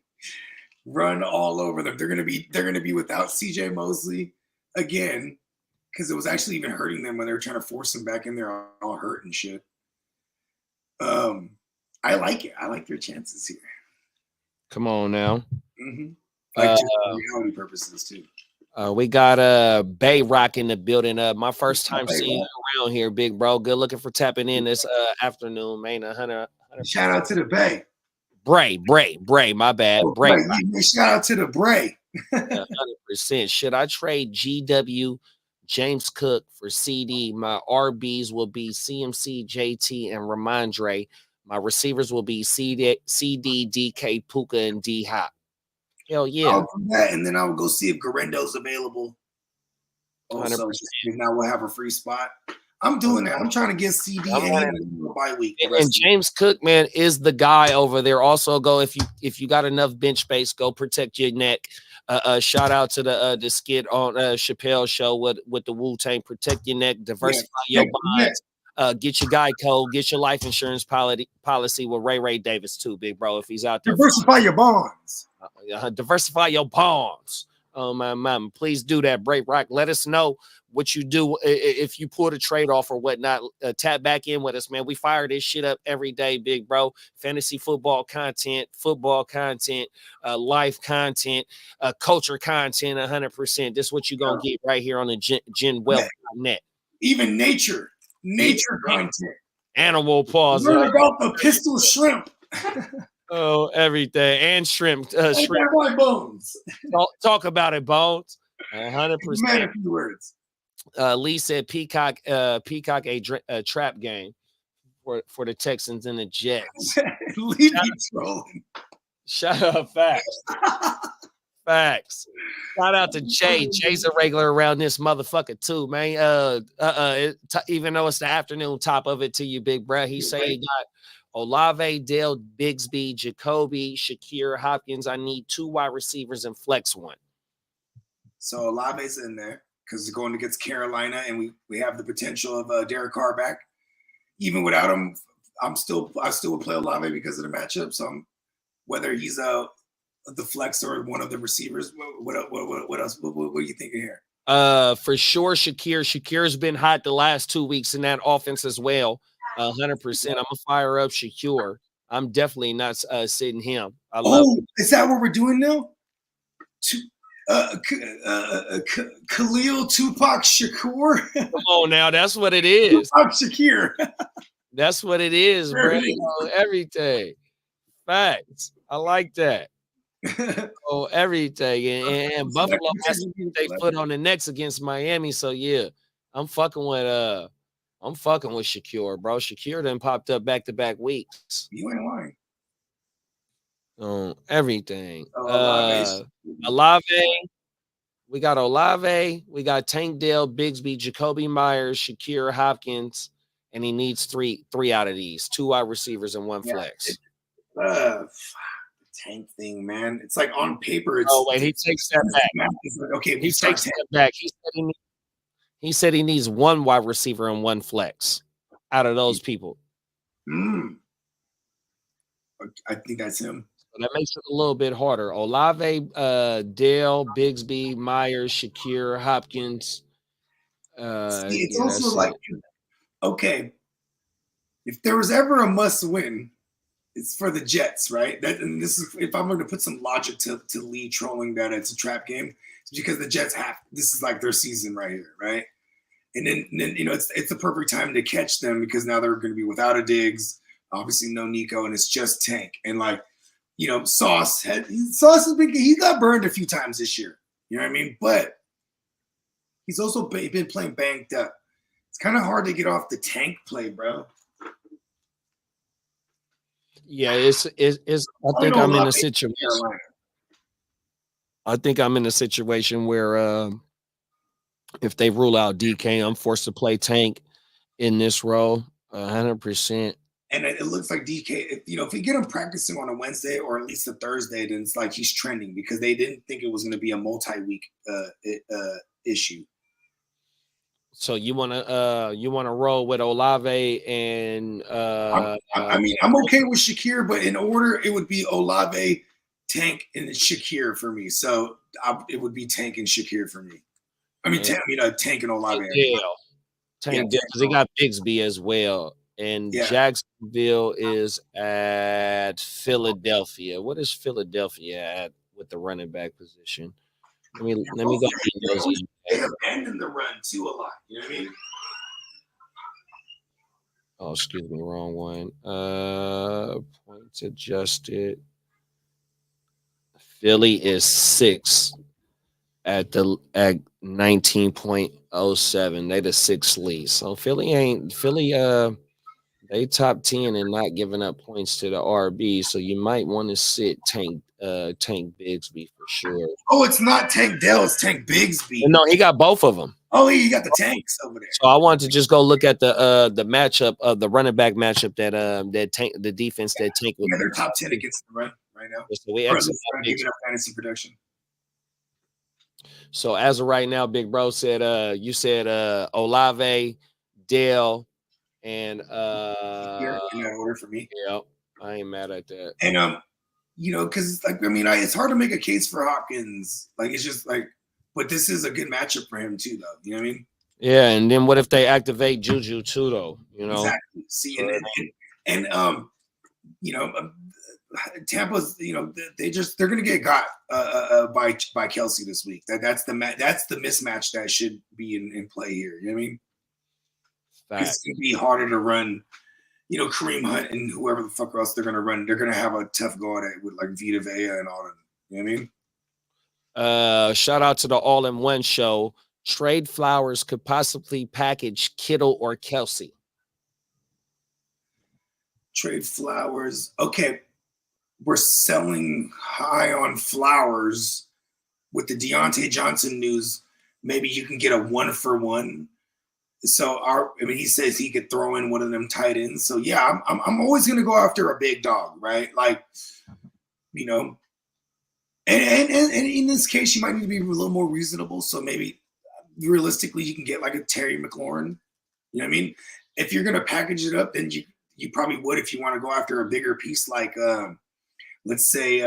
run all over them. They're gonna be without C.J. Mosley again because it was actually even hurting them when they were trying to force him back in there, all hurt and shit. I like it. I like their chances here. Come on now. Mm-hmm. Like just for reality purposes too. We got Bay Rock in the building. My first time seeing you around here, big bro. Good looking for tapping in this afternoon, man. 100. Shout out to the Bay. Bray, my bad. Bray. Shout out to the Bray. 100%. Should I trade GW James Cook for CD? My RBs will be CMC, JT, and Ramondre. My receivers will be CD, DK, Puka, and D Hop. Hell yeah. I'll do that, and then I will go see if Garendo's available. Also, now we'll have a free spot. I'm doing that. I'm trying to get CD and bye week. And James Cook, man, is the guy over there. Also, go if you got enough bench space, go protect your neck. Shout out to the skit on Chappelle show with the Wu-Tang. Protect your neck, diversify your bonds. Get your Geico, get your life insurance policy with Ray Davis too, big bro. If he's out there, diversify your bonds. Diversify your bonds. Oh my mom, please do that. Break Rock. Let us know what you do if you pull the trade off or whatnot. Tap back in with us, man. We fire this shit up every day, big bro. Fantasy football content, life content, culture content, 100%. This is what you're gonna get right here on the GenWealth.net. Even nature content, animal pause. Learn about the pistol shrimp. Oh, everything and shrimp. Shrimp. My bones. Talk about it, Bones. 100%. Man, a few words. Lee said Peacock a trap game for the Texans and the Jets. Leave me trolling. Shut up, facts. Facts. Shout out to Jay. Jay's a regular around this motherfucker too, man. Even though it's the afternoon, top of it to you, big bro. He say he got Olave, Dale, Bigsby, Jacoby, Shakir, Hopkins. I need 2 wide receivers and flex one. So Olave's in there because he's going against Carolina, and we have the potential of Derek Carr back. Even without him, I still would play Olave because of the matchup. So whether he's the flex or one of the receivers, what else? What are you thinking here? For sure, Shakir's been hot the last 2 weeks in that offense as well. 100%. I'm gonna fire up Shakir. I'm definitely not sitting him. Is that what we're doing now? Khalil Tupac Shakur. Come on now, that's what it is. Tupac Shakir. That's what it is, bro. Everything. Facts. I like that. Everything. And Buffalo has to keep their foot on the necks against Miami. So yeah, I'm fucking with Shakir, bro. Shakir done popped up back-to-back weeks. You ain't lying. Everything. Olave. We got Olave. We got Tank Dell, Bigsby, Jacoby Myers, Shakir, Hopkins, and he needs three out of these: 2 wide receivers and 1 flex. Tank thing, man. It's like on paper. He takes that back. Okay, he takes that back. He said he needs 1 wide receiver and 1 flex out of those people. I think that's him. So that makes it a little bit harder. Olave, Dale, Bigsby, Myers, Shakir, Hopkins. It's also like, okay, if there was ever a must win, it's for the Jets, right? And this is, if I'm going to put some logic to Lee trolling that it's a trap game, it's because the Jets this is like their season right here, right? And then it's the perfect time to catch them because now they're going to be without a Diggs, obviously no Nico, and it's just Tank. And Sauce he got burned a few times this year. You know what I mean? But he's also been playing banged up. It's kind of hard to get off the Tank play, bro. Yeah, it's. I think I'm in a situation. I think I'm in a situation where if they rule out DK, I'm forced to play Tank in this role 100%. And it looks like DK, if we get him practicing on a Wednesday or at least a Thursday, then it's like he's trending because they didn't think it was going to be a multi-week issue. So you wanna roll with Olave and I'm okay with Shakir, but in order it would be Olave, Tank and Shakir for me. So it would be Tank and Shakir for me. I mean, Tank and Olave. Tank Dell, because they got Bigsby as well. And Jacksonville is at Philadelphia. What is Philadelphia at with the running back position? Let me go. They abandoned the run too a lot. You know what I mean? Oh, excuse me, wrong one. Points adjusted. Philly is 6 at 19.07. They the 6th lead. So Philly they top 10 and not giving up points to the RB. So you might want to sit Tank Bigsby for sure. Oh, it's not Tank Dell, it's Tank Bigsby. No, he got both of them. Oh, you got the Tanks over there. So I wanted to just go look at the matchup of the running back matchup that Tank, the defense that Tank was. Yeah, they're top 10 against the run right now. So we giving up fantasy production. So as of right now, Big Bro said you said Olave, Dale, and in that order for me. Yeah, I ain't mad at that. And because it's hard to make a case for Hopkins. Like it's just like, but this is a good matchup for him too, though. You know what I mean? Yeah, and then what if they activate Juju too, though? You know, exactly. See, Tampa's, they're gonna get got by Kelsey this week. That's the mismatch that should be in play here. You know what I mean? It's gonna be harder to run. Kareem Hunt and whoever the fuck else they're gonna run. They're gonna have a tough go at it with like Vita Vea and all that. You know what I mean? Shout out to the All-in-One show. Trade Flowers could possibly package Kittle or Kelsey. Trade Flowers. Okay. We're selling high on Flowers with the Deontay Johnson news. Maybe you can get a 1-for-1. So he says he could throw in one of them tight ends. So yeah, I'm always gonna go after a big dog, right? Like, and in this case, you might need to be a little more reasonable. So maybe realistically, you can get like a Terry McLaurin. You know what I mean? If you're gonna package it up, then you probably would if you want to go after a bigger piece, like let's say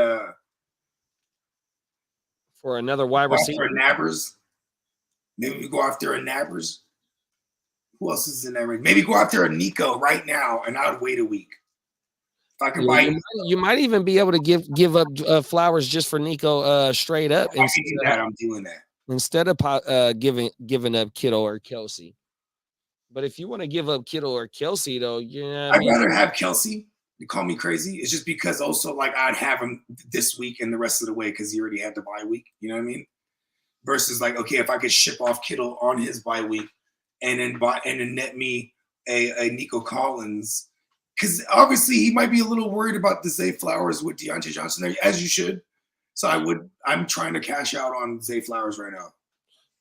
for another wide receiver, Nabbers. Maybe we go after a Nabbers. Who else is in that range? Maybe go after a Nico right now, and I would wait a week. If I can buy, you might even be able to give up Flowers just for Nico straight up. If I can do that, I'm doing that instead of giving up Kittle or Kelsey. But if you want to give up Kittle or Kelsey, though, I'd rather have Kelsey. You call me crazy. It's just because also like I'd have him this week and the rest of the way because he already had the bye week. You know what I mean? Versus like, okay, if I could ship off Kittle on his bye week and then net me a Nico Collins, because obviously he might be a little worried about the Zay Flowers with Deontay Johnson there, as you should. So I'm trying to cash out on Zay Flowers right now.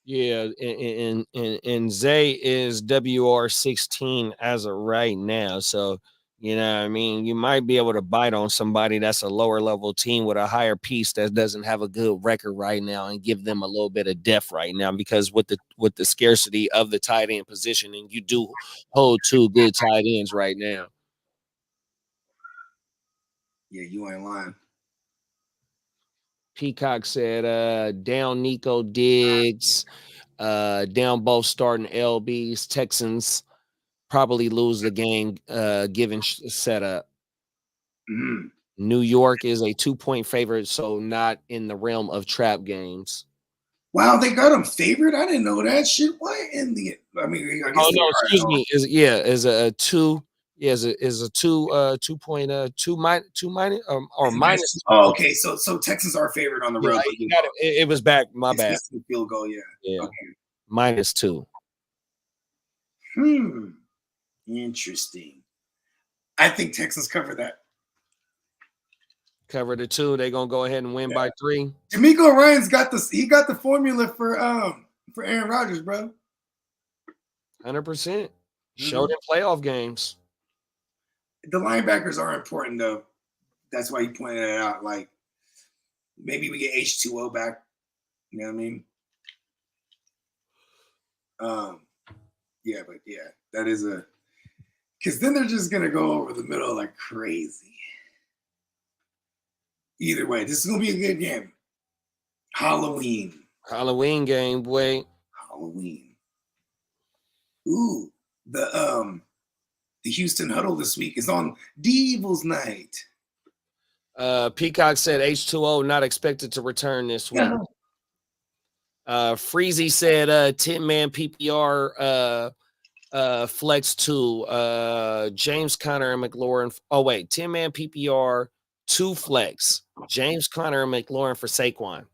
Yeah, and Zay is WR16 as of right now. So, you know what I mean? You might be able to bite on somebody that's a lower level team with a higher piece that doesn't have a good record right now and give them a little bit of depth right now, because with the scarcity of the tight end position, and you do hold 2 good tight ends right now. Yeah, you ain't lying. Peacock said down Nico Diggs, down both starting LBs. Texans probably lose the game given setup. Mm-hmm. New York is a 2-point favorite, so not in the realm of trap games. Wow, they got them favored? I didn't know that shit. Why in the? I mean, I guess excuse me. Is a 2. Yeah, is a 2.2 minus or minus. Oh, okay. So Texans are favored on the road. It was back. My bad. Field goal. Yeah. Okay. -2. Interesting. I think Texans cover that. Cover the 2. They're gonna go ahead and win by 3. D'Amico Ryan's got the formula for Aaron Rodgers, bro. 100%. Showed in playoff games. The linebackers are important, though. That's why he pointed it out. Like, maybe we get H2O back. You know what I mean? Yeah, but yeah, that is because then they're just going to go over the middle like crazy. Either way, this is gonna be a good game. Halloween game, boy. Halloween. Ooh, the Houston Huddle this week is on Devil's Night. Peacock said H2O not expected to return this week. Freezy said 10-man PPR flex to James Conner and McLaurin. Oh, wait, 10-man PPR 2 flex. James Conner and McLaurin for Saquon.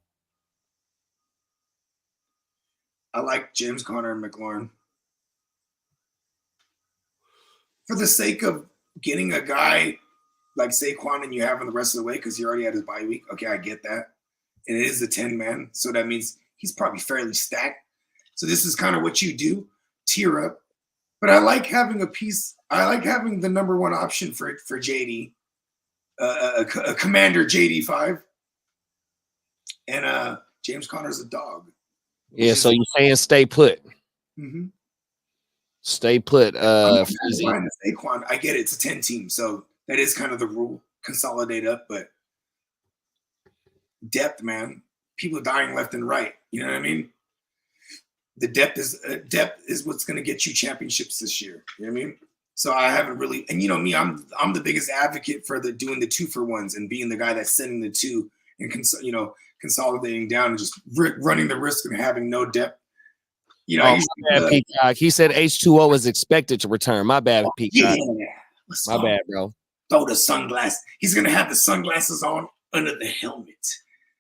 I like James Conner and McLaurin. For the sake of getting a guy like Saquon and you have him the rest of the way because he already had his bye week. Okay, I get that. And it is a 10-man, so that means he's probably fairly stacked. So this is kind of what you do, tier up. But I like having a piece. I like having the number one option for JD, a Commander JD5, and James Conner's a dog. Yeah, so you're saying stay put. Mm-hmm. Stay put. Saquon, I get it. It's a 10 team, so that is kind of the rule. Consolidate up, but depth, man. People dying left and right. You know what I mean? The depth is what's going to get you championships this year. You know what I mean? So I haven't really, and you know me, I'm the biggest advocate for doing the 2-for-1s and being the guy that's sending the 2 and consolidating down and just running the risk of having no depth. You know, Peacock. He said H2O is expected to return. My bad, Peacock. Yeah. My bad, bro. Throw the sunglasses. He's gonna have the sunglasses on under the helmet.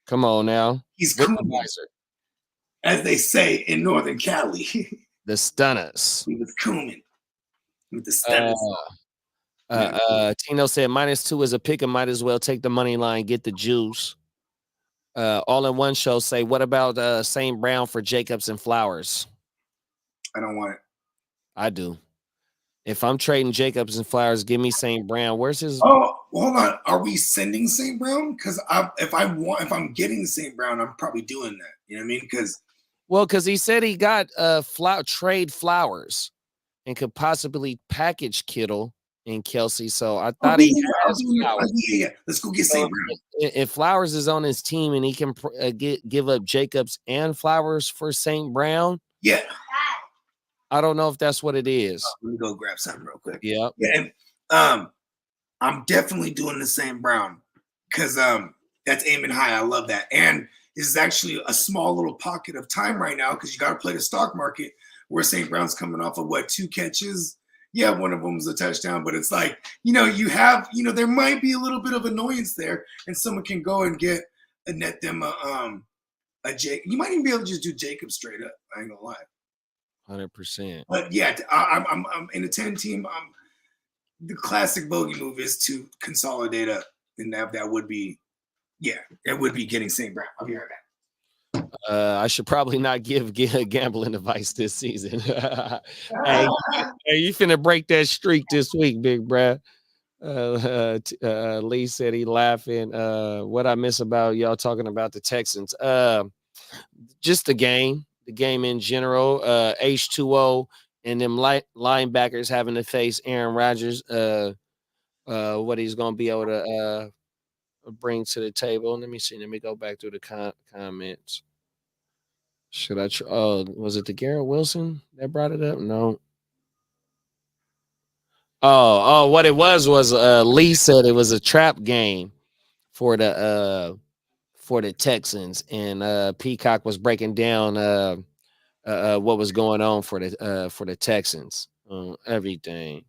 Come on now. He's cool, as they say in Northern Cali. The stunners. He was cooming with the stunners. Tino said -2 is a pick and might as well take the money line, get the juice. All in one show say, what about St. Brown for Jacobs and Flowers? I don't want it. I do. If I'm trading Jacobs and Flowers, give me St. Brown. Where's his? Oh, hold on. Are we sending St. Brown? Because if I'm getting St. Brown, I'm probably doing that. You know what I mean? Because he said he got trade Flowers and could possibly package Kittle and Kelsey. So I thought he has Flowers. Yeah. Let's go get St. Brown. If Flowers is on his team and he can give up Jacobs and Flowers for St. Brown, yeah. I don't know if that's what it is. Let me go grab something real quick. Yeah. And I'm definitely doing the St. Brown because that's aiming high. I love that. And this is actually a small little pocket of time right now because you got to play the stock market where St. Brown's coming off of 2 catches. Yeah, one of them was a touchdown, but it's like, you have, there might be a little bit of annoyance there and someone can go and get a net them a Jake. You might even be able to just do Jacob straight up. I ain't gonna lie. 100%. But yeah, I'm in a 10 team. The classic bogey move is to consolidate up, and that would be, it would be getting St. Brown. I'll be right back. I should probably not give gambling advice this season. Hey, you finna break that streak this week, big bruh. Lee said he laughing. What I miss about y'all talking about the Texans? Just the game in general. H2O and them linebackers having to face Aaron Rodgers. What he's gonna be able to bring to the table. Let me see. Let me go back through the comments. Should I? Was it the Garrett Wilson that brought it up? No. Oh, what it was Lee said it was a trap game for the Texans, and Peacock was breaking down what was going on for the Texans. Everything.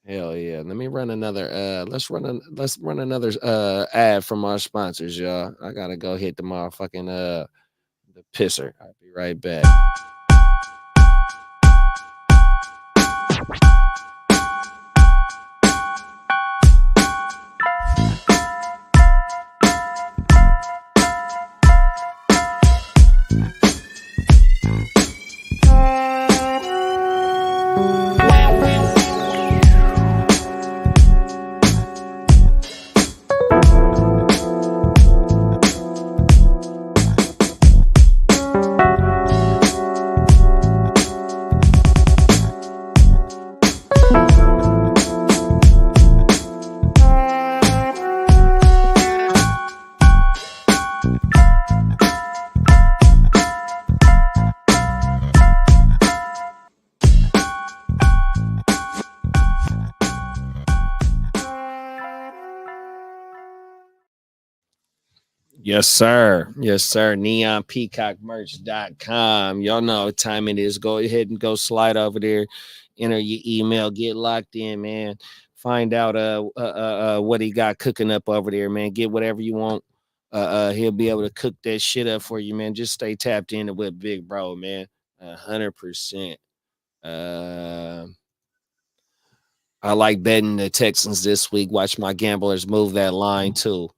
Hell yeah. Let me run another let's run another ad from our sponsors, y'all. I gotta go hit the motherfucking the pisser. I'll be right back. Yes, sir. Yes, sir. NeonPeacockMerch.com. Y'all know what time it is. Go ahead and go slide over there. Enter your email. Get locked in, man. Find out what he got cooking up over there, man. Get whatever you want. He'll be able to cook that shit up for you, man. Just stay tapped in with Big Bro, man. 100%. I like betting the Texans this week. Watch my gamblers move that line too.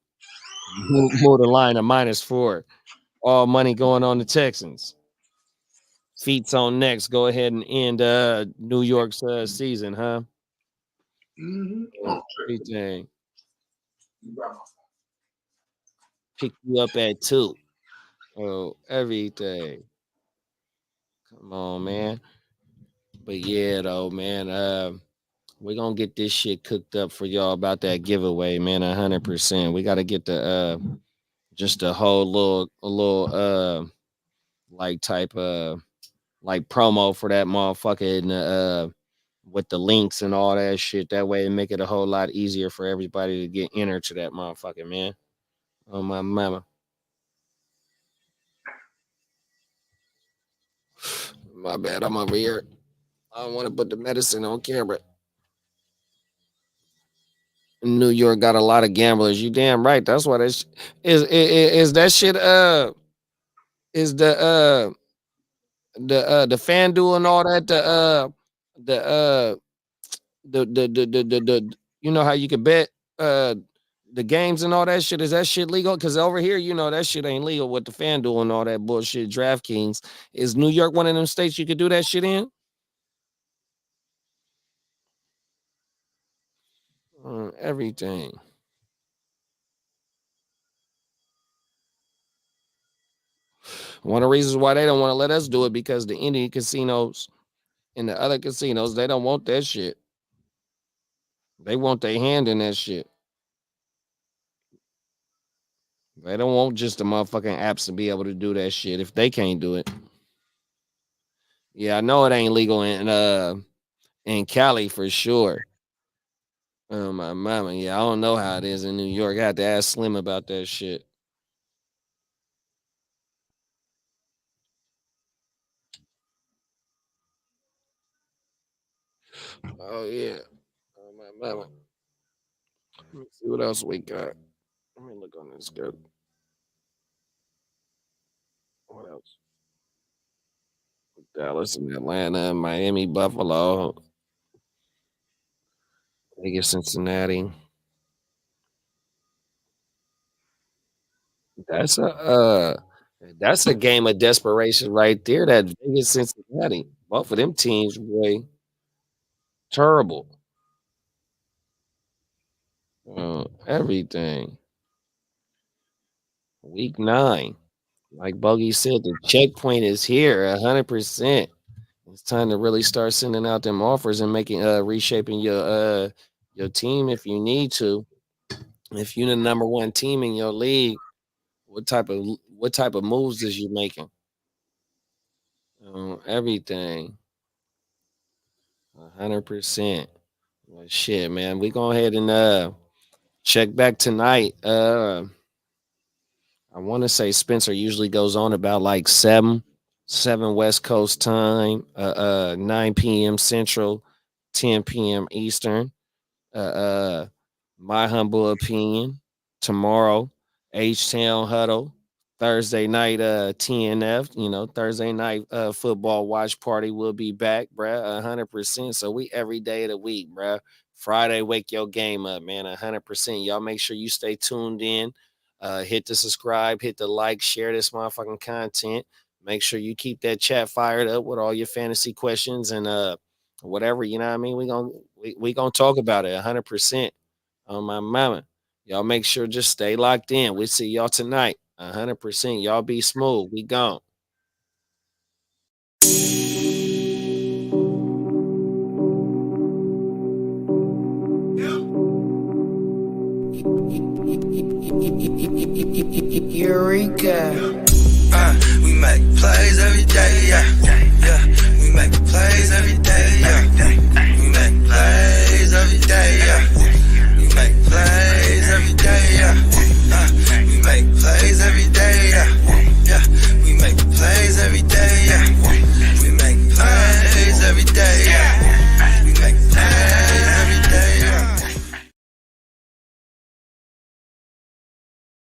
Move the line to -4. All money going on the Texans. Feet's on next. Go ahead and end New York's season, huh? Everything. Pick you up at 2. Oh, everything. Come on, man. But yeah, though, man. We're gonna get this shit cooked up for y'all about that giveaway, man. 100%. We gotta get the just a whole little like type like promo for that motherfucker and with the links and all that shit. That way it make it a whole lot easier for everybody to get entered to that motherfucker, man. Oh my mama. My bad, I'm over here. I don't want to put the medicine on camera. New York got a lot of gamblers. You damn right. That's what is that shit is the FanDuel and all that the you know how you can bet the games and all that shit. Is that shit legal? Because over here, you know, that shit ain't legal with the FanDuel and all that bullshit. DraftKings. Is New York one of them states you could do that shit in? Everything. One of the reasons why they don't want to let us do it because the Indian casinos and the other casinos, they don't want that shit. They want their hand in that shit. They don't want just the motherfucking apps to be able to do that shit if they can't do it. Yeah, I know it ain't legal in Cali for sure. Oh my mama, yeah, I don't know how it is in New York. I had to ask Slim about that shit. Oh yeah, oh my mama. Let me see what else we got. Let me look on this good. What else? Dallas and Atlanta, Miami, Buffalo, Vegas, Cincinnati. That's a game of desperation right there. That Vegas, Cincinnati. Both of them teams, boy, terrible. Everything. Week 9. Like Buggy said, the checkpoint is here 100%. It's time to really start sending out them offers and making reshaping your team if you need to. If you're the number 1 team in your league, what type of moves is you making? Everything. 100%. Well, shit, man. We go ahead and check back tonight. I want to say Spencer usually goes on about like 7 West Coast time, 9 p.m. Central, 10 p.m. Eastern. My humble opinion, tomorrow, H-Town Huddle, Thursday night TNF, you know, Thursday night football watch party will be back, bruh, 100%. So we every day of the week, bruh. Friday, wake your game up, man, 100%. Y'all make sure you stay tuned in. Hit the subscribe, hit the like, share this motherfucking content. Make sure you keep that chat fired up with all your fantasy questions and whatever, you know what I mean? We gonna talk about it 100% on my mama. Y'all make sure just stay locked in. We'll see y'all tonight 100%. Y'all be smooth. We gone. Eureka. We make plays every day, yeah. We make plays every day, yeah.